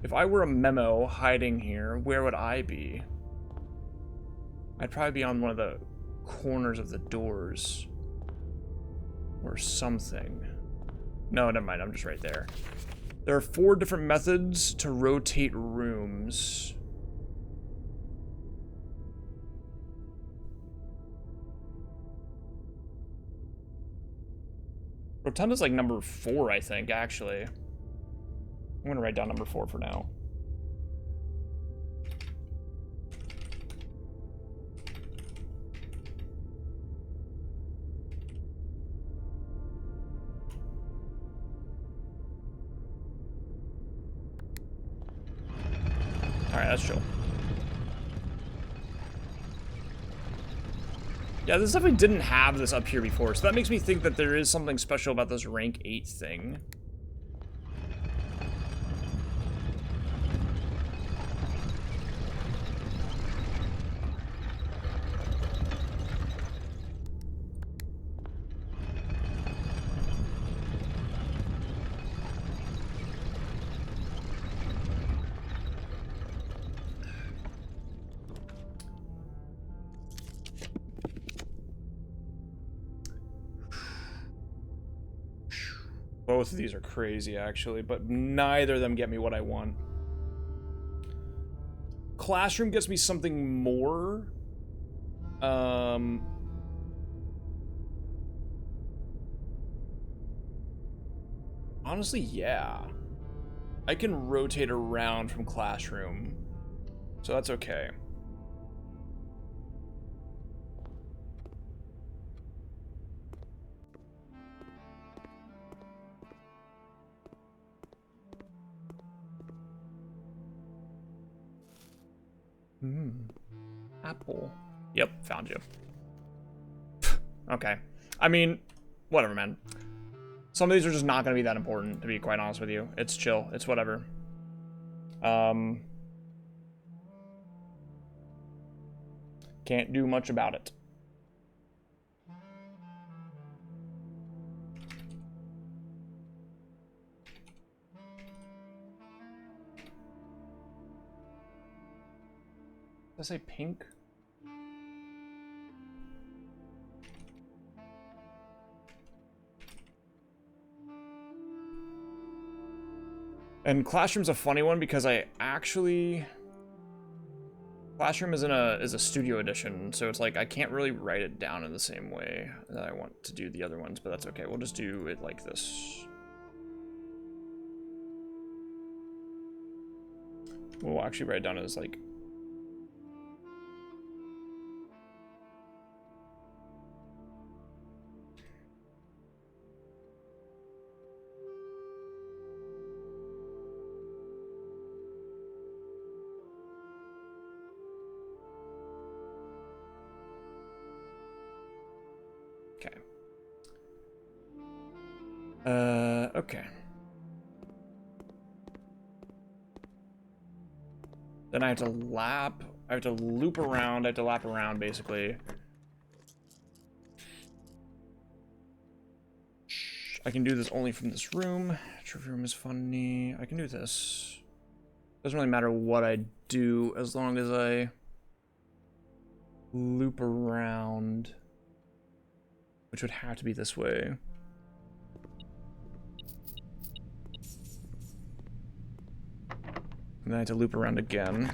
If I were a memo hiding here, where would I be? I'd probably be on one of the corners of the doors. Or something. No, never mind, I'm just right there. There are 4 different methods to rotate rooms. Rotunda's like number 4, I think, actually. I'm gonna write down number 4 for now. Alright, that's chill. Yeah, this definitely didn't have this up here before, so that makes me think that there is something special about this rank 8 thing. Both of these are crazy, actually, but neither of them get me what I want. Classroom gets me something more. Honestly, yeah. I can rotate around from Classroom, so that's okay. Apple. Yep, found you. Okay. I mean, whatever, man. Some of these are just not going to be that important, to be quite honest with you. It's chill. It's whatever. Can't do much about it. Did I say pink? And Classroom's a funny one because I actually... Classroom is a studio edition, so it's like I can't really write it down in the same way that I want to do the other ones, but that's okay. We'll just do it like this. We'll actually write it down as like... Okay. Okay. Then I have to loop around, I have to lap around, basically. I can do this only from this room. Trophy room is funny. I can do this. Doesn't really matter what I do, as long as I loop around. Which would have to be this way. And then I have to loop around again.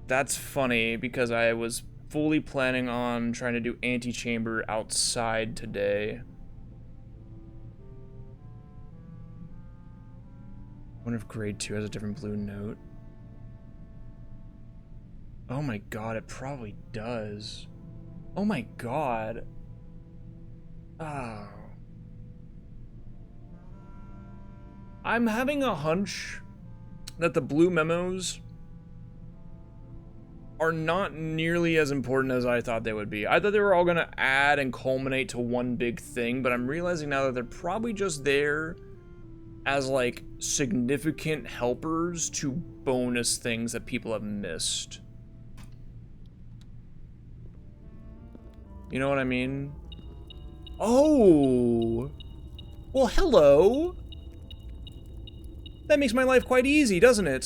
That's funny because I was fully planning on trying to do antechamber outside today. I wonder if grade 2 has a different blue note. Oh my god, it probably does. Oh my god. Oh. I'm having a hunch that the blue memos are not nearly as important as I thought they would be. I thought they were all gonna add and culminate to one big thing, but I'm realizing now that they're probably just there as like significant helpers to bonus things that people have missed. You know what I mean? Oh! Well, hello! That makes my life quite easy, doesn't it?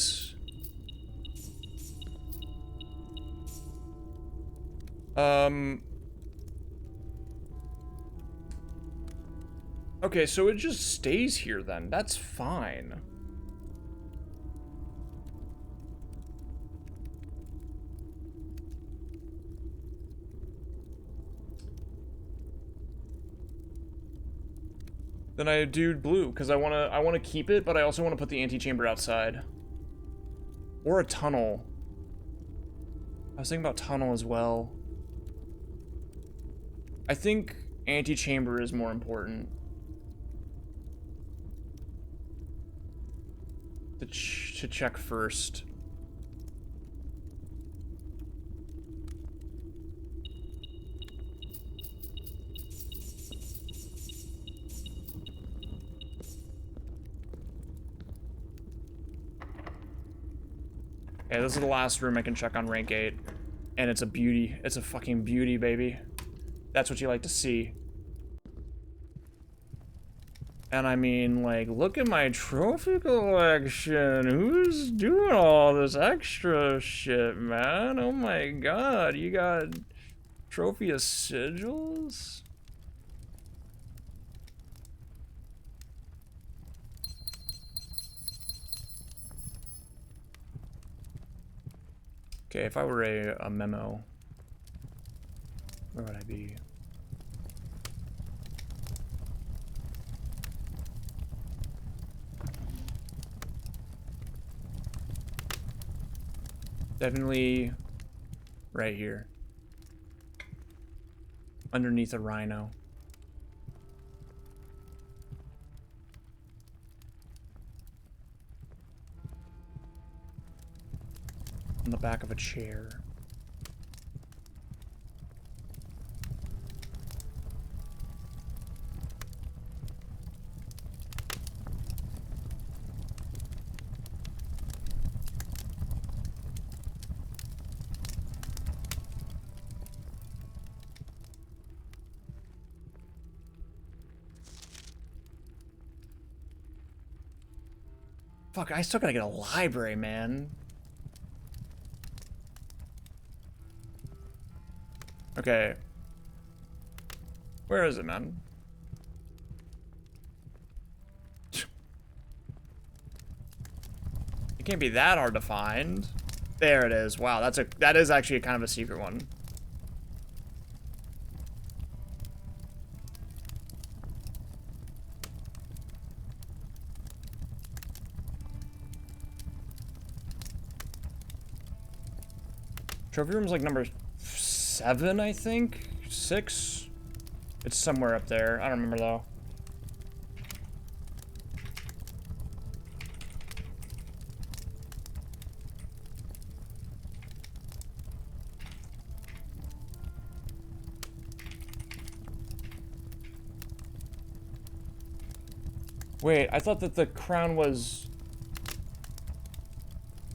Okay, so it just stays here then. That's fine. Then I do blue, because I wanna keep it, but I also wanna put the antechamber outside. Or a tunnel. I was thinking about tunnel as well. I think antechamber is more important. To check first. Okay, this is the last room I can check on rank 8. And it's a beauty. It's a fucking beauty, baby. That's what you like to see. And I mean, like, look at my trophy collection. Who's doing all this extra shit, man? Oh my god, you got trophy of sigils? Okay, if I were a memo, where would I be? Definitely right here. Underneath a rhino. On the back of a chair. Fuck, I still gotta get a library, man. Okay. Where is it, man? It can't be that hard to find. There it is. Wow, that is actually kind of a secret one. Trophy room's like number 7, I think? 6? It's somewhere up there. I don't remember though. Wait, I thought that the crown was...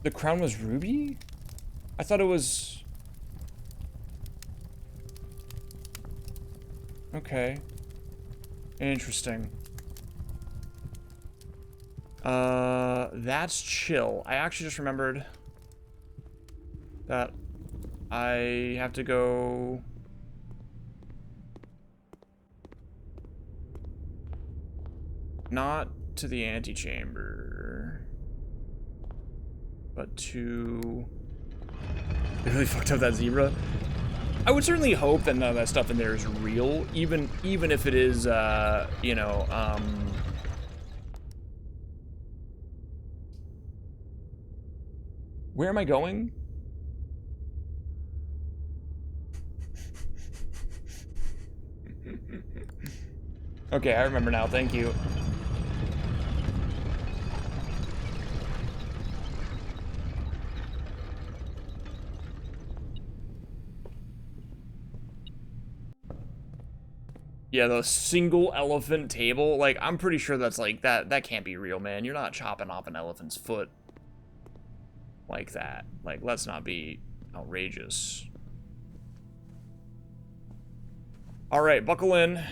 The crown was ruby? I thought it was... Okay. Interesting. That's chill. I actually just remembered that I have to go... Not to the antechamber, but to... They really fucked up that zebra. I would certainly hope that none of that stuff in there is real, even if it is, you know, Where am I going? Okay, I remember now, thank you. Yeah, the single elephant table, like, I'm pretty sure that's like, that can't be real, man. You're not chopping off an elephant's foot like that. Like, let's not be outrageous. All right, buckle in.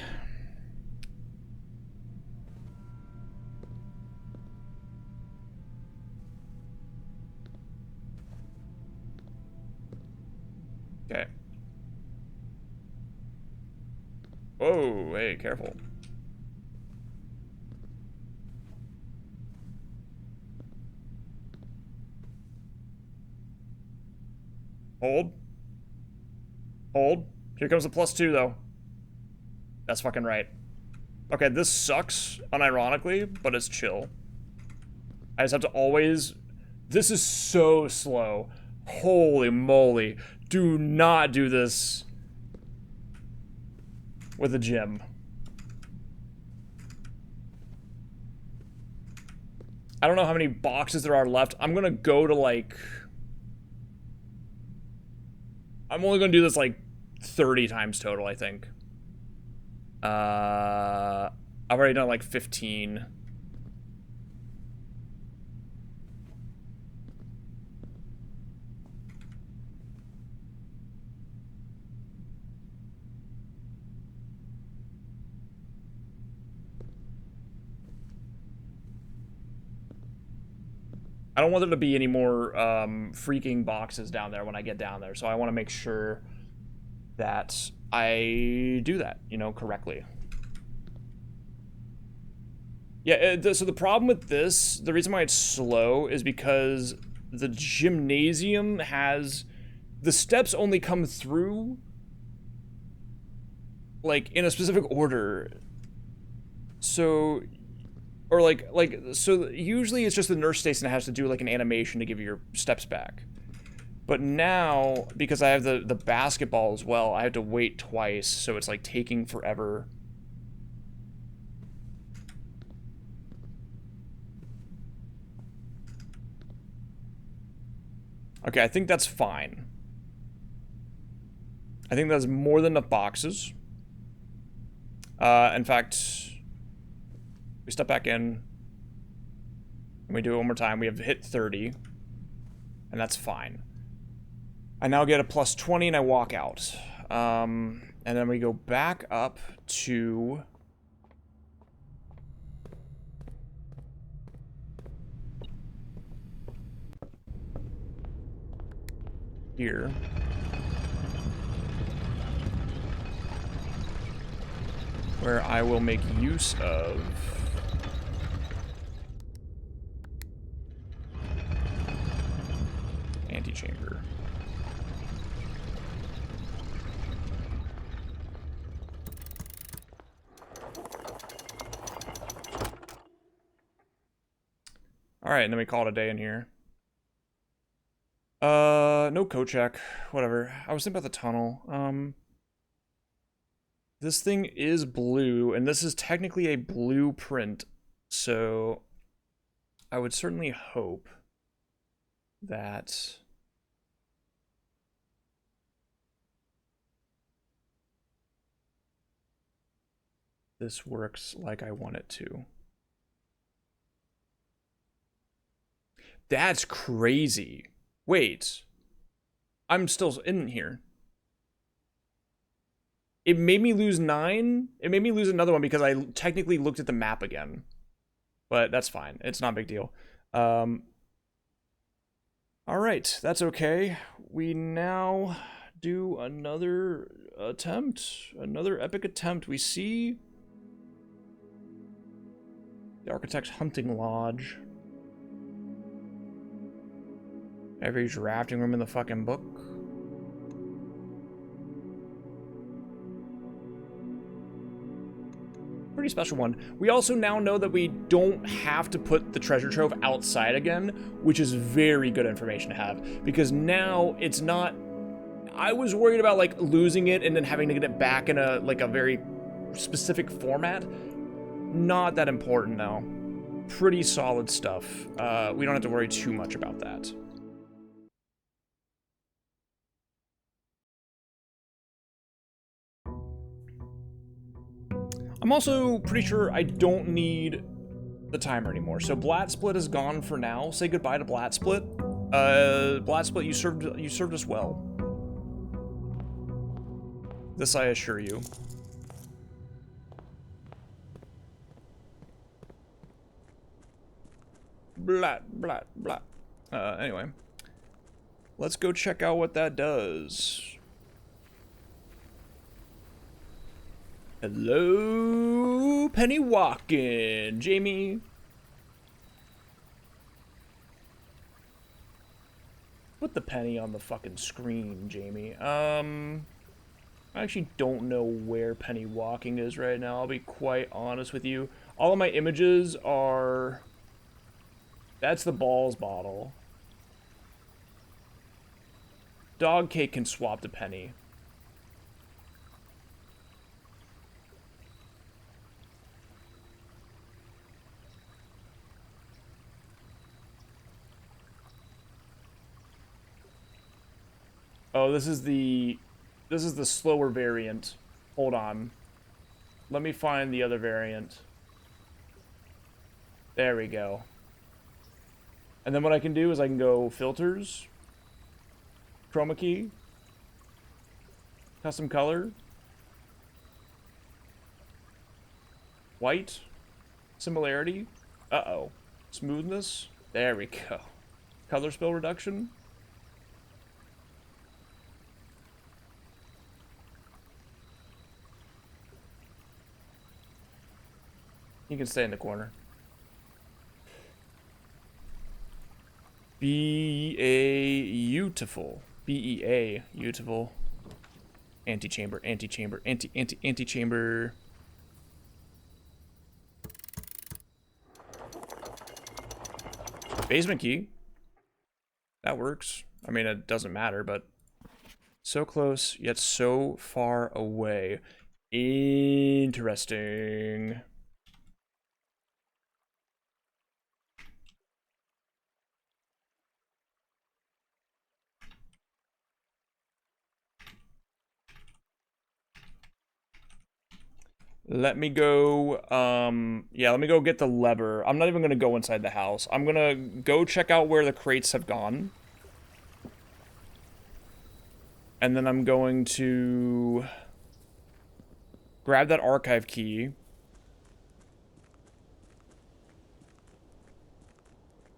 Okay. Whoa, hey, careful. Hold. Hold. Here comes the +2, though. That's fucking right. Okay, this sucks, unironically, but it's chill. I just have to always... This is so slow. Holy moly. Do not do this with a gym. I don't know how many boxes there are left. I'm gonna go to, like... I'm only gonna do this, like, 30 times total, I think. I've already done, like, 15. I don't want there to be any more freaking boxes down there when I get down there, so I want to make sure that I do that, you know, correctly. Yeah, so the problem with this, the reason why it's slow is because the gymnasium has... The steps only come through, like, in a specific order. So... Or so usually it's just the nurse station that has to do like an animation to give you your steps back. But now, because I have the basketball as well, I have to wait twice, so it's like taking forever. Okay, I think that's fine. I think that's more than enough boxes. In fact, we step back in, and we do it one more time. We have hit 30, and that's fine. I now get a +20, and I walk out. And then we go back up to... here. Where I will make use of... antechamber. Alright, and then we call it a day in here. No code check. Whatever. I was thinking about the tunnel. This thing is blue, and this is technically a blueprint, so I would certainly hope that this works like I want it to. That's crazy. Wait. I'm still in here. It made me lose 9. It made me lose another one because I technically looked at the map again. But that's fine. It's not a big deal. All right, that's okay. We now do another attempt. Another epic attempt. We see the Architect's Hunting Lodge. Every drafting room in the fucking book. Pretty special one. We also now know that we don't have to put the treasure trove outside again, which is very good information to have, because now it's not... I was worried about like losing it and then having to get it back in a very specific format. Not that important now. Pretty solid stuff. We don't have to worry too much about that. I'm also pretty sure I don't need the timer anymore. So Blatsplit is gone for now. Say goodbye to Blatsplit. Blatsplit, you served us well. This I assure you. Blat, blat, blat. Anyway. Let's go check out what that does. Hello, Penny Walkin', Jamie. Put the penny on the fucking screen, Jamie. I actually don't know where Penny Walking is right now. I'll be quite honest with you. All of my images are... That's the balls bottle. Dog cake can swap to Penny. Oh, this is the slower variant. Hold on. Let me find the other variant. There we go. And then what I can do is I can go filters, chroma key, custom color, white, similarity, smoothness, there we go. Color spill reduction. You can stay in the corner. Beautiful. BEA, beautiful. Antechamber, antechamber, antechamber. Basement key. That works. I mean, it doesn't matter, but so close, yet so far away. Interesting. Let me go, yeah, let me go get the lever. I'm not even gonna go inside the house. I'm gonna go check out where the crates have gone. And then I'm going to grab that archive key.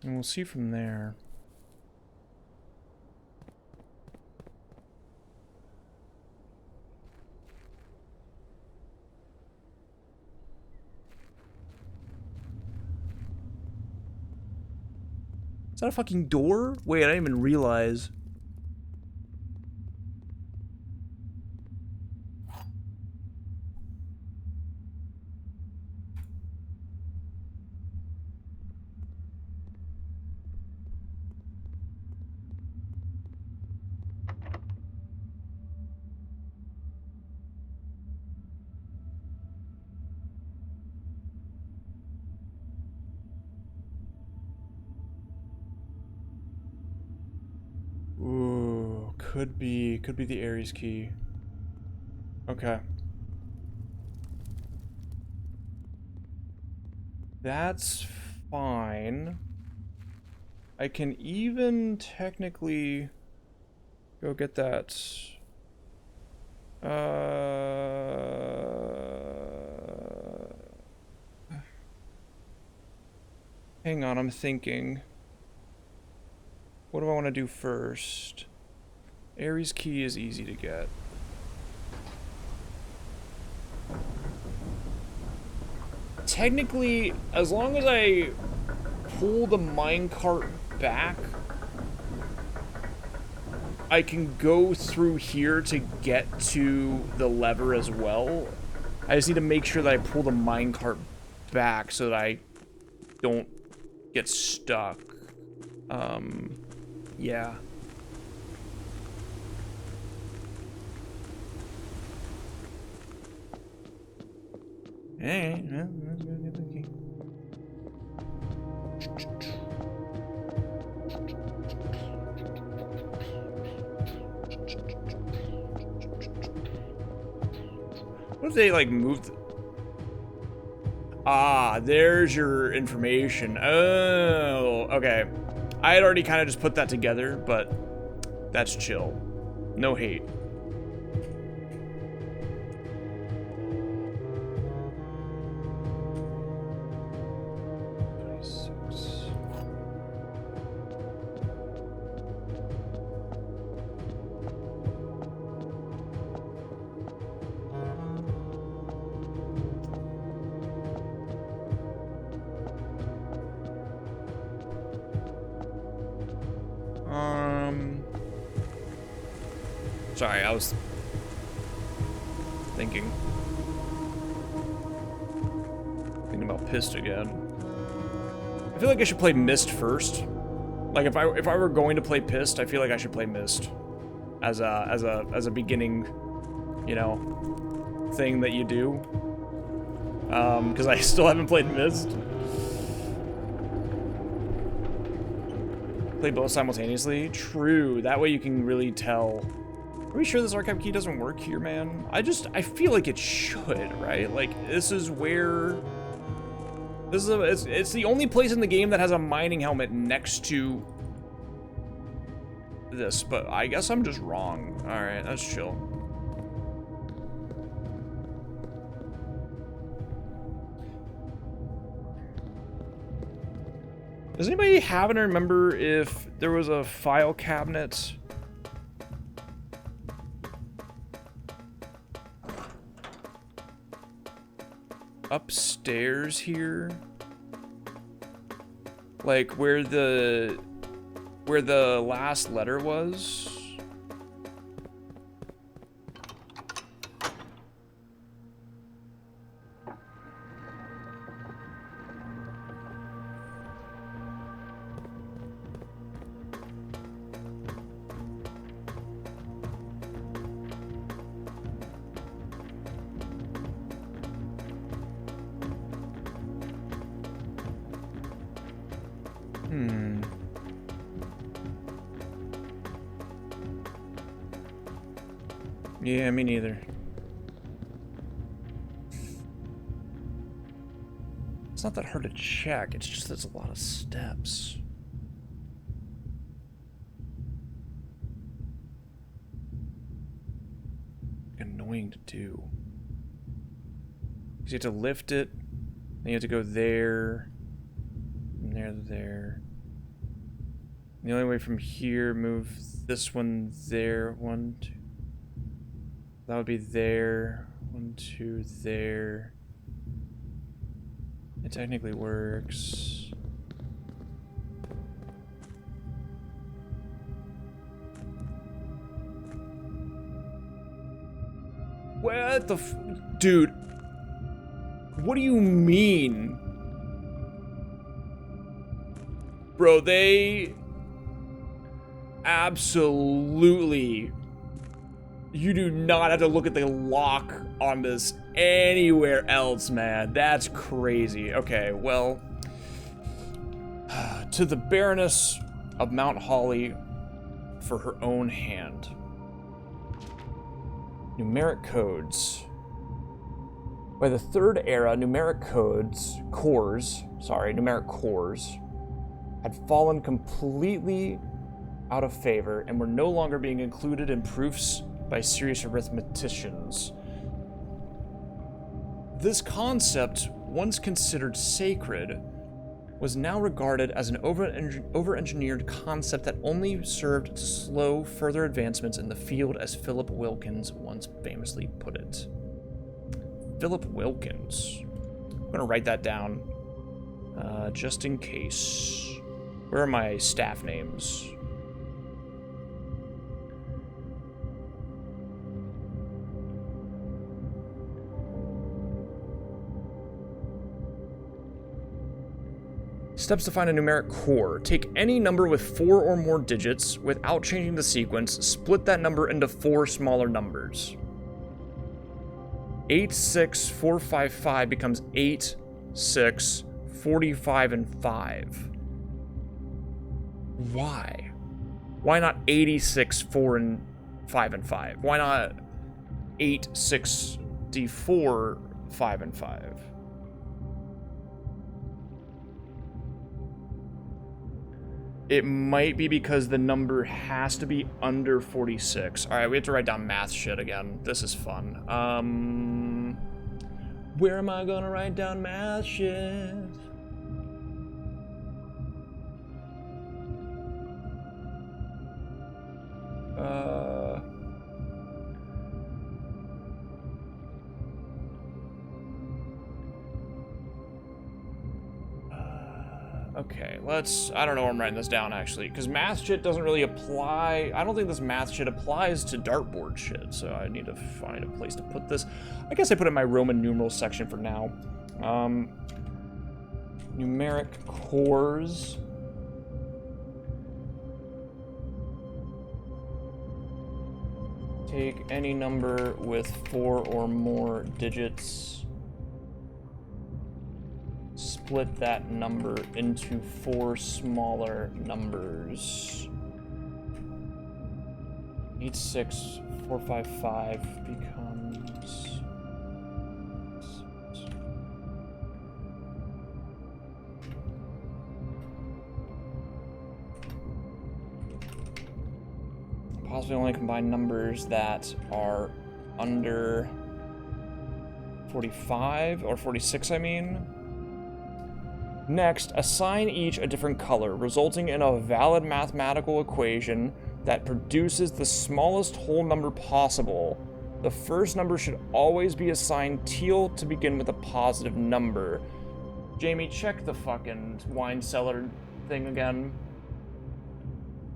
And we'll see from there. Is that a fucking door? Wait, I didn't even realize. Ooh, could be the Ares key. Okay. That's fine. I can even technically go get that. Hang on, I'm thinking. What do I want to do first? Ares key is easy to get. Technically, as long as I pull the minecart back, I can go through here to get to the lever as well. I just need to make sure that I pull the minecart back so that I don't get stuck. Yeah. Alright, well, let's go get the key. What if they, like, moved? Ah, there's your information. Oh, okay. I had already kind of just put that together, but that's chill. No hate. Sorry, I was thinking about Pissed again. I feel like I should play Mist first. Like if I were going to play Pissed, I feel like I should play Mist as a beginning, you know, thing that you do. Because I still haven't played Mist. Play both simultaneously? True. That way you can really tell. Are we sure this archive key doesn't work here, man? I feel like it should, right? Like, this is where... it's the only place in the game that has a mining helmet next to this, but I guess I'm just wrong. Alright, that's chill. Does anybody happen to remember if there was a file cabinet upstairs here? Like where the last letter was? Yeah, me neither. It's not that hard to check, it's just there's a lot of steps. Annoying to do. Because you have to lift it, then you have to go there, and there, there. And the only way from here, move this one there, 1, 2. That would be there, 1, 2, there. It technically works. What the dude? What do you mean? Bro, they absolutely... You do not have to look at the lock on this anywhere else, man. That's crazy. Okay, well... To the Baroness of Mount Holly for her own hand. Numeric codes. By the Third Era, numeric cores had fallen completely out of favor and were no longer being included in proofs by serious arithmeticians. This concept, once considered sacred, was now regarded as an over-engineered concept that only served to slow further advancements in the field, as Philip Wilkins once famously put it. Philip Wilkins. I'm gonna write that down, just in case. Where are my staff names? Steps to find a numeric core. Take any number with 4 or more digits without changing the sequence. Split that number into 4 smaller numbers. 8, 6, 4, 5, 5 becomes 8, 6, 45, and 5. Why? Why not 86, 4, and 5, and 5? Why not 8, 6, D4, 5, and 5? It might be because the number has to be under 46. All right, we have to write down math shit again. This is fun. Where am I gonna write down math shit? Okay, I don't know where I'm writing this down, actually, because math shit doesn't really apply. I don't think this math shit applies to dartboard shit, so I need to find a place to put this. I guess I put it in my Roman numeral section for now. Numeric cores. Take any number with 4 or more digits. Split that number into 4 smaller numbers. 8, 6, 4, 5, 5 becomes... Possibly only combine numbers that are under 45, or 46, I mean. Next, assign each a different color, resulting in a valid mathematical equation that produces the smallest whole number possible. The first number should always be assigned teal to begin with a positive number. Jamie, check the fucking wine cellar thing again.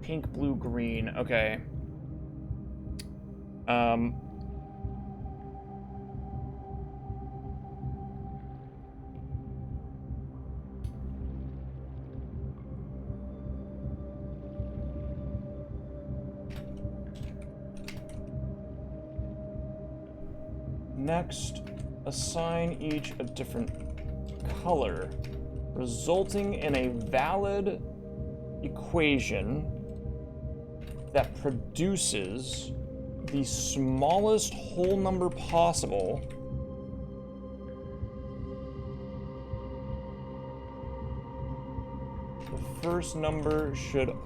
Pink, blue, green. Okay. Next, assign each a different color, resulting in a valid equation that produces the smallest whole number possible The first number should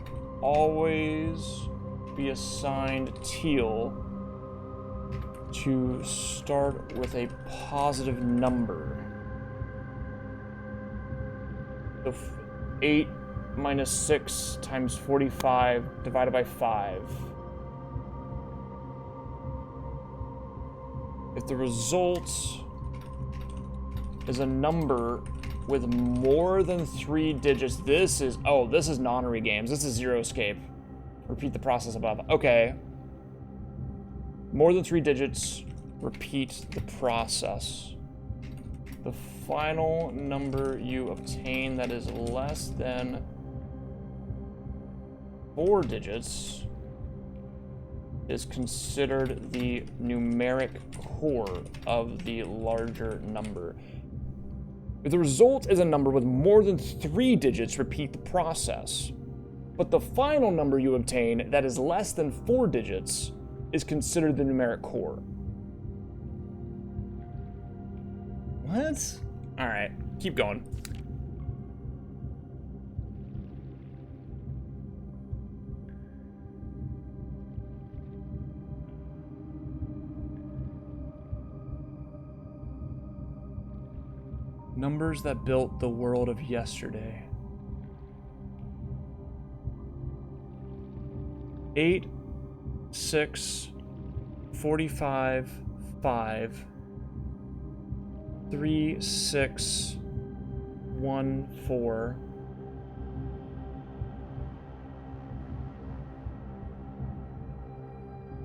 always be assigned teal to start with a positive number. So 8 minus 6 times 45 divided by 5. If the result is a number with more than 3 digits, this is Nonary Games. This is Zero Escape. Repeat the process above. Okay. More than 3 digits, repeat the process. The final number you obtain that is less than 4 digits is considered the numeric core of the larger number. If the result is a number with more than 3 digits, repeat the process. But the final number you obtain that is less than 4 digits is considered the numeric core. What? All right, keep going. Numbers that built the world of yesterday. 8, 6, 45, 5, 3, 6, 1, 4.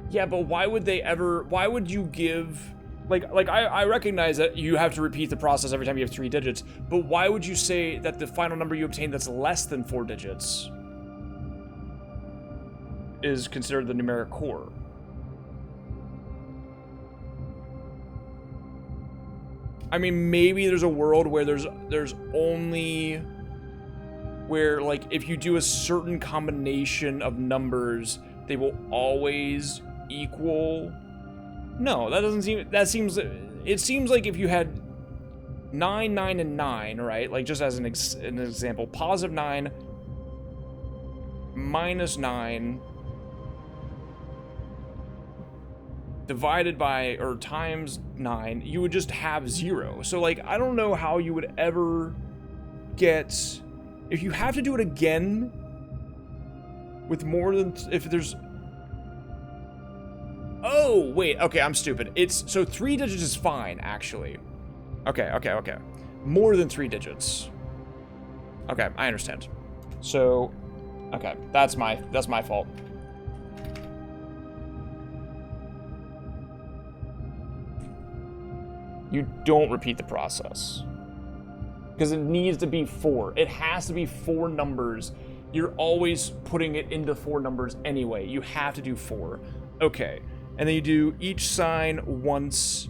Yeah, but why would you give, I recognize that you have to repeat the process every time you have 3 digits, but why would you say that the final number you obtain that's less than 4 digits is considered the numeric core? I mean, maybe there's a world where there's only, where, like, if you do a certain combination of numbers, they will always equal. No, that doesn't seem, it seems like if you had 9, 9, and 9, right? Like, just as an example, positive 9, minus 9, divided by, or times 9, you would just have 0. So, like, I don't know how you would ever get, if you have to do it again with more than, if there's, oh, wait, okay, I'm stupid. So 3 digits is fine, actually. Okay. More than 3 digits. Okay, I understand. So, okay, that's my fault. You don't repeat the process. Because it needs to be 4. It has to be 4 numbers. You're always putting it into 4 numbers anyway. You have to do 4. Okay. And then you do each sign once.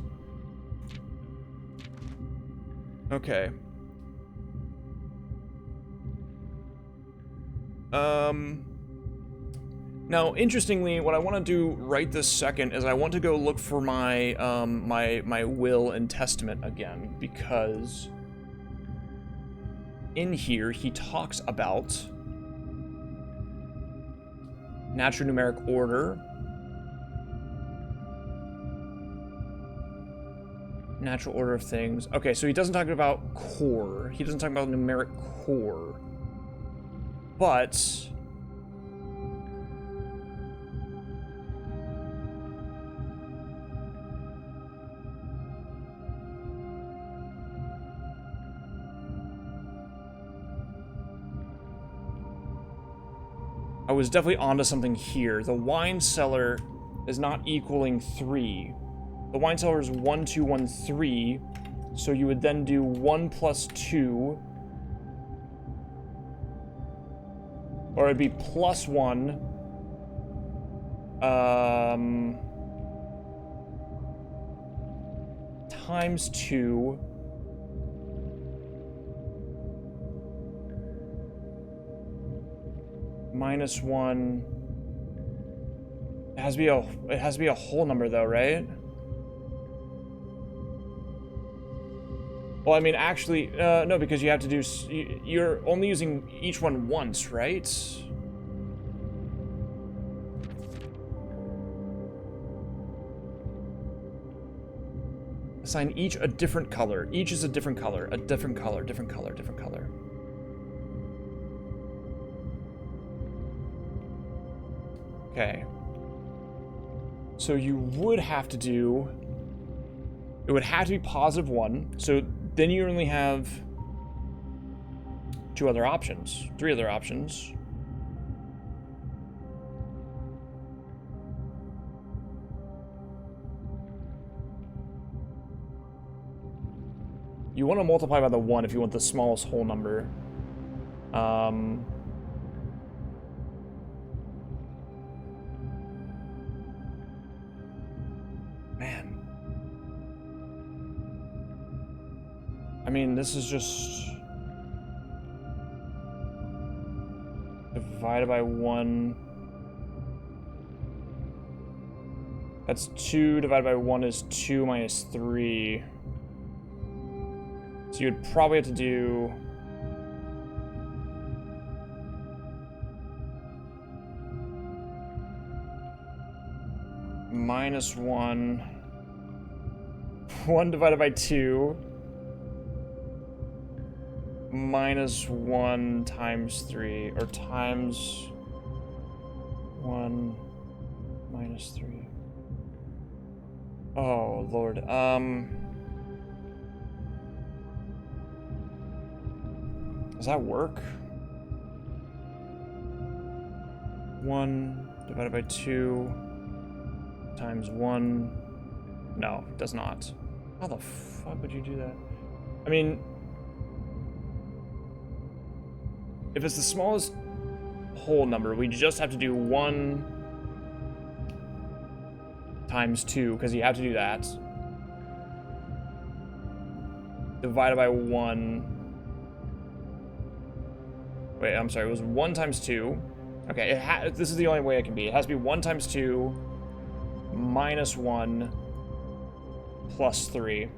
Okay. Now, interestingly, what I want to do right this second is I want to go look for my my will and testament again, because in here he talks about natural numeric order, natural order of things. Okay, so he doesn't talk about core. He doesn't talk about numeric core, but I was definitely onto something here. The wine cellar is not equaling 3. The wine cellar is 1, 2, 1, 3. So you would then do 1 plus 2. Or it'd be plus 1. Times 2. Minus 1. It has to be a whole number though, right? Well, I mean, actually, no, because you have to do, you're only using each one once, right? Assign each a different color. Each is a different color, different color. Okay. So you would have to do, it would have to be positive 1. So then you only have 3 other options. You want to multiply by the 1 if you want the smallest whole number. Man. I mean, this is just divided by 1. That's 2 divided by 1 is 2 minus 3. So you'd probably have to do minus 1. 1 divided by 2. minus 1 times 3, or times 1 minus 3. Oh, Lord. Does that work? 1 divided by 2 times 1. No, it does not. How the fuck would you do that? I mean, if it's the smallest whole number, we just have to do 1 times 2, because you have to do that. Divided by 1. Wait, I'm sorry, it was 1 times 2. Okay, this is the only way it can be. It has to be 1 times 2 minus 1 plus 3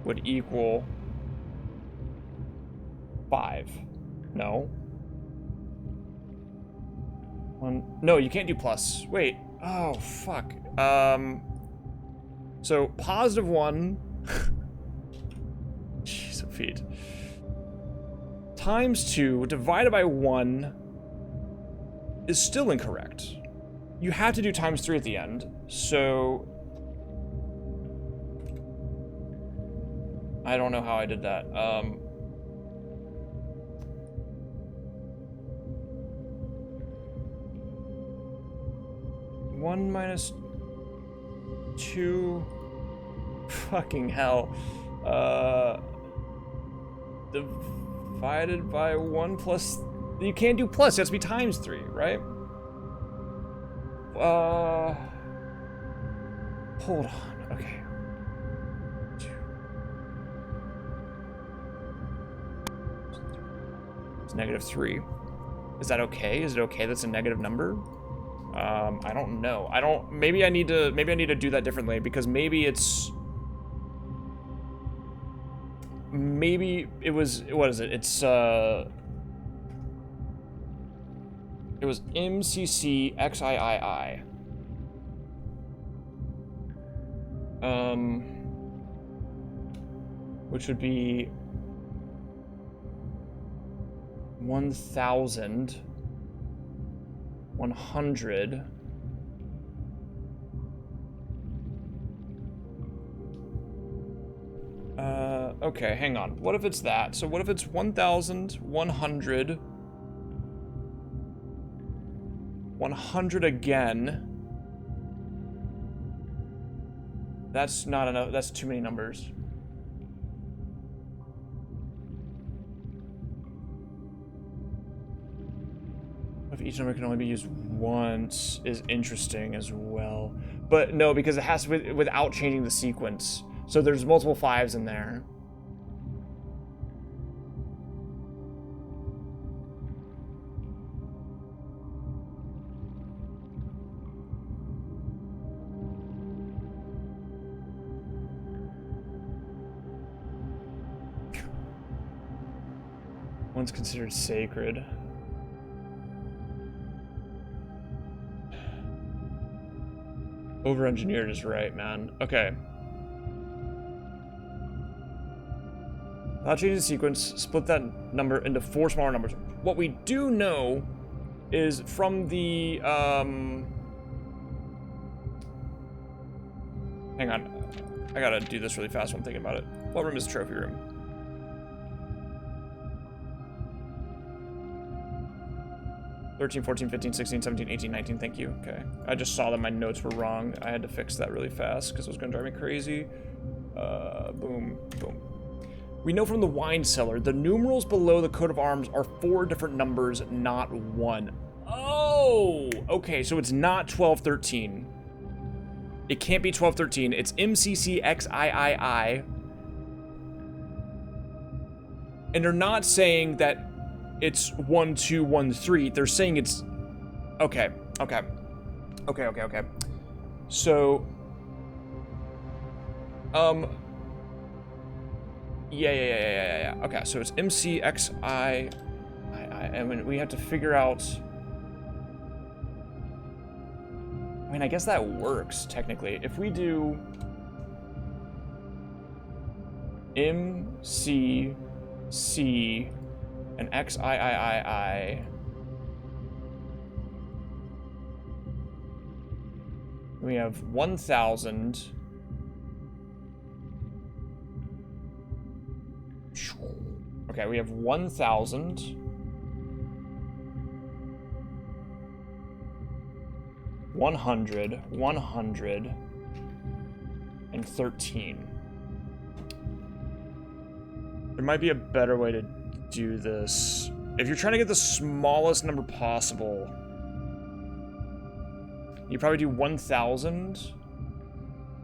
would equal 5. No. 1. No, you can't do plus. Wait. Oh, fuck. So positive 1. Jeez, feet. Times 2 divided by 1 is still incorrect. You have to do times 3 at the end. So I don't know how I did that. 1 minus 2. Fucking hell. Divided by 1 plus. You can't do plus. It has to be times 3, right? Hold on. Okay. 2. It's negative 3. Is that okay? Is it okay that's a negative number? I don't know. Maybe I need to do that differently, because maybe it was, what is it? It was MCCXIII. Which would be 1,100. Okay, hang on. What if it's that? So what if it's 1,100, 100 again? That's not enough. That's too many numbers. If each number can only be used once is interesting as well. But no, because it has to be without changing the sequence. So there's multiple 5s in there. One's considered sacred. Over-engineered is right, man. Okay. Without changing the sequence, split that number into 4 smaller numbers. What we do know is from the, hang on. I gotta do this really fast while I'm thinking about it. What room is the trophy room? (13, 14, 15, 16, 17, 18, 19, thank you. Okay. I just saw that my notes were wrong. I had to fix that really fast because it was going to drive me crazy. Boom, boom. We know from the wine cellar, the numerals below the coat of arms are 4 different numbers, not 1. Oh! Okay, so it's not 1213. It can't be 1213. It's MCCXIII. And they're not saying that it's 1213. They're saying it's okay. So yeah. Okay, so it's MCXIII, and we have to figure out. I mean, I guess that works technically. If we do MCC and XIIII. We have 1,000. Okay, we have 1,000. 100, 100, and 13. There might be a better way to do this. If you're trying to get the smallest number possible, you probably do 1,000.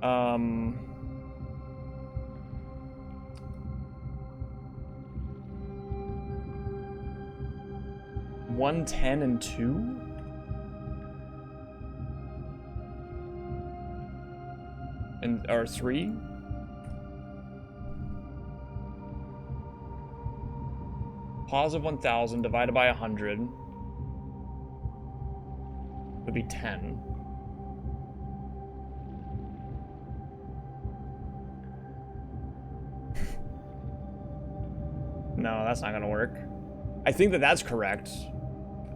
110 and 2? Or 3? Positive 1,000 divided by 100 would be 10. No, that's not gonna work. I think that that's correct.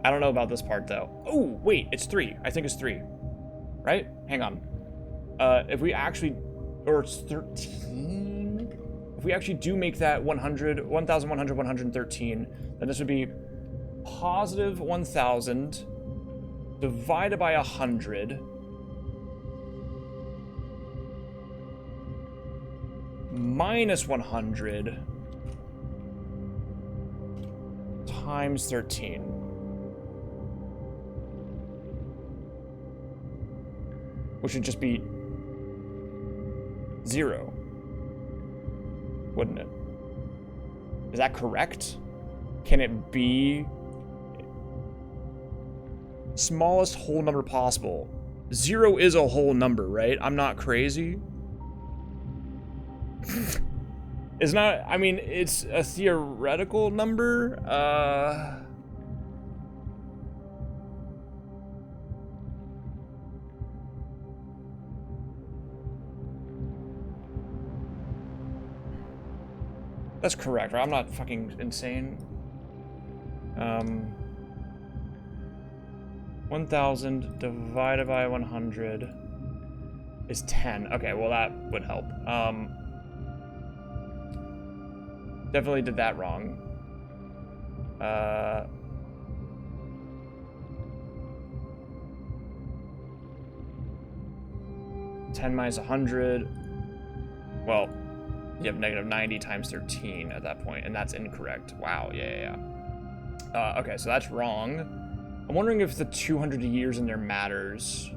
I don't know about this part though. Oh, wait, it's 3. I think it's 3. Right? Hang on. If we actually, or it's 13? If we actually do make that 100, 1,100, 113, then this would be positive 1,000 divided by 100 minus 100 times 13. Which would just be 0, wouldn't it? Is that correct? Can it be smallest whole number possible? 0 is a whole number, right? I'm not crazy. It's not, I mean, it's a theoretical number. That's correct, right? I'm not fucking insane. 1,000 divided by 100 is 10. Okay, well that would help. Definitely did that wrong. 10 minus 100. Well, you have negative 90 times 13 at that point, and that's incorrect. Wow, yeah. Okay, so that's wrong. I'm wondering if the 200 years in there matters.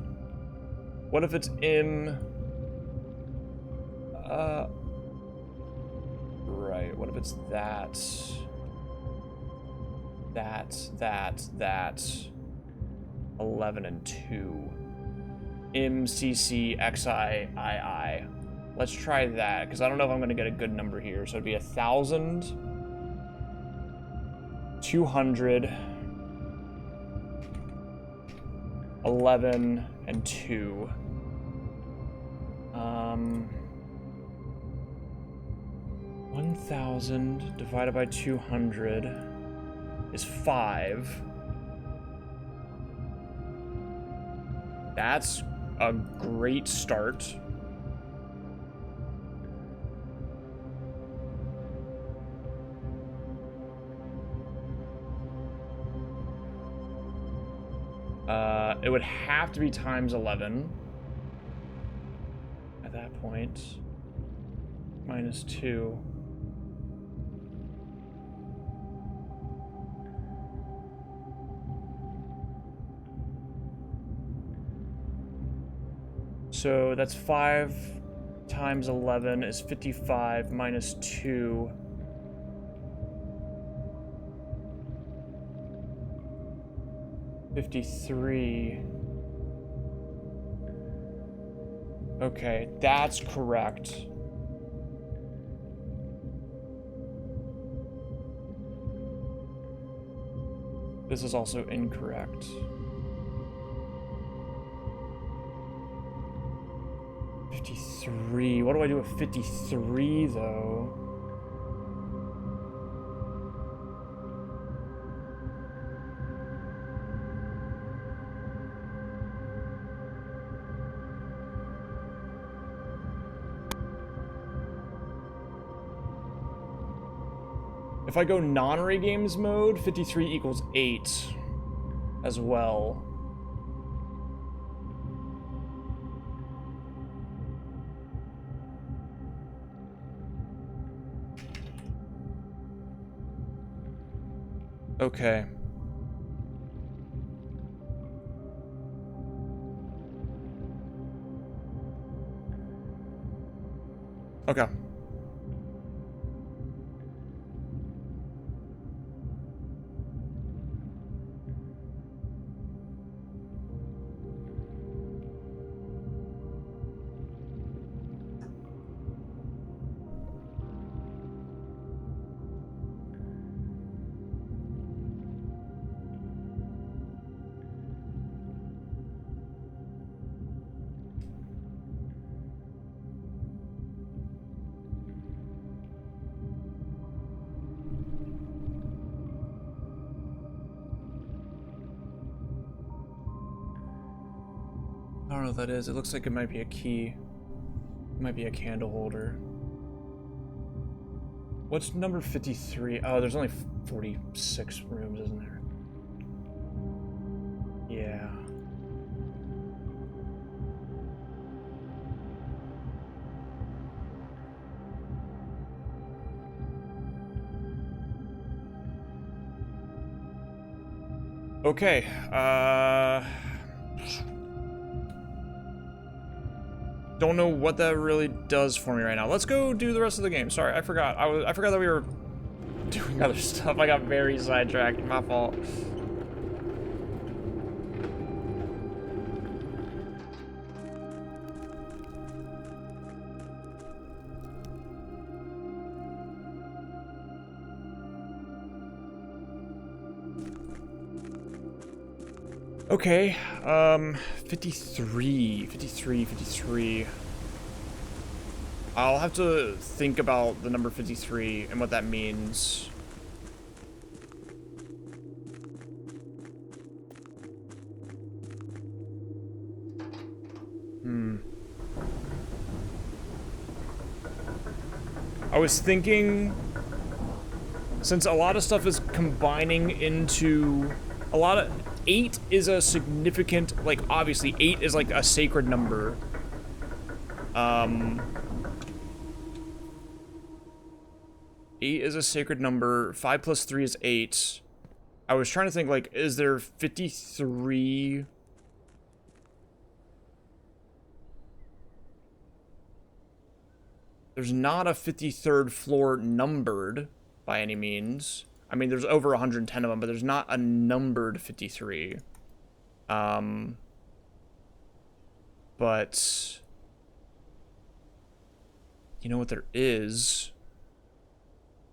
What if it's M? Right, what if it's that? 11 and 2. MCCXIII. Let's try that, because I don't know if I'm going to get a good number here. So it'd be 1,000, 200, 11, and 2. 1,000 divided by 200 is 5. That's a great start. It would have to be times 11 at that point. Minus 2. So that's 5 times 11 is 55 minus 2. $53. Okay, that's correct. This is also incorrect. 53. What do I do with 53 though? If I go non-Ray Games mode, 53 equals 8 as well. Okay. Okay. I don't know what that is. It looks like it might be a key. It might be a candle holder. What's number 53? Oh, there's only 46 rooms, isn't there? Yeah. Okay, don't know what that really does for me right now. Let's go do the rest of the game. Sorry, I forgot. I forgot that we were doing other stuff. I got very sidetracked. My fault. Okay, 53. I'll have to think about the number 53 and what that means. I was thinking, since a lot of stuff is combining into a lot of 8 is a significant, like, obviously 8 is like a sacred number. 8 is a sacred number. 5 plus 3 is 8. I was trying to think, like, is there 53? There's not a 53rd floor numbered by any means. I mean, there's over 110 of them, but there's not a numbered 53. But you know what there is?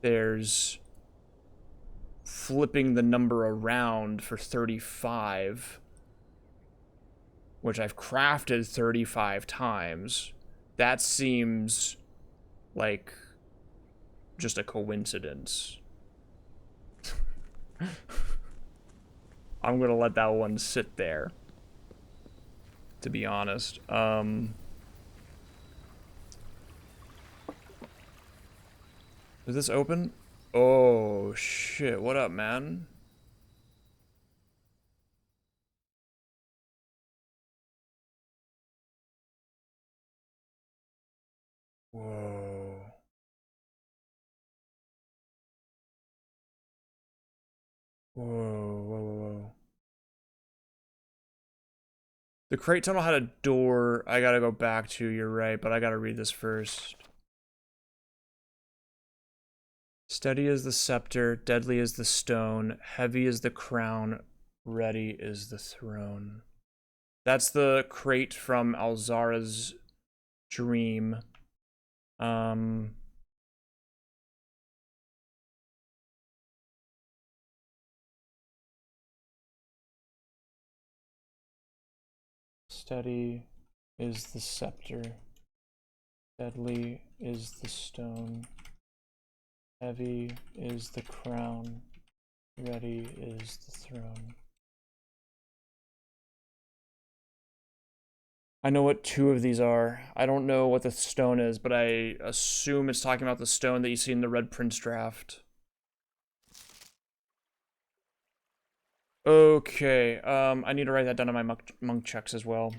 There's flipping the number around for 35, which I've crafted 35 times. That seems like just a coincidence. I'm gonna let that one sit there, to be honest. Is this open? Oh shit, what up, man? Whoa. Whoa. The crate tunnel had a door I gotta go back to, you're right, but I gotta read this first. Steady is the scepter, deadly is the stone, heavy is the crown, ready is the throne. That's the crate from Alzara's dream. Steady is the scepter, deadly is the stone, heavy is the crown, ready is the throne. I know what 2 of these are. I don't know what the stone is, but I assume it's talking about the stone that you see in the Red Prince draft. Okay, I need to write that down on my monk checks as well.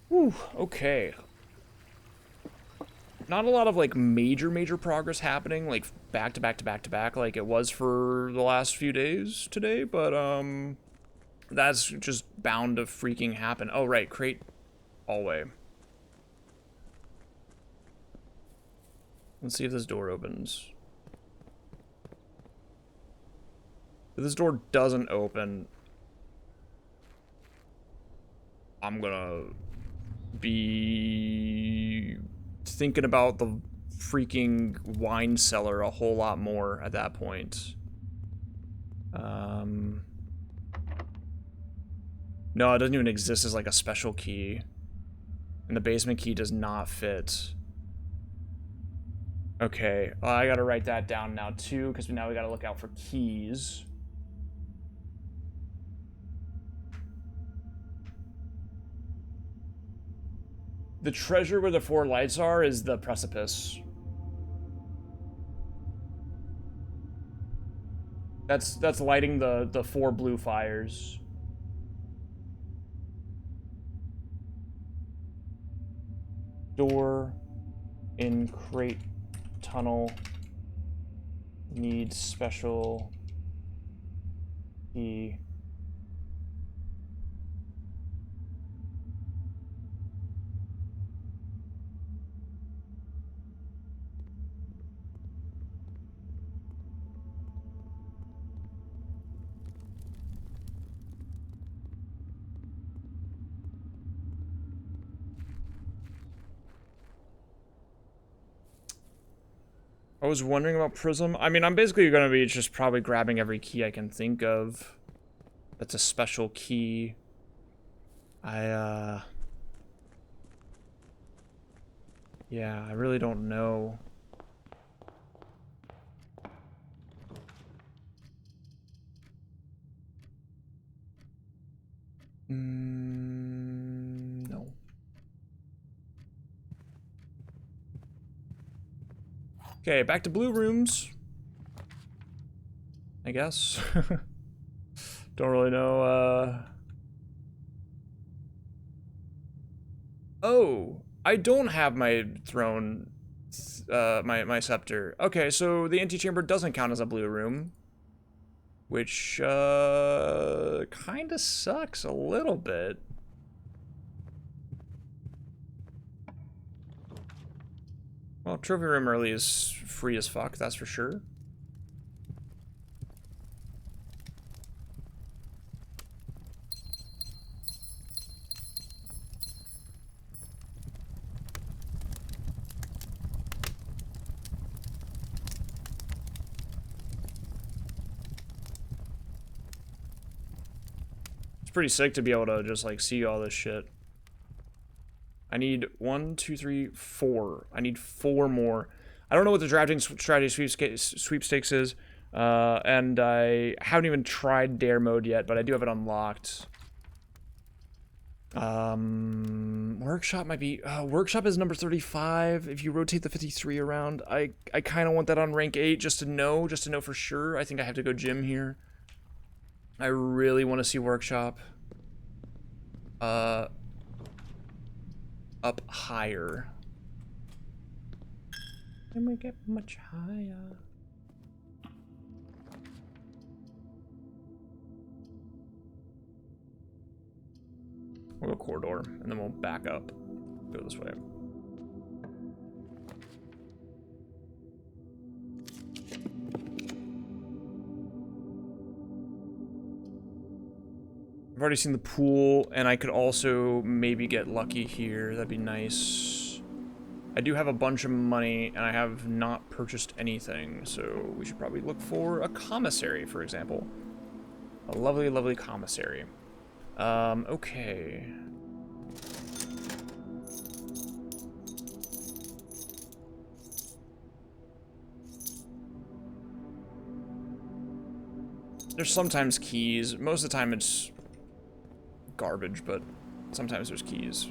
Whew, okay. Not a lot of, like, major progress happening, like, back to back to back to back, like it was for the last few days today, but, that's just bound to freaking happen. Oh, right, create hallway. Let's see if this door opens. If this door doesn't open, I'm gonna be thinking about the freaking wine cellar a whole lot more at that point. No, it doesn't even exist as like a special key. And the basement key does not fit. Okay, well, I gotta write that down now too, because now we gotta look out for keys. The treasure where the 4 lights are is the precipice. That's lighting the 4 blue fires. Door in crate tunnel needs special key. I was wondering about Prism. I mean, I'm basically going to be just probably grabbing every key I can think of. That's a special key. Yeah, I really don't know. No. Okay, back to blue rooms. I guess. Don't really know, Oh, I don't have my throne, my scepter. Okay, so the antechamber doesn't count as a blue room. Which, kinda sucks a little bit. Well, trophy room early is free as fuck, that's for sure. It's pretty sick to be able to just like see all this shit. I need 1, 2, 3, 4. I need 4 more. I don't know what the drafting strategy sweepstakes is, and I haven't even tried dare mode yet, but I do have it unlocked. Workshop might be, workshop is number 35. If you rotate the 53 around, I kind of want that on rank 8 just to know for sure. I think I have to go gym here. I really want to see workshop. Up higher. Can we get much higher? We'll go corridor, and then we'll back up. Go this way. I've already seen the pool, and I could also maybe get lucky here. That'd be nice. I do have a bunch of money, and I have not purchased anything, so we should probably look for a commissary, for example. A lovely, lovely commissary. Okay. There's sometimes keys. Most of the time it's garbage, but sometimes there's keys.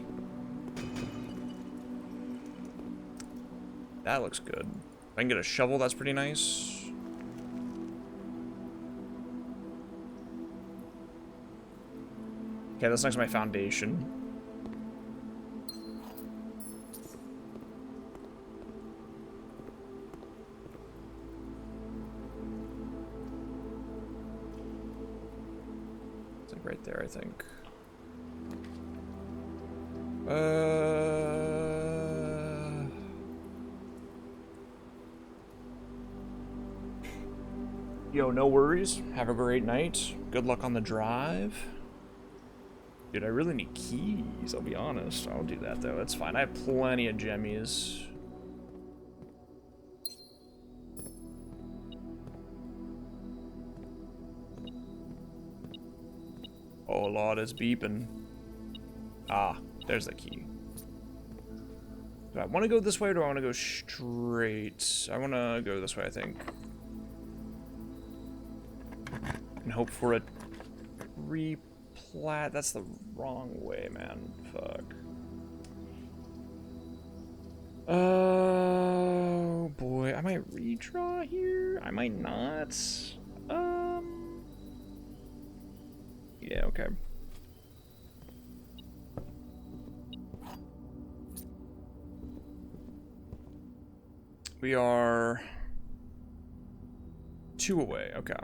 That looks good. If I can get a shovel, that's pretty nice. Okay, that's next to my foundation. It's like right there, I think. Yo, no worries. Have a great night. Good luck on the drive. Dude, I really need keys, I'll be honest. I'll do that, though. It's fine. I have plenty of gemmies. Oh, Lord, it's beeping. Ah, there's the key. Do I want to go this way or do I want to go straight? I want to go this way, I think. And hope for a replat. That's the wrong way, man. Fuck. Oh boy, I might redraw here. I might not. Yeah, okay. We are 2 away. Okay.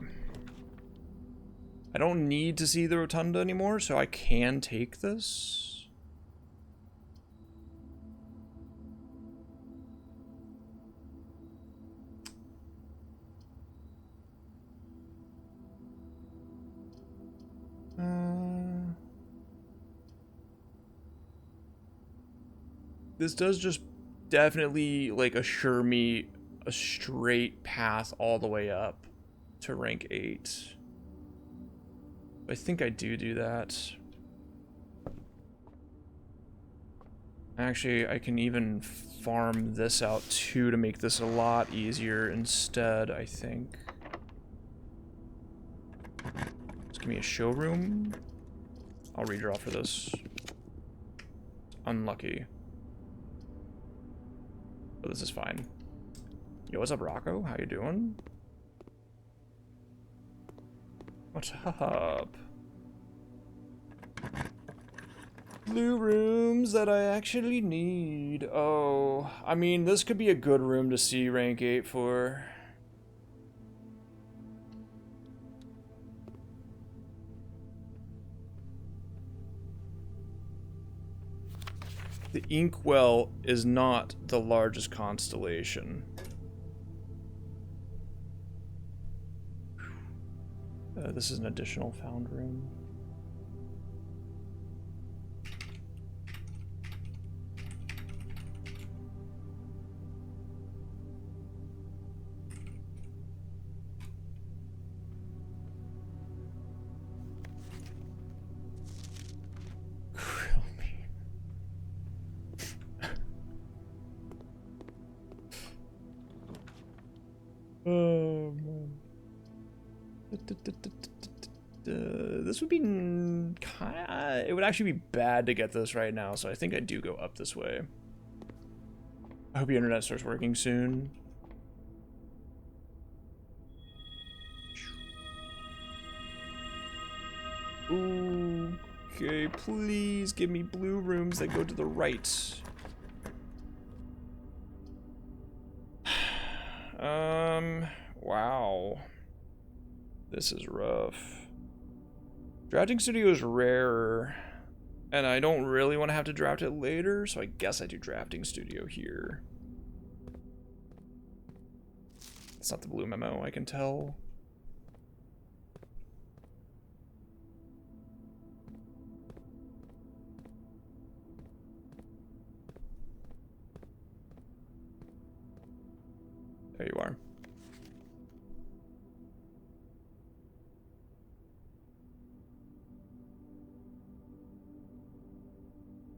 I don't need to see the rotunda anymore, so I can take this. This does just definitely, like, assure me a straight path all the way up to rank 8. I think I do that. Actually, I can even farm this out too to make this a lot easier instead, I think. Just give me a showroom. I'll redraw for this. Unlucky. But this is fine. Yo, what's up, Rocco? How you doing? What's up? Blue rooms that I actually need. Oh, I mean, this could be a good room to see rank 8 for. The Inkwell is not the largest constellation. This is an additional found room. Oh man. This would be kinda, it would actually be bad to get this right now, so I think I do go up this way. I hope your internet starts working soon. Okay, please give me blue rooms that go to the right. Wow. This is rough. Drafting studio is rarer, and I don't really want to have to draft it later, so I guess I do drafting studio here. It's not the blue memo, I can tell. There you are.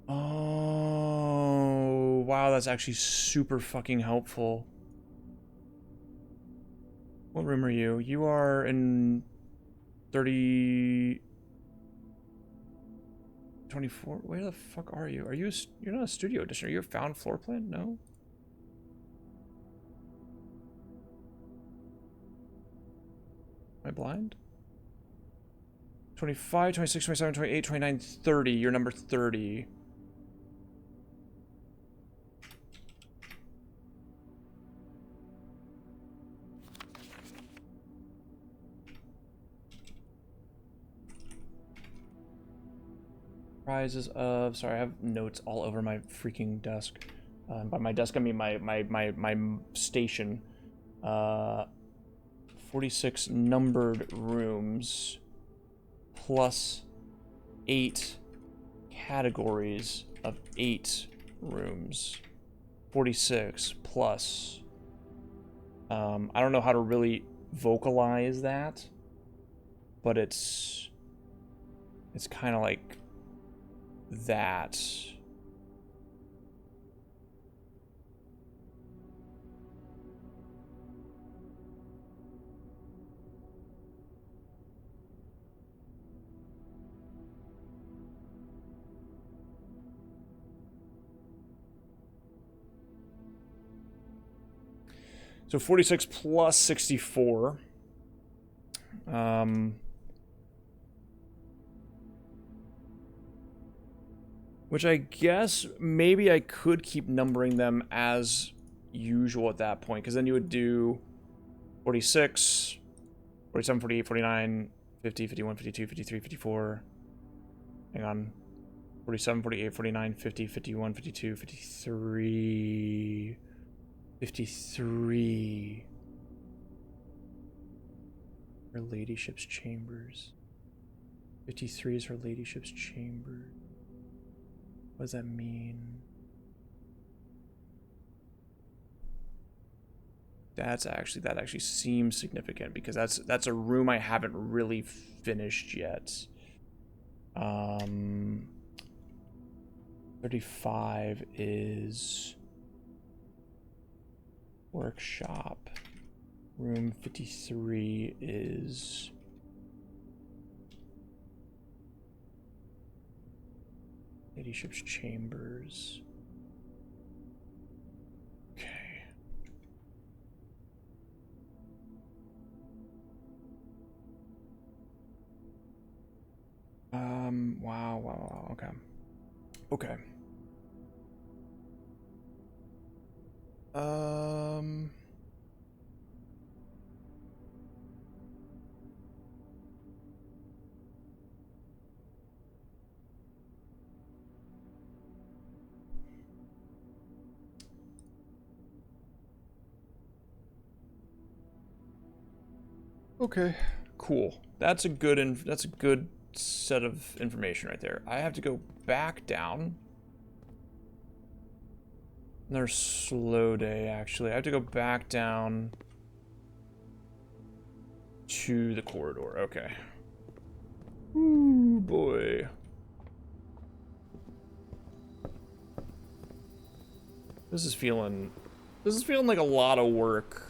Oh, wow, that's actually super fucking helpful. What room are you? You are in 30... 24. Where the fuck are you? Are you? You're not a studio edition. Are you a found floor plan? No. Am I blind? 25, 26, 27, 28, 29, 30. You're number 30. Prizes of, sorry, I have notes all over my freaking desk. By my desk, I mean my station. 46 numbered rooms plus 8 categories of 8 rooms. 46 plus. I don't know how to really vocalize that, but it's kind of like that. So 46 plus 64. Which I guess maybe I could keep numbering them as usual at that point, because then you would do 46, 47, 48, 49, 50, 51, 52, 53, 54. Hang on. 47, 48, 49, 50, 51, 52, 53. 53. Her ladyship's chambers. 53 is her ladyship's chamber. What does that mean? That actually seems significant, because that's a room I haven't really finished yet. 35 is workshop. Room 53 is ladyship's chambers. Okay. Wow. Okay. Okay. Okay, cool. That's a good set of information right there. I have to go back down. Another slow day, actually. I have to go back down to the corridor. Okay. Ooh, boy. This is feeling like a lot of work.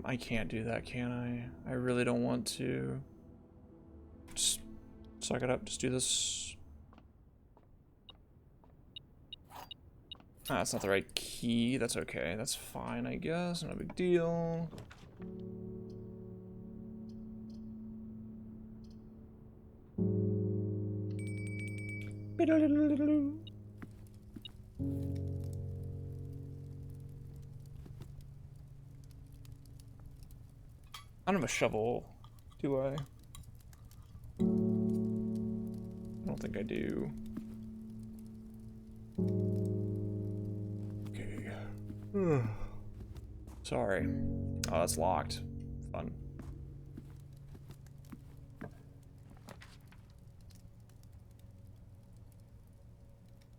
I can't do that, can I? I really don't want to. Just suck it up, just do this. Ah, that's not the right key. That's okay. That's fine, I guess. Not a big deal. I don't have a shovel, do I? I don't think I do. Okay. Sorry. Oh, that's locked. Fun.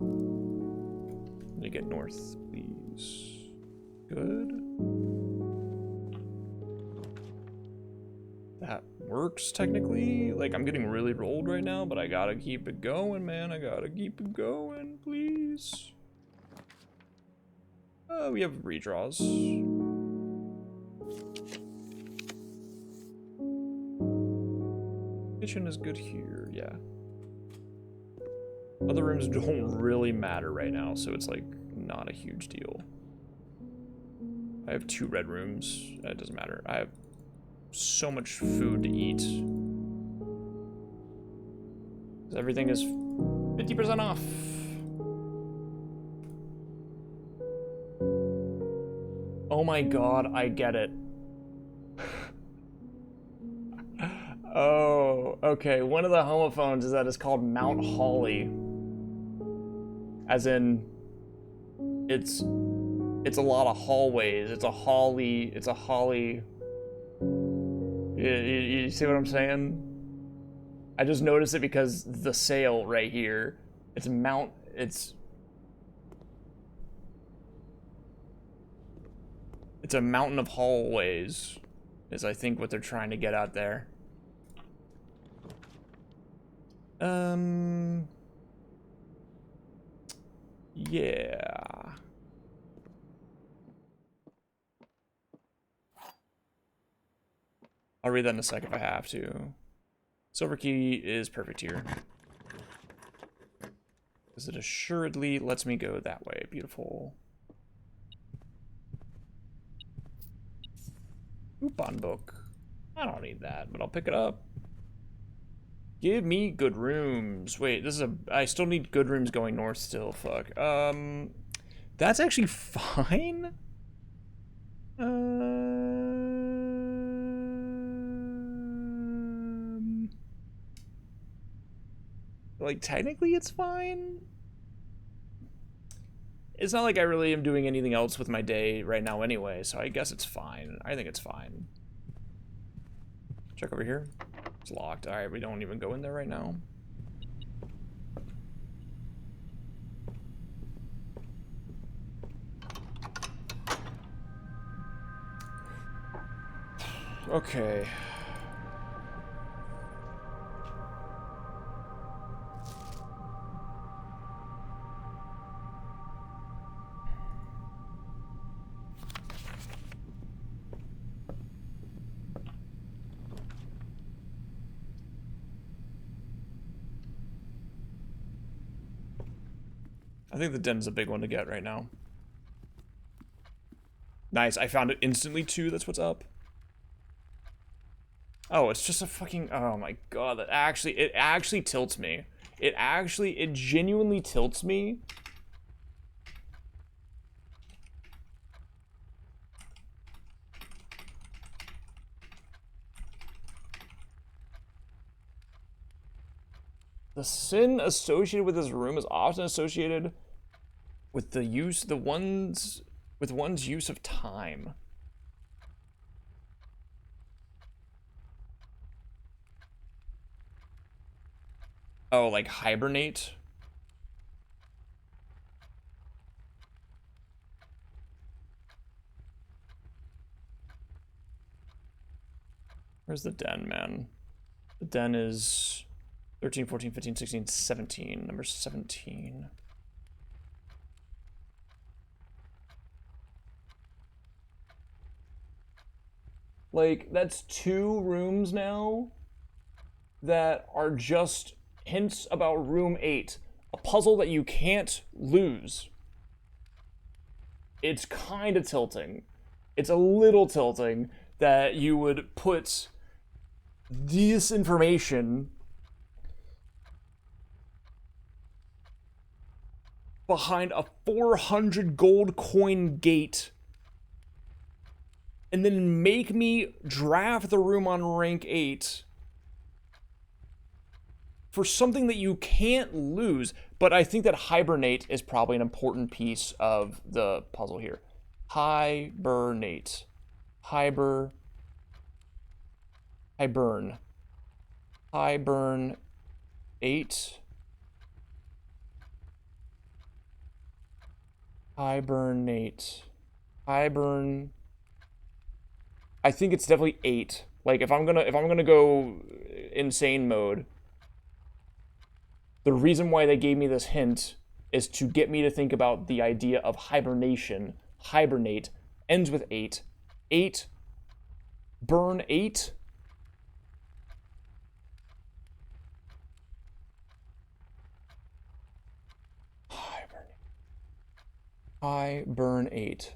Let me get north, please. Good. that works technically. Like, I'm getting really rolled right now, but I gotta keep it going, man. I gotta keep it going, please. We have redraws. Kitchen is good here, yeah. Other rooms don't really matter right now, so it's like not a huge deal. I have 2 red rooms. It doesn't matter. I have so much food to eat. Everything is 50% off. Oh my god, I get it. Oh, okay. One of the homophones is that it's called Mount Holly. As in, it's a lot of hallways. It's a holly. You see what I'm saying? I just noticed it because the sail right here. It's a mountain of hallways, is I think what they're trying to get out there. Yeah. I'll read that in a sec if I have to. Silver key is perfect here. Because it assuredly lets me go that way. Beautiful. Coupon book. I don't need that, but I'll pick it up. Give me good rooms. Wait, this is I still need good rooms going north still. Fuck. That's actually fine. Like, technically it's fine. It's not like I really am doing anything else with my day right now anyway, so I guess it's fine. I think it's fine. Check over here. It's locked. Alright, we don't even go in there right now. Okay. I think the den's a big one to get right now. Nice, I found it instantly too, that's what's up. Oh, it's just a fucking, oh my god, it actually tilts me. It genuinely tilts me. The sin associated with this room is often associated with one's use of time. Oh, like hibernate? Where's the den, man? The den is 13, 14, 15, 16, 17. Number 17. Like, that's 2 rooms now that are just hints about room 8. A puzzle that you can't lose. It's kind of tilting. It's a little tilting that you would put this information behind a 400 gold coin gate and then make me draft the room on rank 8 for something that you can't lose. But I think that hibernate is probably an important piece of the puzzle here. Hibernate. Hibern. Hibern 8. Hibernate. Hibern. I think it's definitely 8. Like if I'm gonna go insane mode, the reason why they gave me this hint is to get me to think about the idea of hibernation. Hibernate ends with 8. 8 burn 8. I burn 8.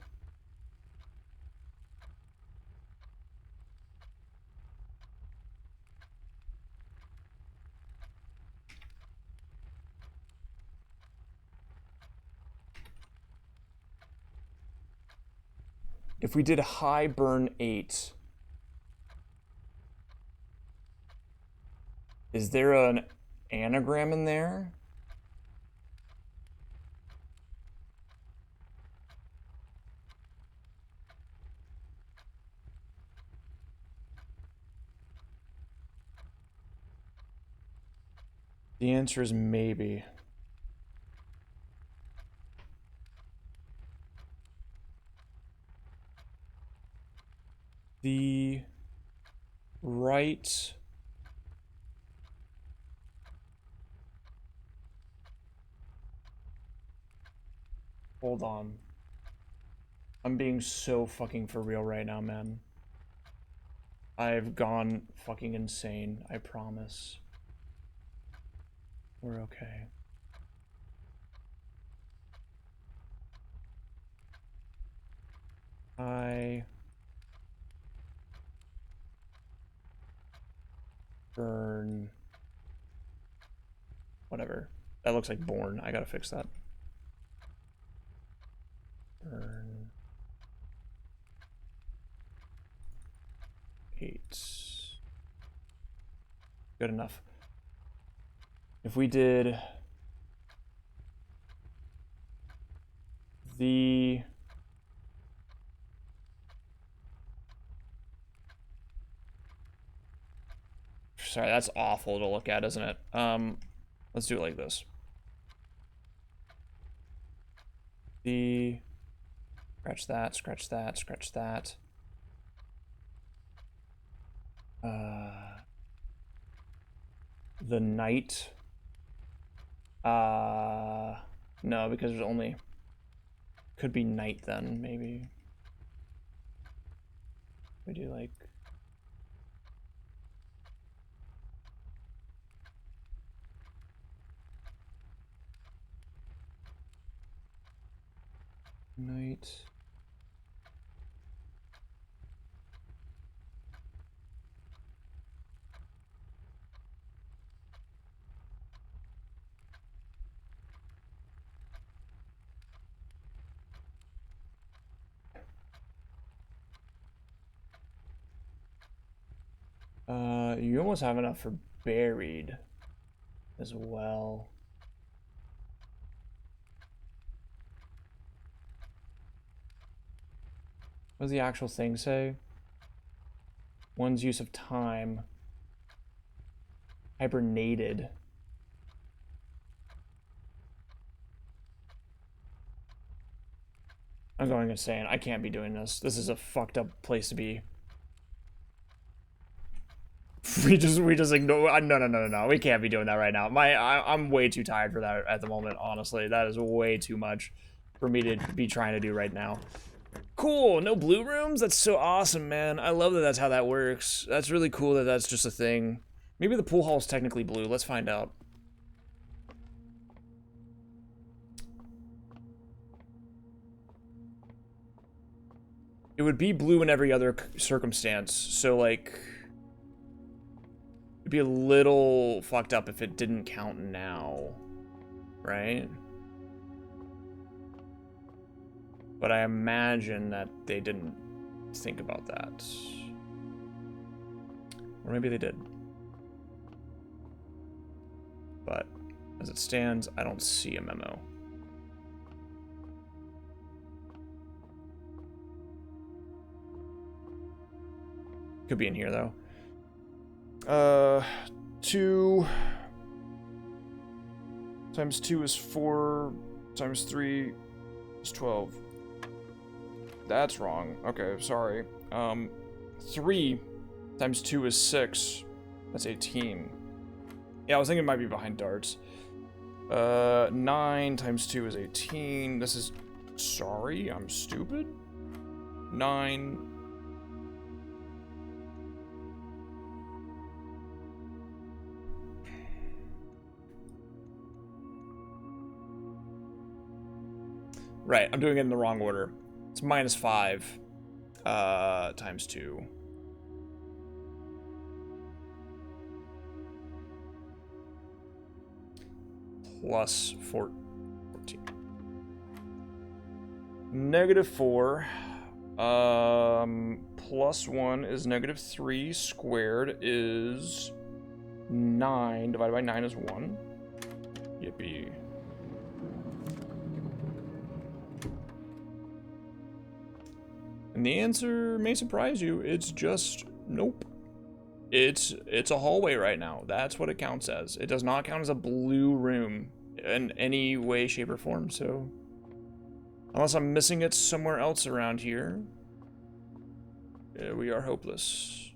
If we did high burn 8, is there an anagram in there? The answer is maybe. The right hold on. I'm being so fucking for real right now, man. I've gone fucking insane, I promise. We're okay. I burn whatever. That looks like born. I gotta fix that. Burn 8. Good enough. If we did the sorry, that's awful to look at, isn't it? Let's do it like this. The scratch that, scratch that, scratch that. The night. No, because there's only could be night then, maybe. We do like night. You almost have enough for buried as well. What does the actual thing say? One's use of time. Hibernated. I'm going insane. I can't be doing this. This is a fucked up place to be. We just ignore. No. We can't be doing that right now. I'm way too tired for that at the moment. Honestly, that is way too much for me to be trying to do right now. Cool. No blue rooms. That's so awesome, man. I love that. That's how that works. That's really cool that that's just a thing. Maybe the pool hall is technically blue. Let's find out. It would be blue in every other circumstance. So like. It'd be a little fucked up if it didn't count now, right? But I imagine that they didn't think about that. Or maybe they did. But as it stands, I don't see a memo. Could be in here though. 2 times 2 is 4 times 3 is 12. That's wrong. Okay, sorry. 3 Times 2 is 6. That's 18. Yeah, I was thinking it might be behind darts. 9 times 2 is 18. This is... Sorry, I'm stupid. 9... Right, I'm doing it in the wrong order. It's minus 5 times 2. Plus 14. Negative 4. Plus 1 is negative 3. Squared is 9. Divided by 9 is 1. Yippee. And the answer may surprise you. It's just nope. It's a hallway right now. That's what it counts as. It does not count as a blue room in any way, shape, or form. So unless I'm missing it somewhere else around here, we are hopeless.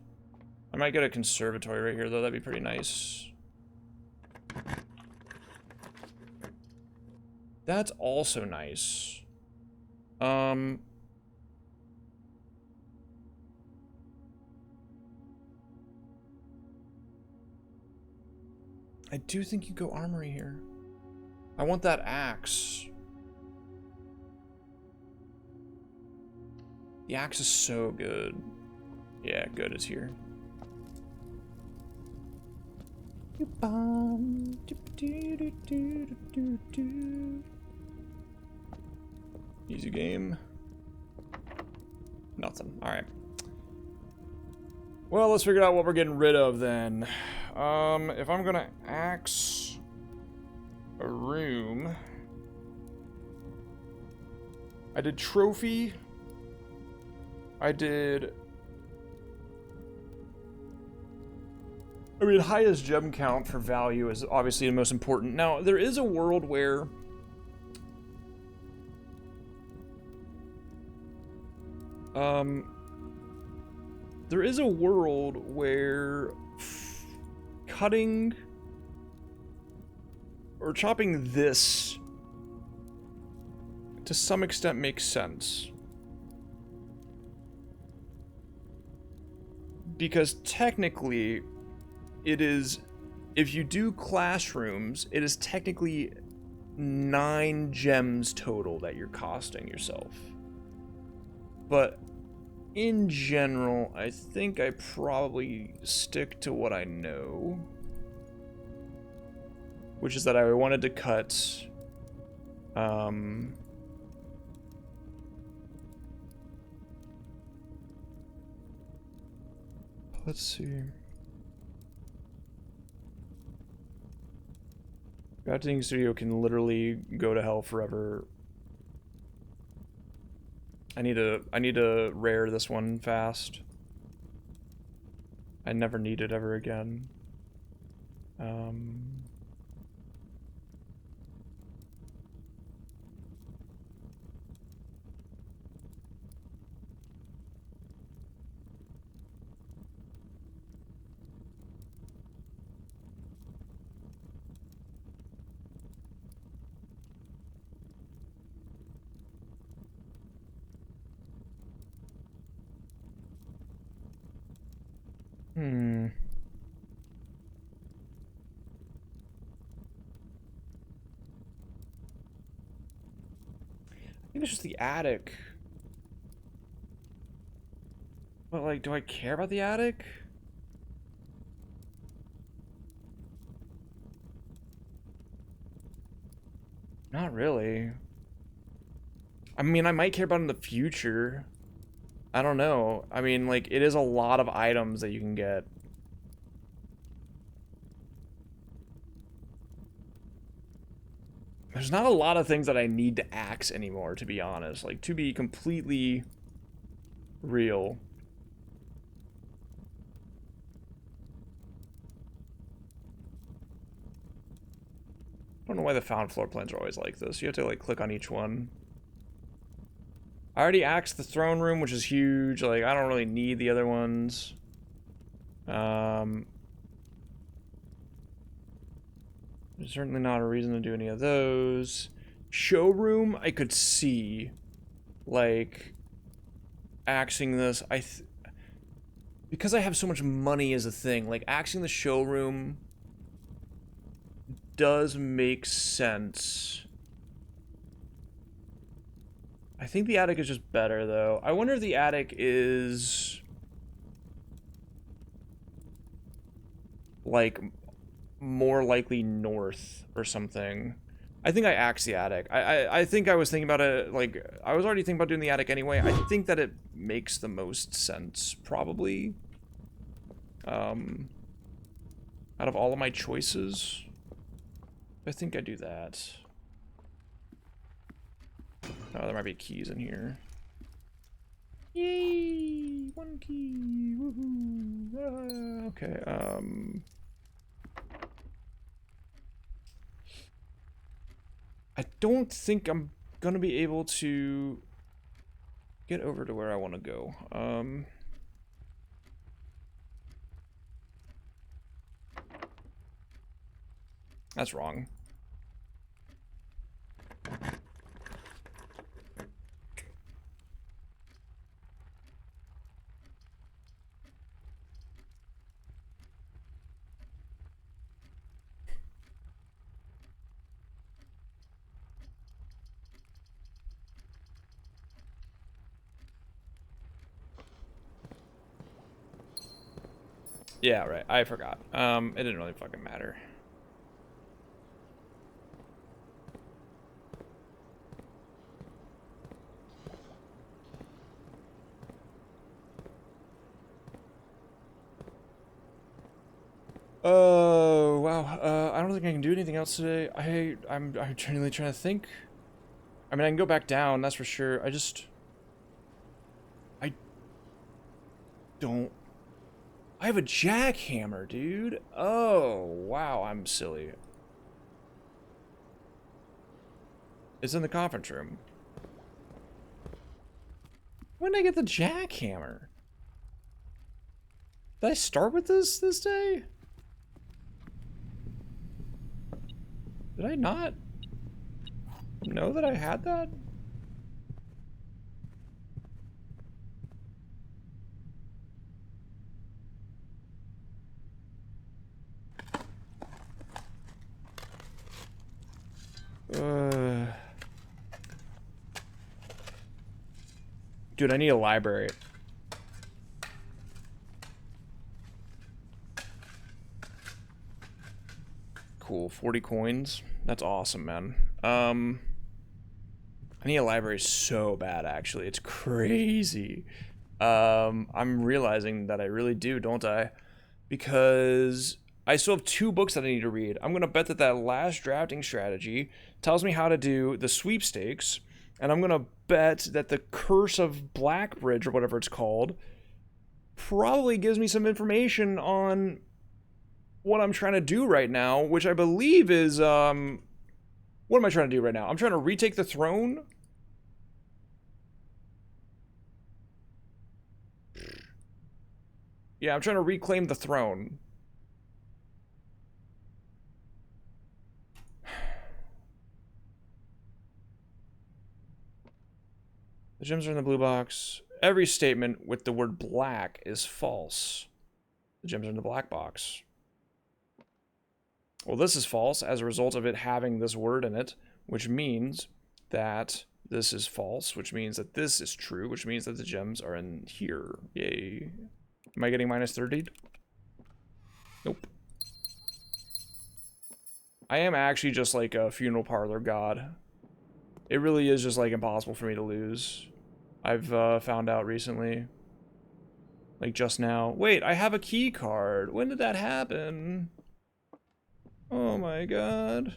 I might get a conservatory right here, though. That'd be pretty nice. That's also nice. I do think you go armory here. I want that axe. The axe is so good. Yeah, good is here. Easy game. Nothing. Alright. Well, let's figure out what we're getting rid of then. If I'm gonna axe a room, I did trophy. I mean, highest gem count for value is obviously the most important. Now, there is a world where cutting or chopping this to some extent makes sense. Because technically, it is, if you do classrooms, it is technically 9 gems total that you're costing yourself. But in general, I think I probably stick to what I know, which is that I wanted to cut let's see. Crafting Studio can literally go to hell forever. I need to rare this one fast. I never need it ever again. I think it's just the attic. But, like, do I care about the attic? Not really. I mean, I might care about it in the future. I don't know. I mean, like, it is a lot of items that you can get. There's not a lot of things that I need to axe anymore, to be honest. Like, to be completely real. I don't know why the found floor plans are always like this. You have to, like, click on each one. I already axed the throne room, which is huge. Like, I don't really need the other ones. There's certainly not a reason to do any of those. Showroom, I could see, like, axing this. Because I have so much money as a thing, like, axing the showroom does make sense. I think the attic is just better, though. I wonder if the attic is, like, more likely north or something. I think I axed the attic. I think I was thinking about it, like, I was already thinking about doing the attic anyway. I think that it makes the most sense, probably. Out of all of my choices, I think I do that. Oh, there might be keys in here. Yay! 1 key! Woohoo! Okay, I don't think I'm gonna be able to get over to where I want to go. That's wrong. Yeah, right. I forgot. It didn't really fucking matter. Oh, wow. I don't think I can do anything else today. I'm genuinely trying to think. I mean, I can go back down, that's for sure. I don't... I have a jackhammer, dude. Oh, wow, I'm silly. It's in the conference room. When did I get the jackhammer? Did I start with this day? Did I not know that I had that? Dude, I need a library. Cool, 40 coins. That's awesome, man. I need a library so bad, actually. It's crazy. I'm realizing that I really do, don't I? Because I still have 2 books that I need to read. I'm gonna bet that last drafting strategy tells me how to do the sweepstakes, and I'm gonna bet that the Curse of Blackbridge, or whatever it's called, probably gives me some information on what I'm trying to do right now, which I believe is, what am I trying to do right now? I'm trying to retake the throne? Yeah, I'm trying to reclaim the throne. The gems are in the blue box. Every statement with the word black is false. The gems are in the black box. Well, this is false as a result of it having this word in it, which means that this is false, which means that this is true, which means that the gems are in here. Yay. Am I getting minus 30? Nope. I am actually just like a funeral parlor god. It really is just like impossible for me to lose. I've found out recently. Like just now. Wait, I have a key card. When did that happen? Oh my god.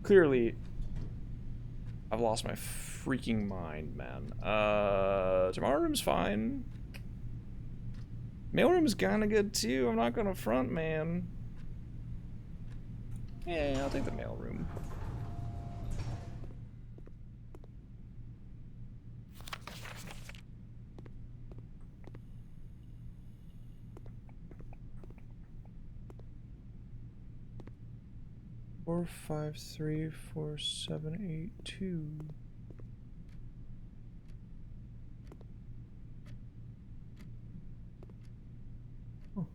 Clearly, I've lost my freaking mind, man. Tomorrow room's fine. Mailroom's kinda good too, I'm not gonna front, man. Yeah, I'll take the mailroom. 4, 5, 3, 4, 7, 8, 2. Oh.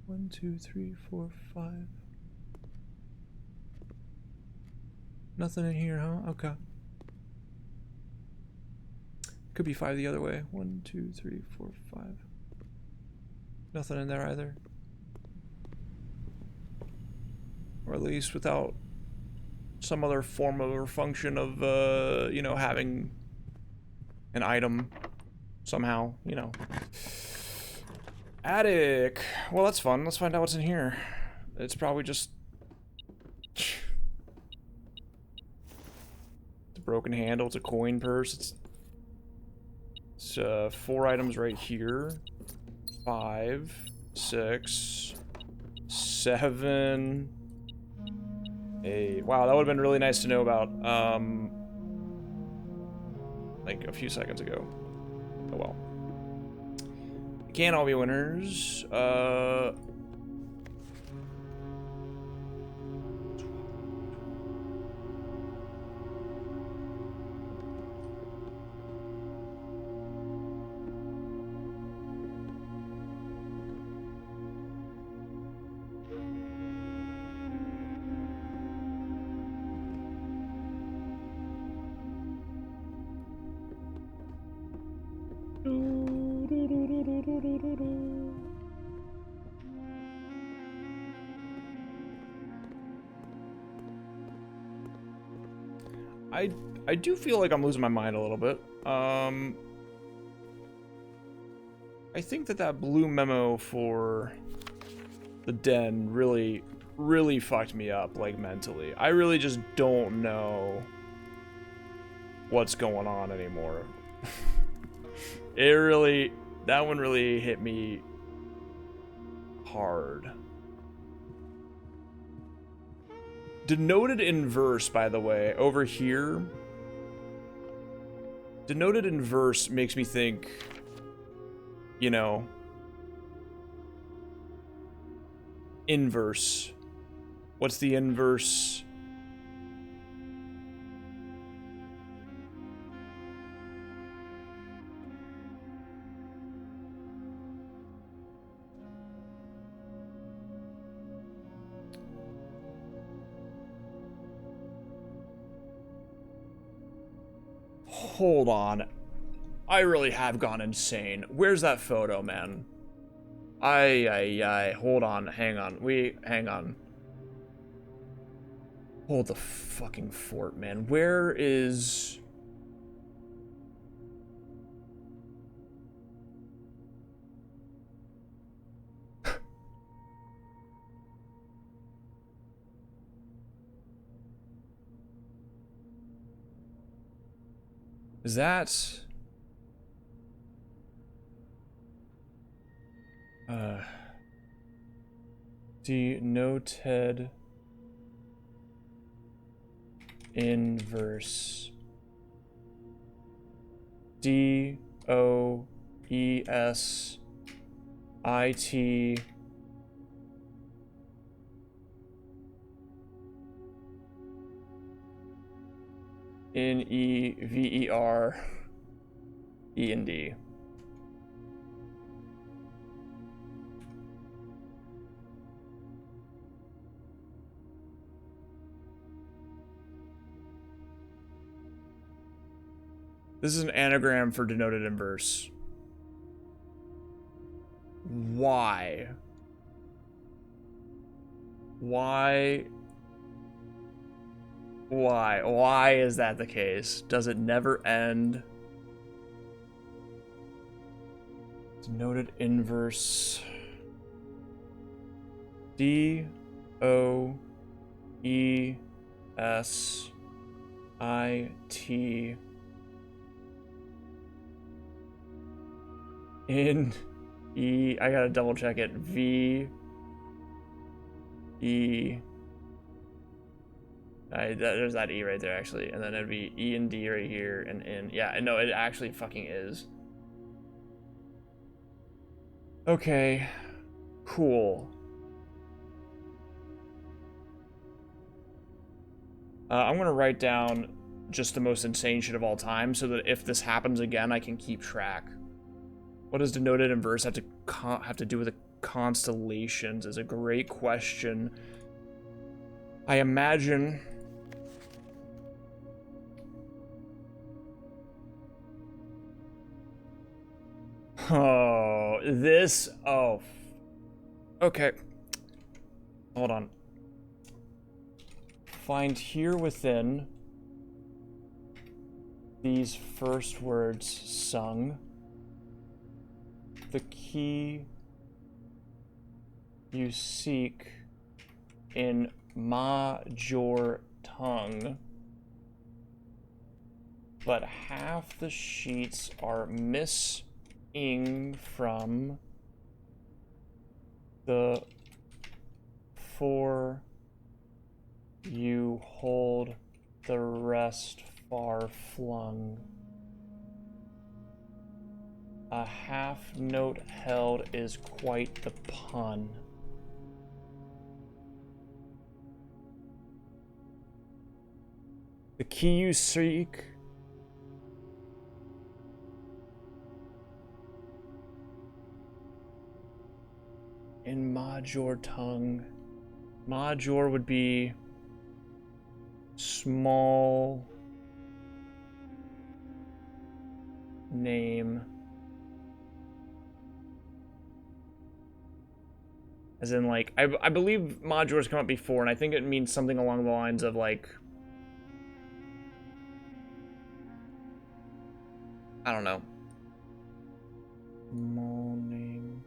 1, 2, 3, 4, 5. Nothing in here, huh? Okay. Could be 5 the other way. 1, 2, 3, 4, 5. Nothing in there either. Or at least without some other form or function of, you know, having an item somehow, you know. Attic. Well, that's fun. Let's find out what's in here. It's probably just... It's a broken handle. It's a coin purse. It's 4 items right here. 5, 6, 7, 8. Wow, that would have been really nice to know about, like a few seconds ago. Oh well. Can't all be winners. I do feel like I'm losing my mind a little bit. I think that blue memo for the den really fucked me up, like, mentally. I really just don't know what's going on anymore. That one really hit me hard. Denoted in verse, by the way, over here. Denoted in verse makes me think, you know, inverse. What's the inverse? Hold on. I really have gone insane. Where's that photo, man? Hold on. Hang on. Hang on. Hold the fucking fort, man. Where is... Is that... denoted inverse. D-O-E-S-I-T... N-E-V-E-R-E-N-D. This is an anagram for denoted inverse. Why? Why? Why? Why is that the case? Does it never end? Denoted inverse. D-O-E-S-I-T N-E, I gotta double check it. V-E, there's that E right there, actually. And then it'd be E and D right here, and N. Yeah, no, it actually fucking is. Okay, cool. I'm gonna write down just the most insane shit of all time so that if this happens again, I can keep track. What does denoted in verse have to do with the constellations is a great question. I imagine... Oh, this... Oh. Okay. Hold on. Find here within these first words sung the key you seek in major tongue, but half the sheets are missing from the four you hold, the rest far flung. A half note held is quite the pun. The key you seek in major tongue. Major would be small name. As in, like, I believe major's come up before, and I think it means something along the lines of, like, I don't know. Small name.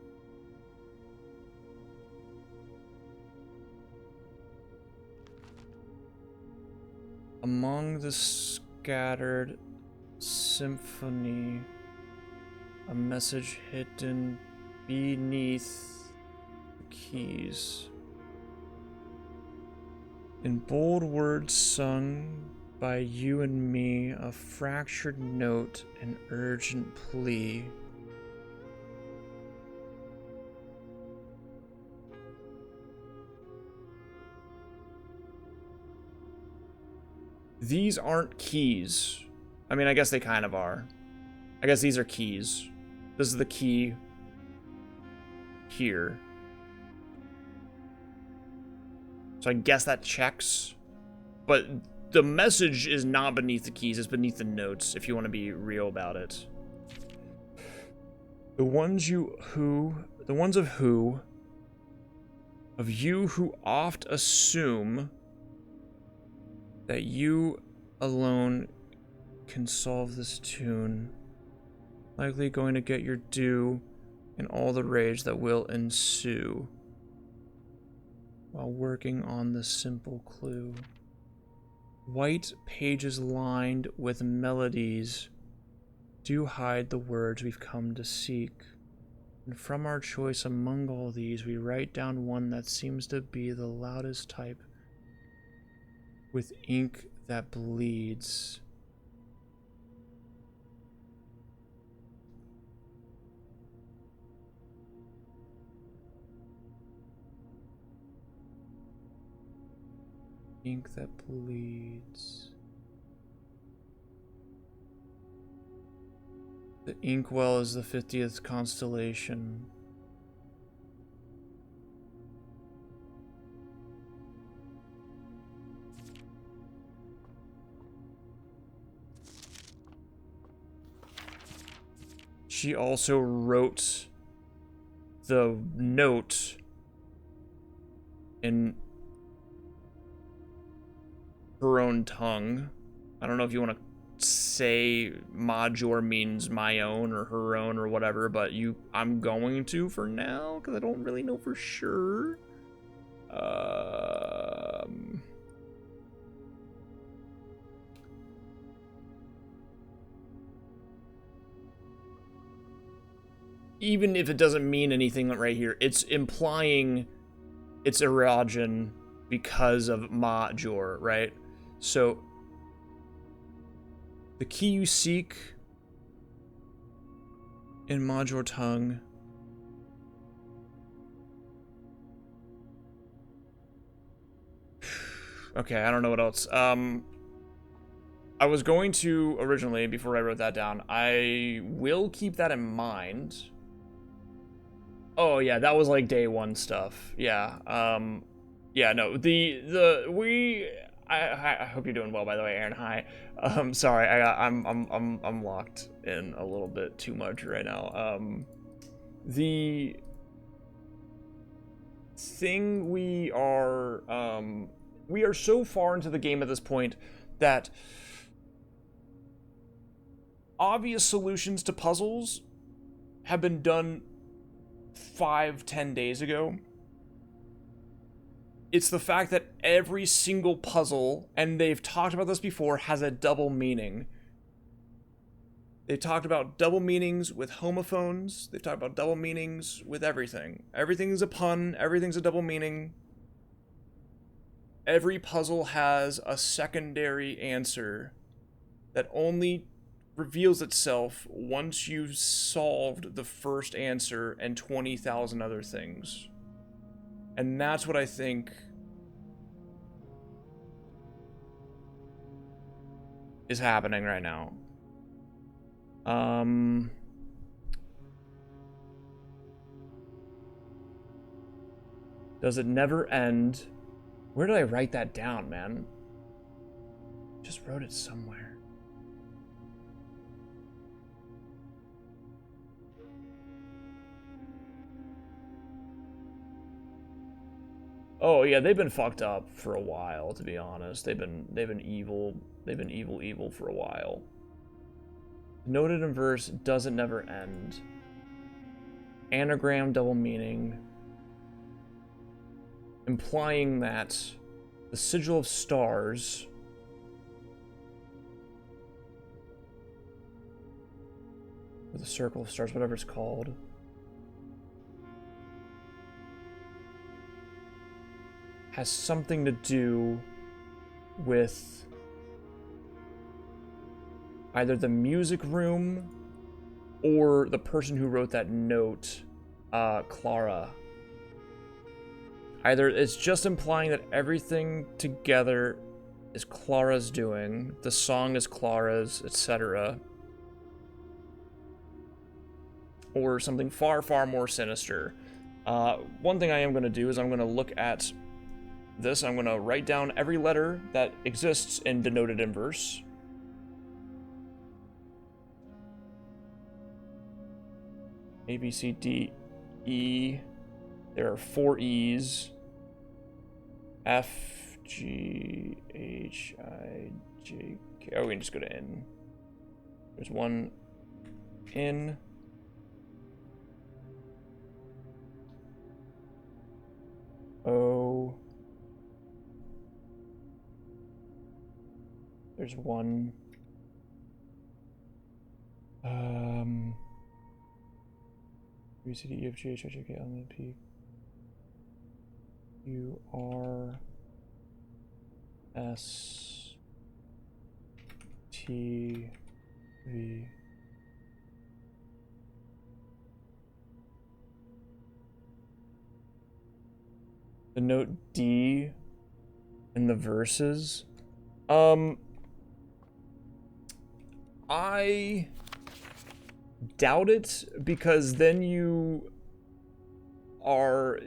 Among the scattered symphony, a message hidden beneath the keys. In bold words sung by you and me, a fractured note, an urgent plea. These aren't keys. I mean, I guess they kind of are. I guess these are keys. This is the key here. So I guess that checks. But the message is not beneath the keys, it's beneath the notes, if you want to be real about it. The ones of you who oft assume that you alone can solve this tune, likely going to get your due in all the rage that will ensue while working on the simple clue. White pages lined with melodies do hide the words we've come to seek, and from our choice among all these we write down one that seems to be the loudest type with ink that bleeds. Ink that bleeds. The inkwell is the 50th constellation. She also wrote the note in her own tongue. I don't know if you want to say major means my own or her own or whatever, but I'm going to for now because I don't really know for sure. Even if it doesn't mean anything right here, it's implying it's erogen because of major, right? So the key you seek in major tongue, Okay, I don't know what else. I was going to originally, before I wrote that down, I will keep that in mind. Oh yeah, that was like day one stuff. Yeah. Yeah, no, I hope you're doing well, by the way, Aaron. Hi. Sorry, I'm locked in a little bit too much right now. The thing we are so far into the game at this point that obvious solutions to puzzles have been done 5-10 days ago. It's the fact that every single puzzle, and they've talked about this before, has a double meaning. They talked about double meanings with homophones. They've talked about double meanings with everything. Everything's a pun. Everything's a double meaning. Every puzzle has a secondary answer that only reveals itself once you've solved the first answer and 20,000 other things. And that's what I think is happening right now. Does it never end? Where did I write that down, man? Just wrote it somewhere. Oh yeah, they've been fucked up for a while, to be honest. They've been evil. They've been evil for a while. Noted in verse doesn't never end. Anagram double meaning. Implying that the sigil of stars or the circle of stars, whatever it's called, has something to do with either the music room or the person who wrote that note, Clara. Either it's just implying that everything together is Clara's doing, the song is Clara's, etc. Or something far, far more sinister. One thing I am going to do is I'm going to look at this. I'm going to write down every letter that exists in denoted in verse. A, B, C, D, E. There are 4 E's. F, G, H, I, J, K. Oh, we can just go to N. There's one N. O. There's one. B, C, D, E, F, G, H, I, J, K, L, M, N, P, Q, R, S, T, V. The note D in the verses. I doubt it, because then you are...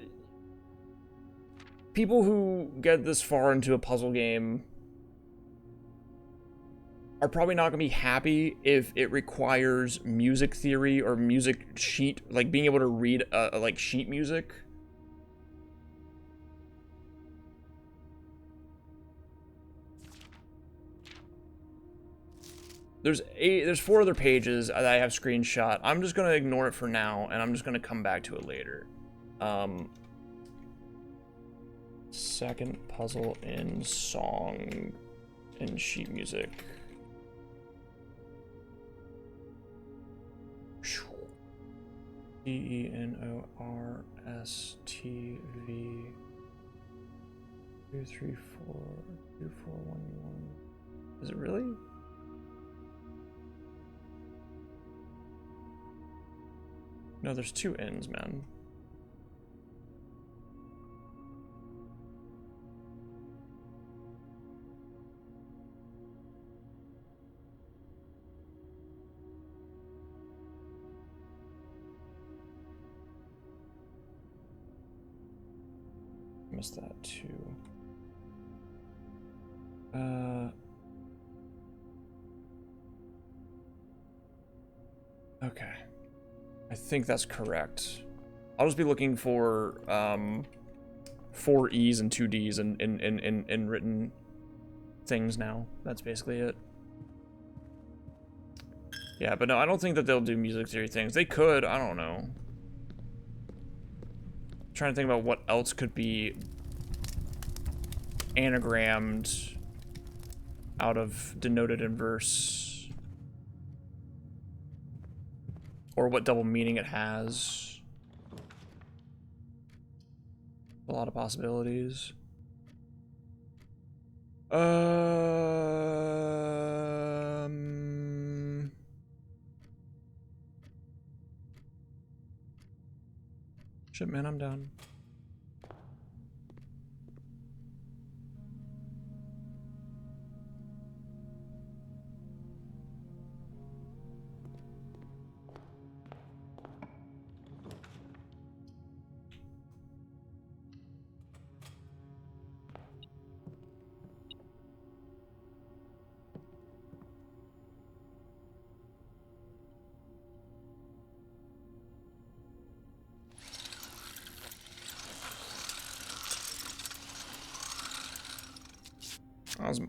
People who get this far into a puzzle game are probably not going to be happy if it requires music theory or music sheet, like being able to read like sheet music. There's 4 other pages that I have screenshot. I'm just gonna ignore it for now, and I'm just gonna come back to it later. Second puzzle in song in sheet music. DENORSTV 2342411. Is it really? No, there's 2 N's, man. missed that too. Okay. I think that's correct. I'll just be looking for 4 E's and 2 D's in written things now. That's basically it. Yeah, but no, I don't think that they'll do music theory things. They could, I don't know. I'm trying to think about what else could be anagrammed out of denoted inverse. Or what double meaning it has. A lot of possibilities. Shit, man, I'm done.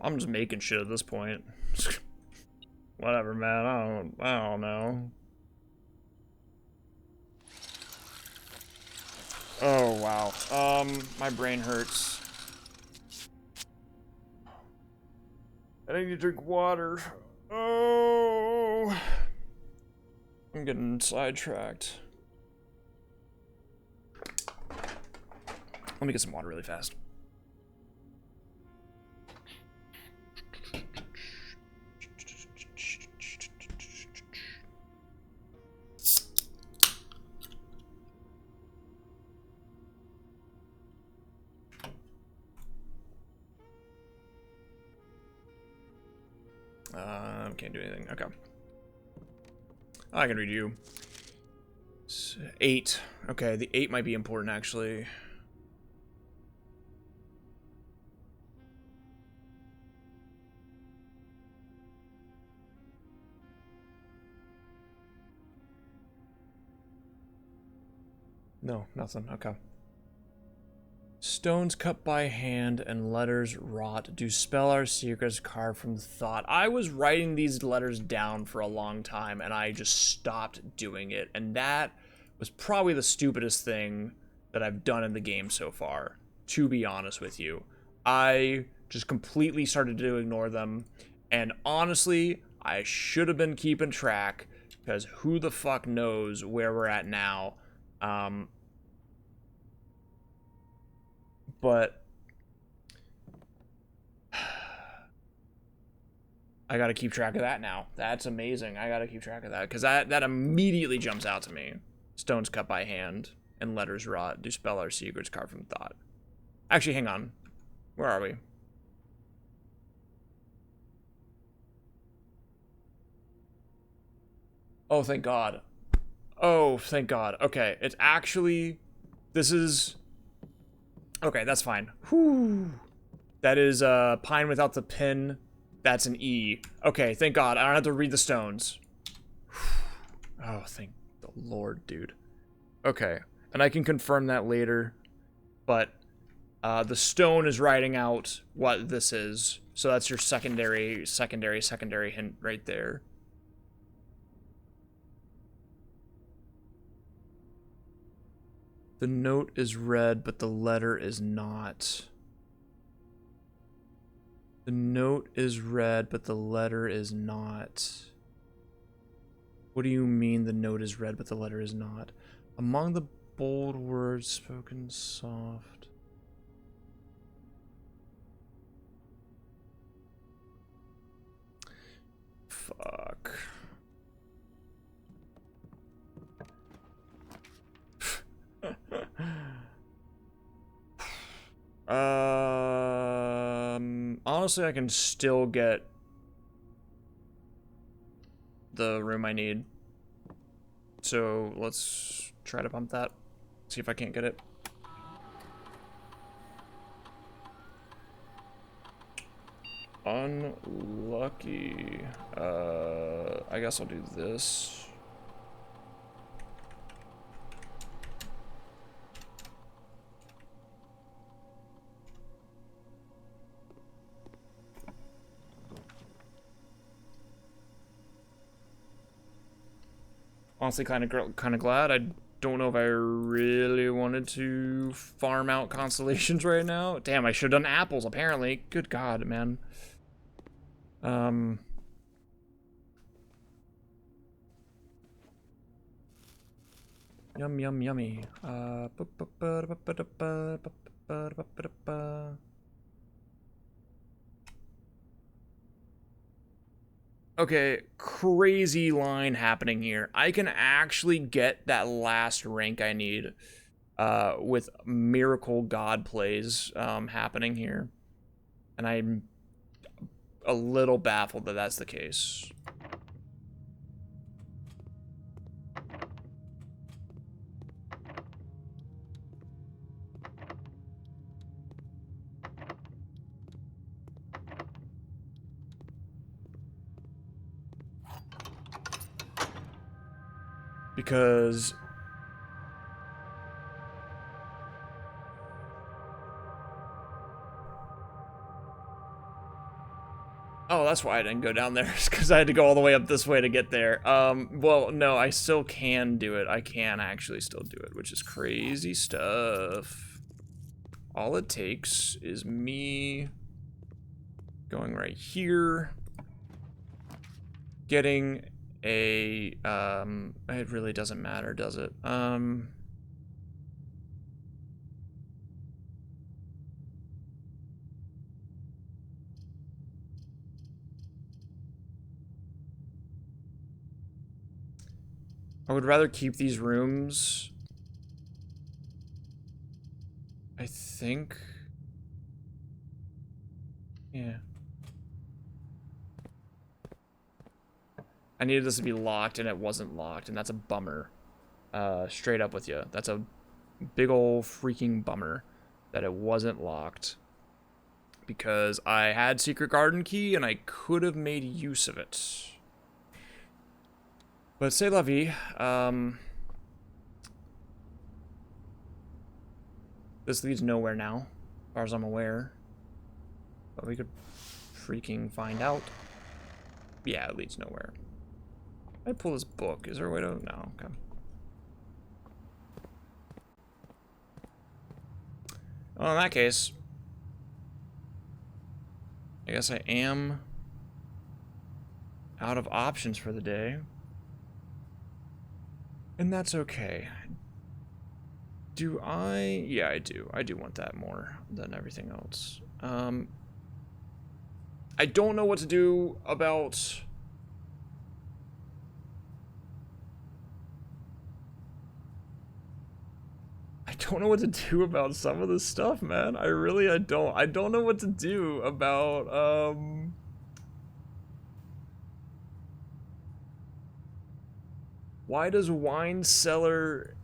I'm just making shit at this point. Whatever, man. I don't know. Oh wow. My brain hurts. I need to drink water. Oh, I'm getting sidetracked. Let me get some water really fast. Can't do anything. Okay. I can read you. 8. Okay, the 8 might be important, actually. No, nothing. Okay. Stones cut by hand and letters wrought do spell our secrets carved from thought. I was writing these letters down for a long time and I just stopped doing it. And that was probably the stupidest thing that I've done in the game so far, to be honest with you. I just completely started to ignore them. And honestly, I should have been keeping track because who the fuck knows where we're at now. But I gotta keep track of that now. That's amazing. I gotta keep track of that because that immediately jumps out to me. Stones cut by hand and letters wrought do spell our secrets carved from thought. Actually, hang on. Where are we? Oh, thank God. Oh, thank God. Okay, it's actually... This is... Okay, that's fine. Whew. That is pine without the pin. That's an E. Okay, thank God. I don't have to read the stones. Oh, thank the Lord, dude. Okay, and I can confirm that later. But the stone is writing out what this is. So that's your secondary hint right there. The note is read, but the letter is not. The note is read, but the letter is not. What do you mean the note is read, but the letter is not? Among the bold words spoken soft. Fuck. Honestly, I can still get the room I need. So let's try to pump that. See if I can't get it. Unlucky. I guess I'll do this. Honestly, kind of glad. I don't know if I really wanted to farm out constellations right now. Damn, I should have done apples, apparently. Good God, man. Yum, yum, yummy. Okay, crazy line happening here. I can actually get that last rank I need with Miracle God plays happening here. And I'm a little baffled that that's the case. Because oh, that's why I didn't go down there, because I had to go all the way up this way to get there. Well, no, I still can do it. I can actually still do it, which is crazy stuff. All it takes is me going right here, getting a, it really doesn't matter, does it? I would rather keep these rooms, I think. Yeah. I needed this to be locked, and it wasn't locked, and that's a bummer. Straight up with you. That's a big ol' freaking bummer that it wasn't locked. Because I had Secret Garden Key, and I could have made use of it. But c'est la vie. This leads nowhere now, as far as I'm aware. But we could freaking find out. Yeah, it leads nowhere. I pull this book. Is there a way to? No. Okay. Well, in that case, I guess I am out of options for the day. And that's okay. Do I? Yeah, I do. I do want that more than everything else. I don't know what to do about... I don't know what to do about some of this stuff, man. I don't. I don't know what to do about, why does wine cellar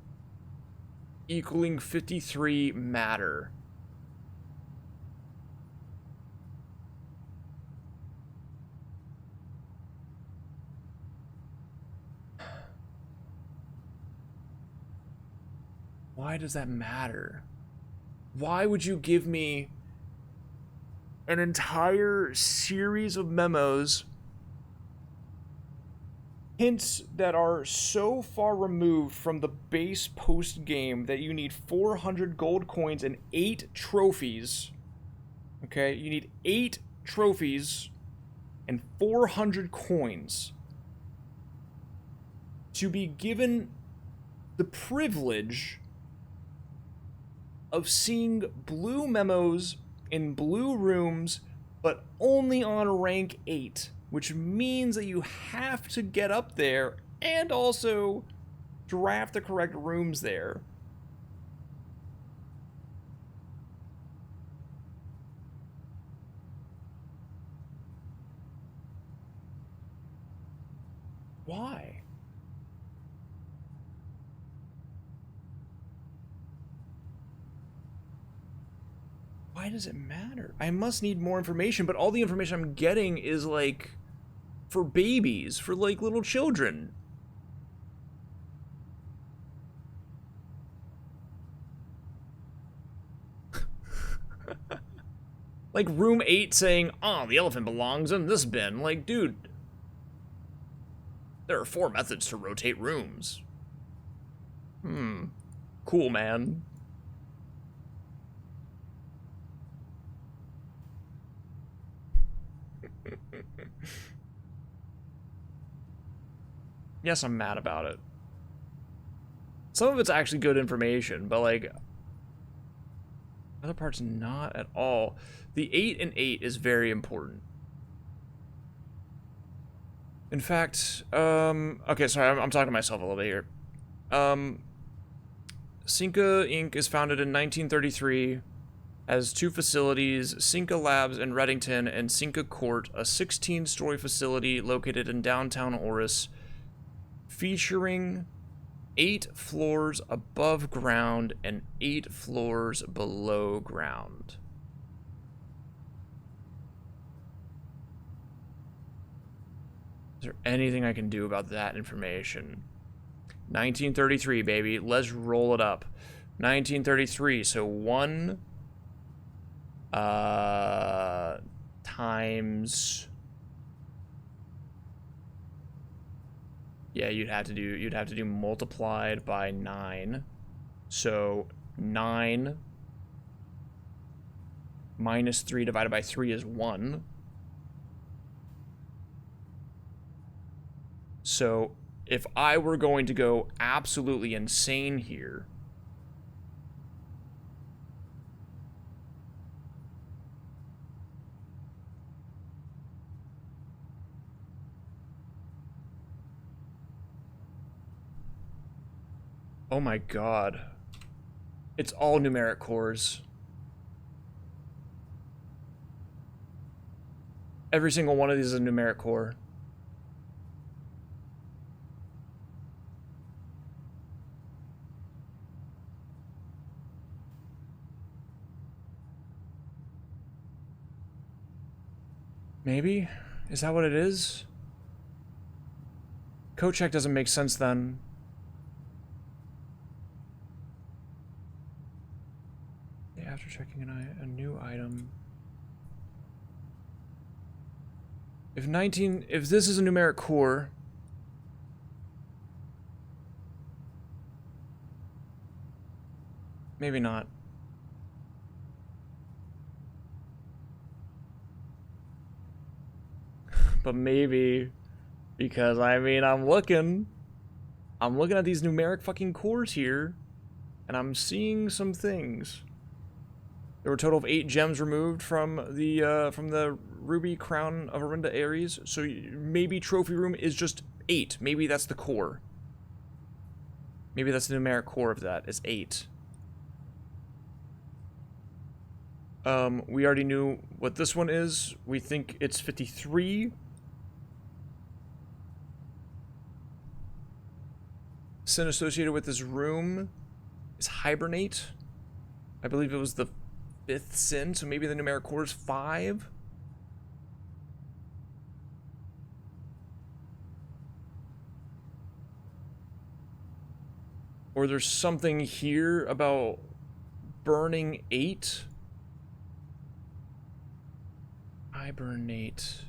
equaling 53 matter? Why does that matter? Why would you give me an entire series of memos, hints that are so far removed from the base post game that you need 400 gold coins and 8 trophies? Okay, you need 8 trophies and 400 coins to be given the privilege of seeing blue memos in blue rooms, but only on rank 8, which means that you have to get up there and also draft the correct rooms there. Why? why does it matter? I must need more information, but all the information I'm getting is like for babies, for like little children. Like room 8 saying, oh, the elephant belongs in this bin. Like, dude, there are 4 methods to rotate rooms. Cool, man. Yes, I'm mad about it. Some of it's actually good information, but like other parts not at all. The 8 and 8 is very important. In fact, okay, sorry, I'm talking to myself a little bit here. Cinca Inc. is founded in 1933, has 2 facilities, Cinca Labs in Reddington and Cinca Court, a 16-story facility located in downtown Oris, featuring 8 floors above ground and 8 floors below ground. Is there anything I can do about that information? 1933, baby. Let's roll it up. 1933, so 1 times... Yeah, you'd have to do multiplied by 9. So 9 minus 3 divided by 3 is 1. So if I were going to go absolutely insane here, oh my god. It's all numeric cores. Every single one of these is a numeric core. Maybe? Is that what it is? Code check doesn't make sense then. After checking a new item. If this is a numeric core, maybe not. But maybe, because I mean, I'm looking at these numeric fucking cores here, and I'm seeing some things. There were a total of 8 gems removed from the Ruby Crown of Arinda Ares, so maybe Trophy Room is just 8. Maybe that's the core. Maybe that's the numeric core of that, is 8. We already knew what this one is. We think it's 53. Sin associated with this room is Hibernate. I believe it was the 5th sin, so maybe the numeric core is 5. Or there's something here about burning 8. Hibernate.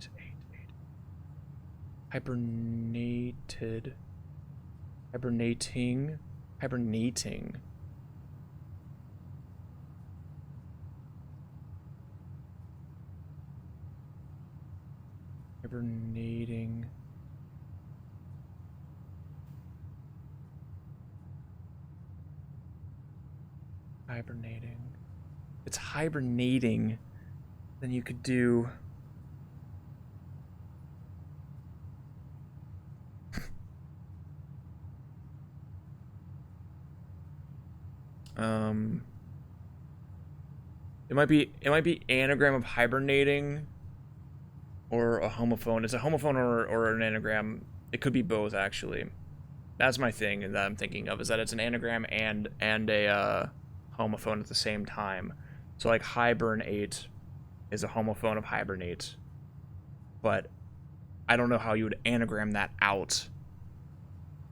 8. Hibernated. Hibernating. Hibernating. Hibernating. Hibernating. It's hibernating. Then you could do... It might be anagram of hibernating or a homophone. It's a homophone or an anagram. It could be both, actually. That's my thing that I'm thinking of, is that it's an anagram and a homophone at the same time. So like hibernate is a homophone of hibernate, but I don't know how you would anagram that out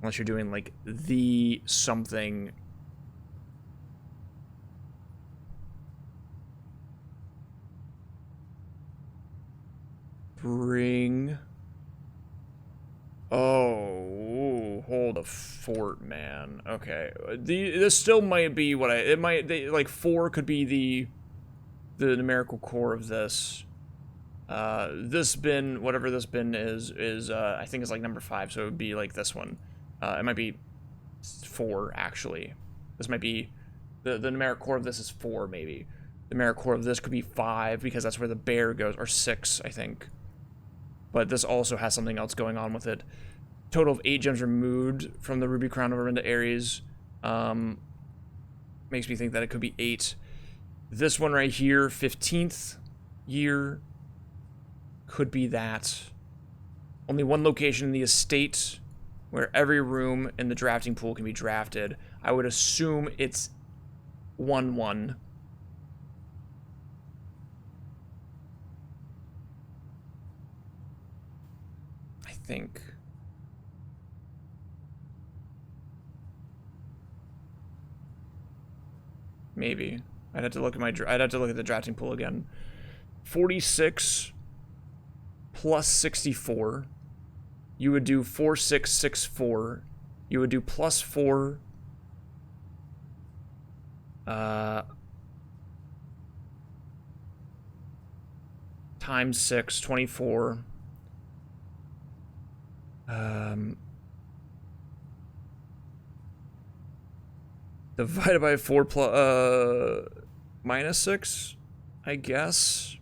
unless you're doing like the something. Bring. Oh, hold a fort, man. Okay, this still might be what it might. Like 4 could be the numerical core of this. This bin, whatever this bin is I think is like number 5, so it would be like this one. It might be 4 actually. This might be the numeric core of this is 4 maybe. The numeric core of this could be 5 because that's where the bear goes, or 6 I think. But this also has something else going on with it. Total of 8 gems removed from the Ruby Crown over into Ares. Makes me think that it could be 8. This one right here, 15th year, could be that. Only one location in the estate where every room in the drafting pool can be drafted. I would assume it's 1-1. I think. Maybe. I'd have to look at the drafting pool again. 46 plus 64. You would do 4664. You would do plus 4. Times 6, 24. Divided by 4 plus minus 6, I guess,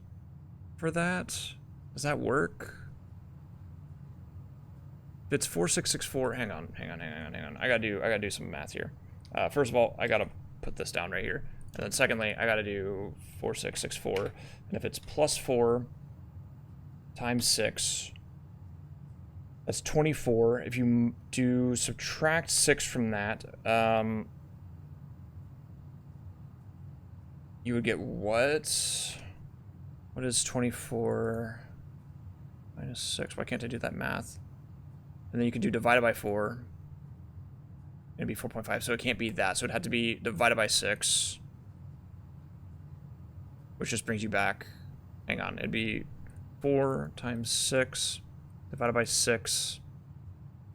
for that. Does that work? If it's 4664, hang on. I gotta do some math here. First of all, I gotta put this down right here. And then secondly, I gotta do 4664. And if it's plus 4 times 6, that's 24. If you do subtract 6 from that, you would get what? What is 24 minus 6? Why can't I do that math? And then you could do divided by 4. It'd be 4.5, so it can't be that. So it'd have to be divided by 6. Which just brings you back. Hang on, it'd be 4 times 6 divided by 6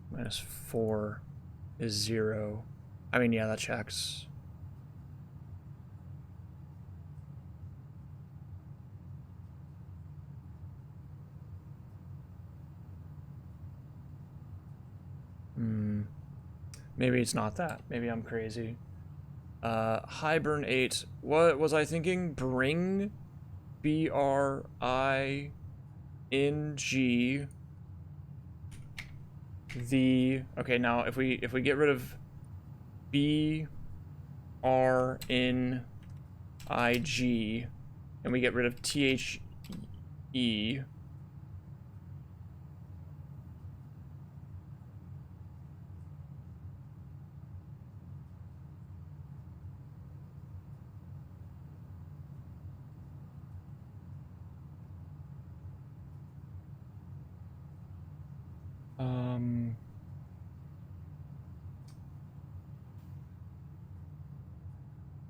minus 4 is 0. I mean, yeah, that checks. Maybe it's not that. Maybe I'm crazy. Hibernate. What was I thinking? Bring. B-R-I-N-G. The. Okay, now if we get rid of B-R-N-I-G and we get rid of T-H-E.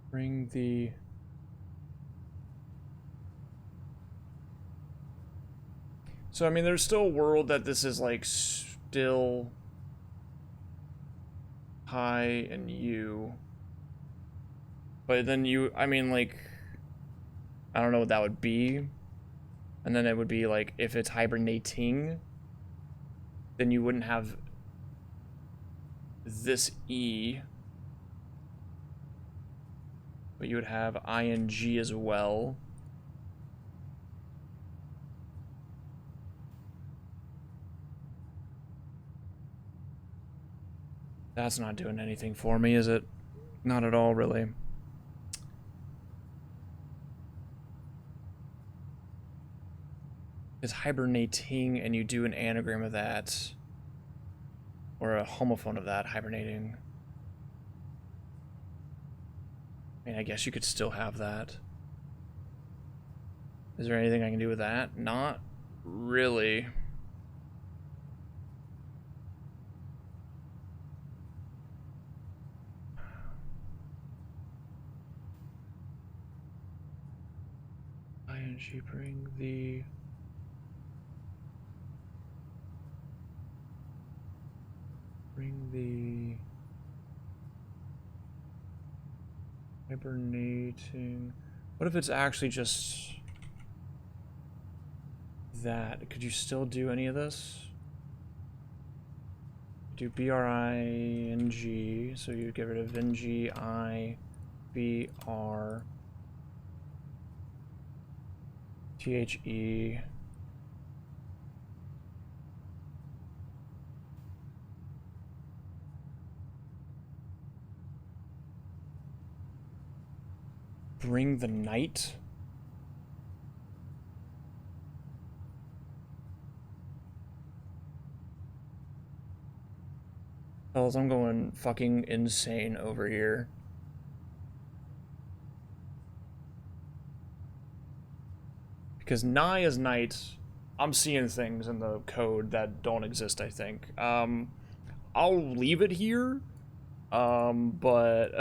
Bring the. So, I mean, there's still a world that this is, like, still high and U. But then you, I mean, like, I don't know what that would be. And then it would be, like, if it's hibernating, then you wouldn't have this E. But you would have ing as well. That's not doing anything for me, is it? Not at all, really. It's hibernating, and you do an anagram of that. Or a homophone of that, hibernating. I mean, I guess you could still have that. Is there anything I can do with that? Not really. ING bring the... Hibernating. What if it's actually just that? Could you still do any of this? Do BRING, so you get rid of NGI, BR, THE. Bring the night? Fellas, I'm going fucking insane over here. Because Nigh is night. I'm seeing things in the code that don't exist, I think. I'll leave it here. But...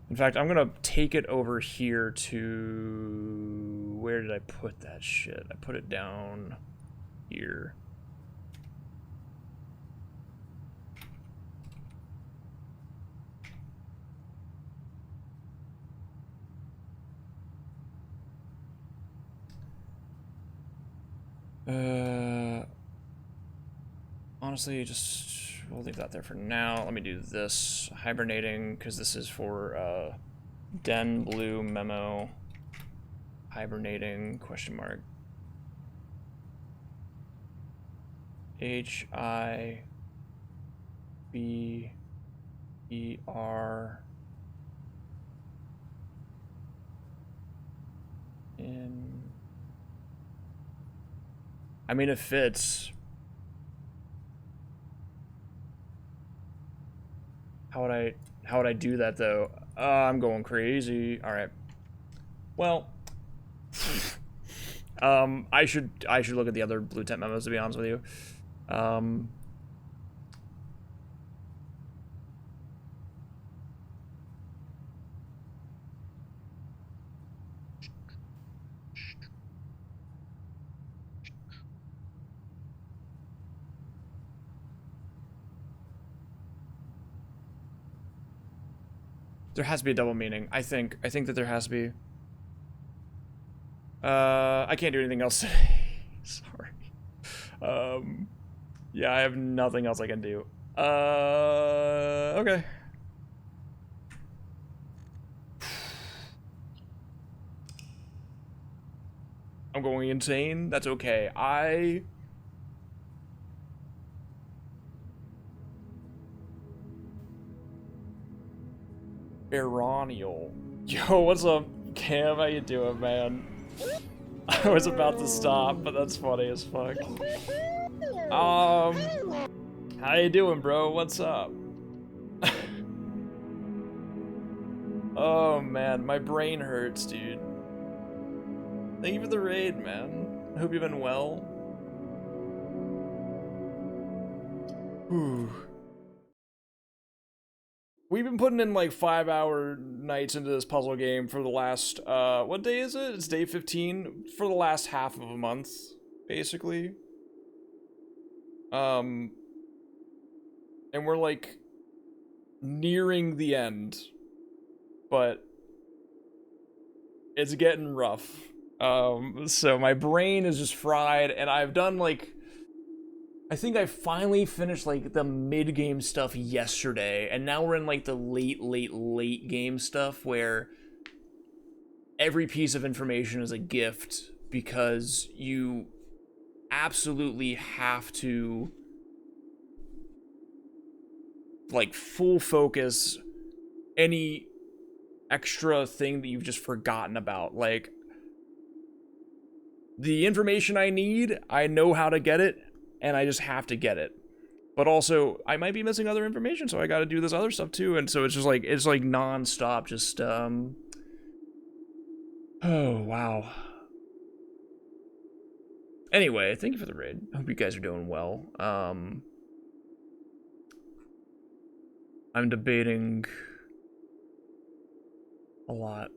In fact, I'm gonna take it over here to... Where did I put that shit? I put it down here. Honestly, we'll leave that there for now. Let me do this. Hibernating, because this is for Den Blue Memo. Hibernating, question mark. HIBER in... I mean, it fits. How would I do that though? I'm going crazy. All right. Well, I should look at the other blue tent memos, to be honest with you. There has to be a double meaning. I think that there has to be. I can't do anything else today. Sorry. Yeah, I have nothing else I can do. Okay. I'm going insane. That's okay. Iranial. Yo, what's up, Cam? How you doing, man? I was about to stop, but that's funny as fuck. How you doing, bro? What's up? Oh, man, my brain hurts, dude. Thank you for the raid, man. I hope you've been well. Whew. We've been putting in like 5-hour nights into this puzzle game for the last, what day is it? It's day 15 for the last half of a month, basically. And we're like nearing the end, but it's getting rough. So my brain is just fried, and I've done like, I think I finally finished like the mid-game stuff yesterday, and now we're in like the late game stuff where every piece of information is a gift because you absolutely have to like full focus any extra thing that you've just forgotten about. Like, the information I need, I know how to get it, and I just have to get it. But also, I might be missing other information, so I gotta do this other stuff too, and so it's like non-stop, just, oh, wow. Anyway, thank you for the raid. I hope you guys are doing well. I'm debating a lot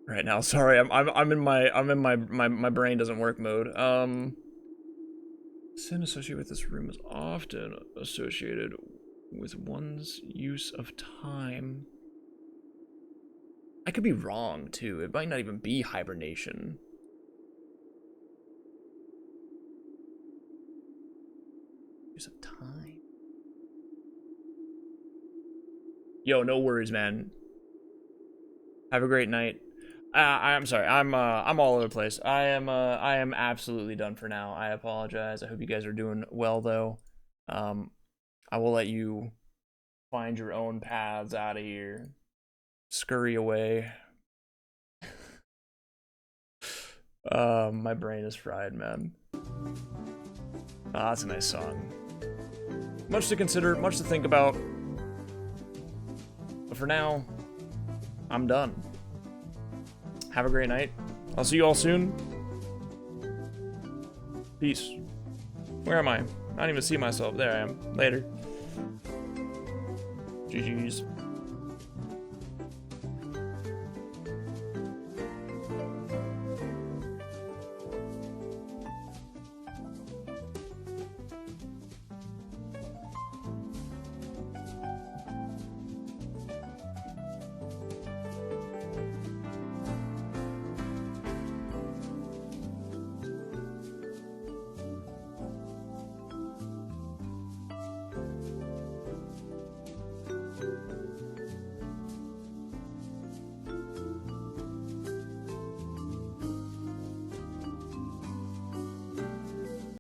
right now. Sorry, I'm in my brain doesn't work mode. Sin associated with this room is often associated with one's use of time. I could be wrong too. It might not even be hibernation. Use of time. Yo, no worries, man. Have a great night. I'm sorry. I'm all over the place. I am absolutely done for now. I apologize. I hope you guys are doing well though. I will let you find your own paths out of here. Scurry away. My brain is fried, man. Ah, that's a nice song. Much to consider, much to think about. But for now, I'm done. Have a great night. I'll see you all soon. Peace. Where am I? I don't even see myself. There I am. Later. GG's.